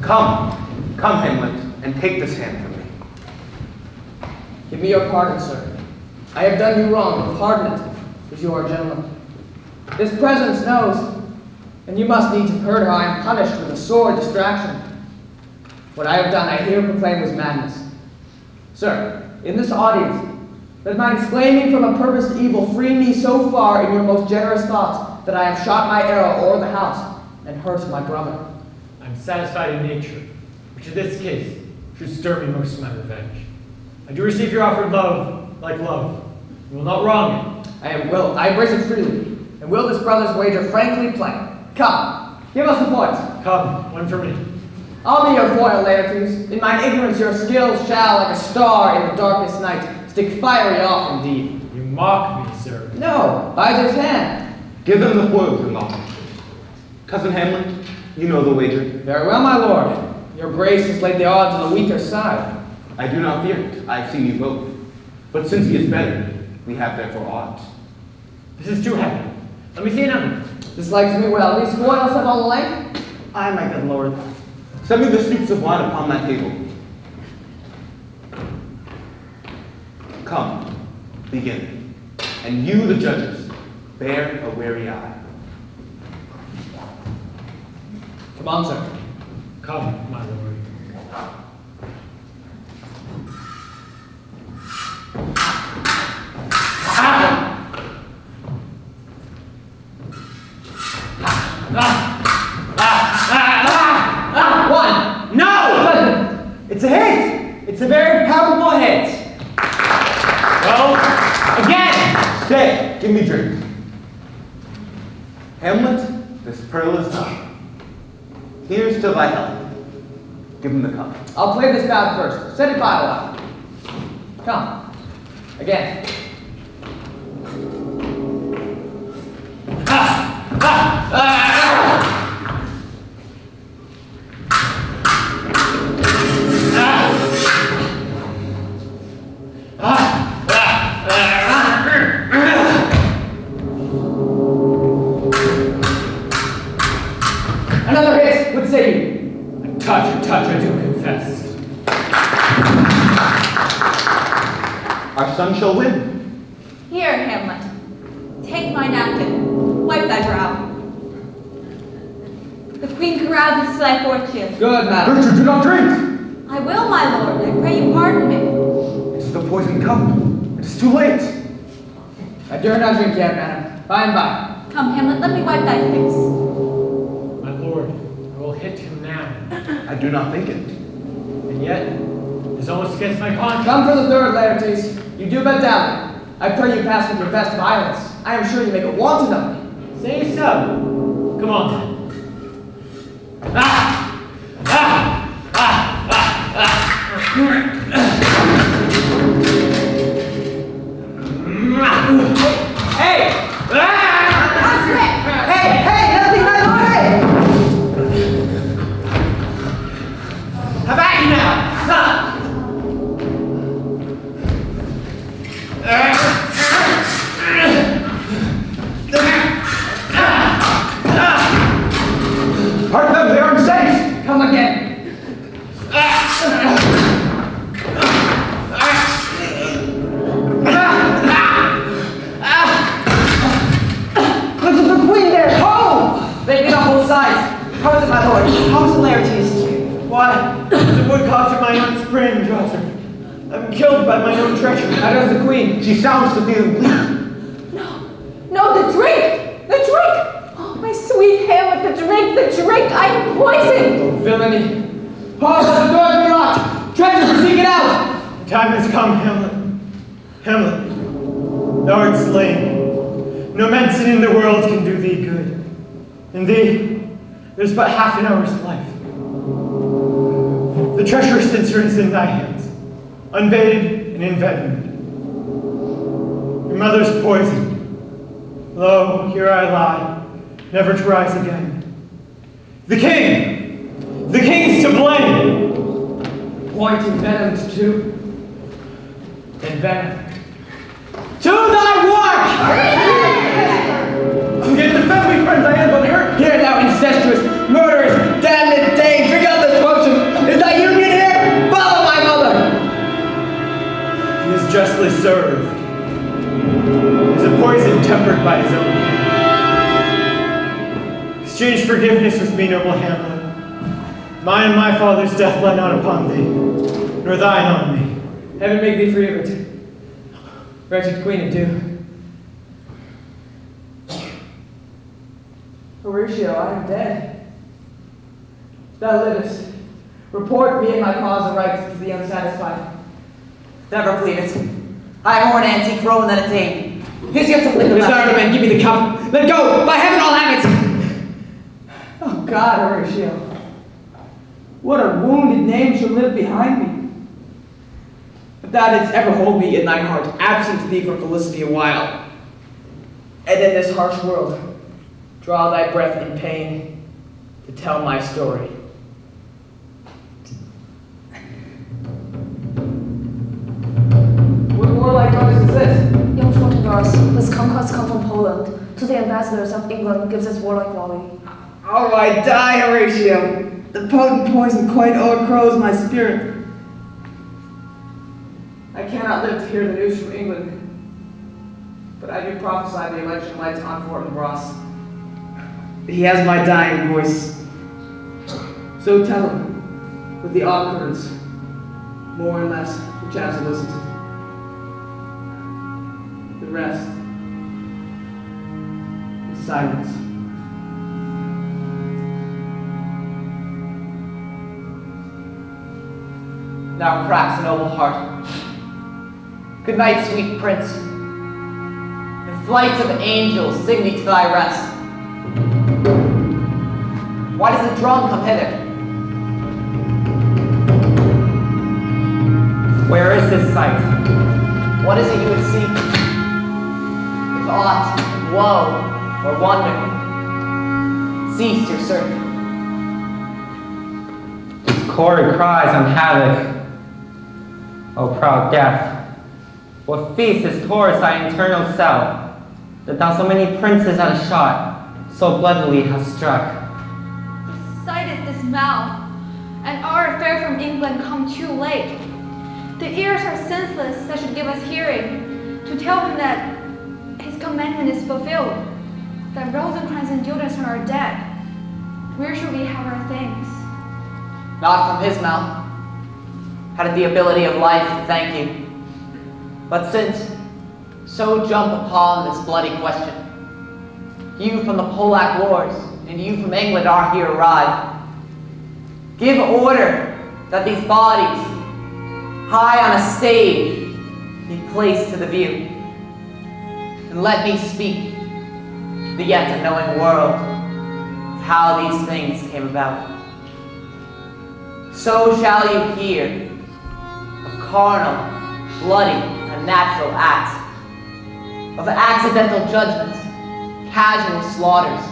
Speaker 5: Come, Hamlet, and take this hand from me.
Speaker 7: Give me your pardon, sir. I have done you wrong, but pardon it, as you are a gentleman. This presence knows, and you must needs have heard how I am punished with a sore distraction. What I have done, I here proclaim was madness. Sir, in this audience, let my disclaiming from a purposed evil free me so far in your most generous thoughts that I have shot my arrow o'er the house and hurt my brother.
Speaker 6: I'm satisfied in nature, which in this case should stir me most to my revenge. I do receive your offered love like love. You will not wrong it.
Speaker 7: I embrace it freely, and will this brother's wager frankly play. Come, give us the points.
Speaker 6: Come, one for me.
Speaker 7: I'll be your foil, Laertes. In mine ignorance your skills shall, like a star in the darkest night, stick fiery off indeed.
Speaker 6: You mock me, sir.
Speaker 7: No, by this hand.
Speaker 5: Give them the foils and knowledge. Cousin Hamlet, you know the wager.
Speaker 7: Very well, my lord. Your grace has laid the odds on the weaker side.
Speaker 5: I do not fear it. I have seen you both. But since he is better, we have therefore odds.
Speaker 6: This is too heavy. Let me see another.
Speaker 7: This likes me well. These foils have all the length?
Speaker 13: Aye, my good lord.
Speaker 5: Send me the stoops of wine upon that table. Come, begin. And you, the judges, bear a wary eye.
Speaker 7: Come on, sir.
Speaker 6: Come, my lord.
Speaker 7: One.
Speaker 13: No! It's a hit! It's a very palpable hit.
Speaker 6: Well, again!
Speaker 5: Stay! Give me drink. Hamlet, this pearl is thine. Here's to thy health. Give him the cup.
Speaker 7: I'll play this bout first. Set it by a while. Come. Again. Another hit. What say you?
Speaker 6: A touch, I do confess.
Speaker 5: Our son shall win.
Speaker 1: Here, Hamlet. Take my napkin. Wipe thy brow. The queen carouses to thy fortune.
Speaker 7: Good, madam.
Speaker 5: Gertrude, do not drink!
Speaker 1: I will, my lord. I pray you pardon me.
Speaker 5: It is the poisoned cup. It is too late.
Speaker 7: I dare not drink yet, madam. By and by.
Speaker 1: Come, Hamlet, let me wipe thy face.
Speaker 6: My lord, I will hit him now.
Speaker 5: I do not think it.
Speaker 6: And yet, it is almost against my conscience.
Speaker 7: Come for the third, Laertes. You do but doubt it. I pray you pass with your best violence. I am sure you make a wanton of me.
Speaker 6: Say so. Come on then. Ah! Ah! Ah! Ah! Ah! Hey!
Speaker 7: Hey, nothing, my lord!
Speaker 6: How about you now?
Speaker 5: Hurt them, they aren't safe!
Speaker 7: Come again. Look at the queen there! Hold!
Speaker 3: They beat on both sides. How is it, my lord? How is the Laertes?
Speaker 6: Why, the woodcocks of my own spring, Joseph. I'm killed by my own treachery.
Speaker 7: How does the queen?
Speaker 5: She sounds to be bleed.
Speaker 1: No, the drink! The drink! Oh, my sweet Hamlet, the drink! I am poisoned!
Speaker 7: Oh, villainy. Hold, let the doors be locked. Treasure, seek it out.
Speaker 6: The time has come, Hamlet. Hamlet, thou art slain. No medicine in the world can do thee good. In thee, there's but half an hour's life. The treacherous censer is in thy hands, unbated and envenomed. Your mother's poisoned. Lo, here I lie, never to rise again. The king's to blame.
Speaker 7: Point envenomed too. Envenomed. To thy work!
Speaker 6: Yet defend me, friends, I am but hurt.
Speaker 7: Here thou incestuous, murderous, damned Dane, drink out this potion. Is thy union here? Follow my mother.
Speaker 6: He is justly served. Is a poison tempered by his own hand. Exchange forgiveness with me, noble Hamlet. Mine and my father's death lie not upon thee, nor thine on me.
Speaker 7: Heaven make thee free of it. Wretched queen of dew. Horatio, I am dead. Thou livest. Report me and my cause of rights to the unsatisfied.
Speaker 3: Never plead it. I am more an antique Roman than a Dane. Here's yet some liquor left.
Speaker 7: Desire man, give me the cup. Let go! By heaven, I'll have it! Oh God, Horatio. What a wounded name shall live behind me. If thou didst ever hold me in thy heart, absent thee from felicity a while, and in this harsh world, draw thy breath in pain to tell my story. What warlike noise is this?
Speaker 4: Young Fortinbras, this conquest come from Poland. To the ambassadors of England gives this warlike volley.
Speaker 7: Oh, I die, Horatio. The potent poison quite o'ercrows my spirit. I cannot live to hear the news from England, but I do prophesy the election lights on Fortinbras. He has my dying voice. So tell him, with the occurrence, more and less, which has elicited. The rest is silence.
Speaker 3: Now cracks a noble heart. Good night, sweet prince. And flights of angels sing thee to thy rest. Why does the drum come hither?
Speaker 2: Where is this sight?
Speaker 3: What is it you would seek? If aught, woe, or wonder, cease your search.
Speaker 2: Discord cries on havoc. O proud death, what feast has torched thy internal cell, that thou so many princes at a shot, so bloodily hast struck?
Speaker 9: The sight is this mouth, and our affair from England come too late. The ears are senseless that should give us hearing, to tell him that his commandment is fulfilled, that Rosencrantz and Guildenstern are dead. Where should we have our things?
Speaker 3: Not from his mouth. Had it the ability of life to thank you. But since, so jump upon this bloody question. You from the Polack wars, and you from England are here arrived. Give order that these bodies, high on a stage, be placed to the view.
Speaker 14: and let me speak to the yet unknowing world of how these things came about. So shall you hear of carnal, bloody, and natural acts, of accidental judgments, casual slaughters,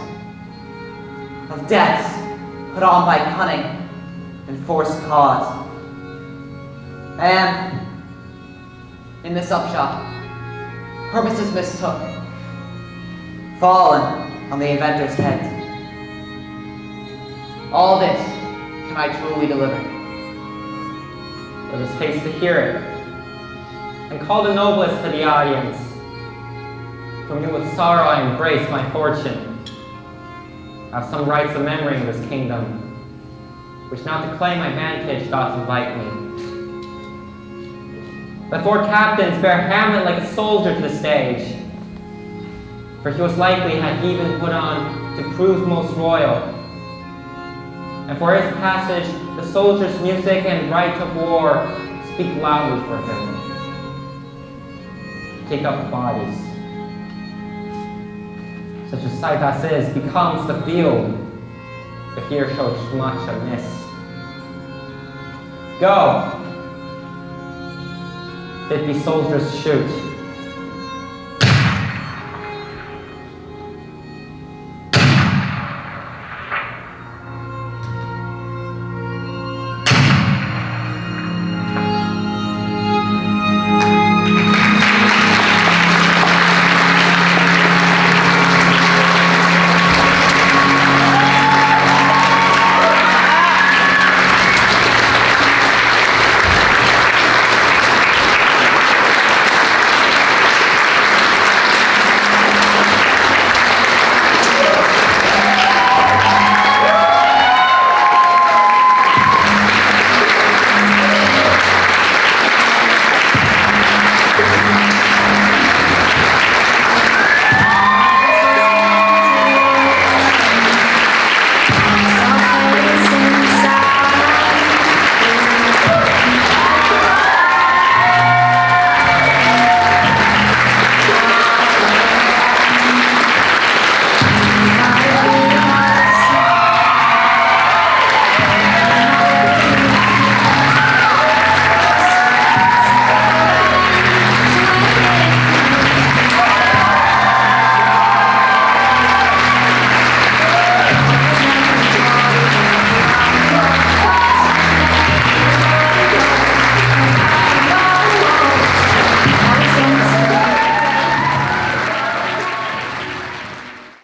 Speaker 14: of deaths put on by cunning and forced cause. And, in this upshot, purposes mistook, fallen on the inventor's head. All this can I truly deliver.
Speaker 2: Let us haste to hear it, and call the noblest to the audience. From you with sorrow I embrace my fortune. I have some rights of memory in this kingdom, which now to claim my vantage doth invite me. The four captains bear Hamlet like a soldier to the stage, for he was likely had he been put on to prove most royal. And for his passage, the soldiers' music and rite of war speak loudly for him. Take up the bodies. Such a sight as is becomes the field, but here shows much amiss. Go! Bid these soldiers shoot.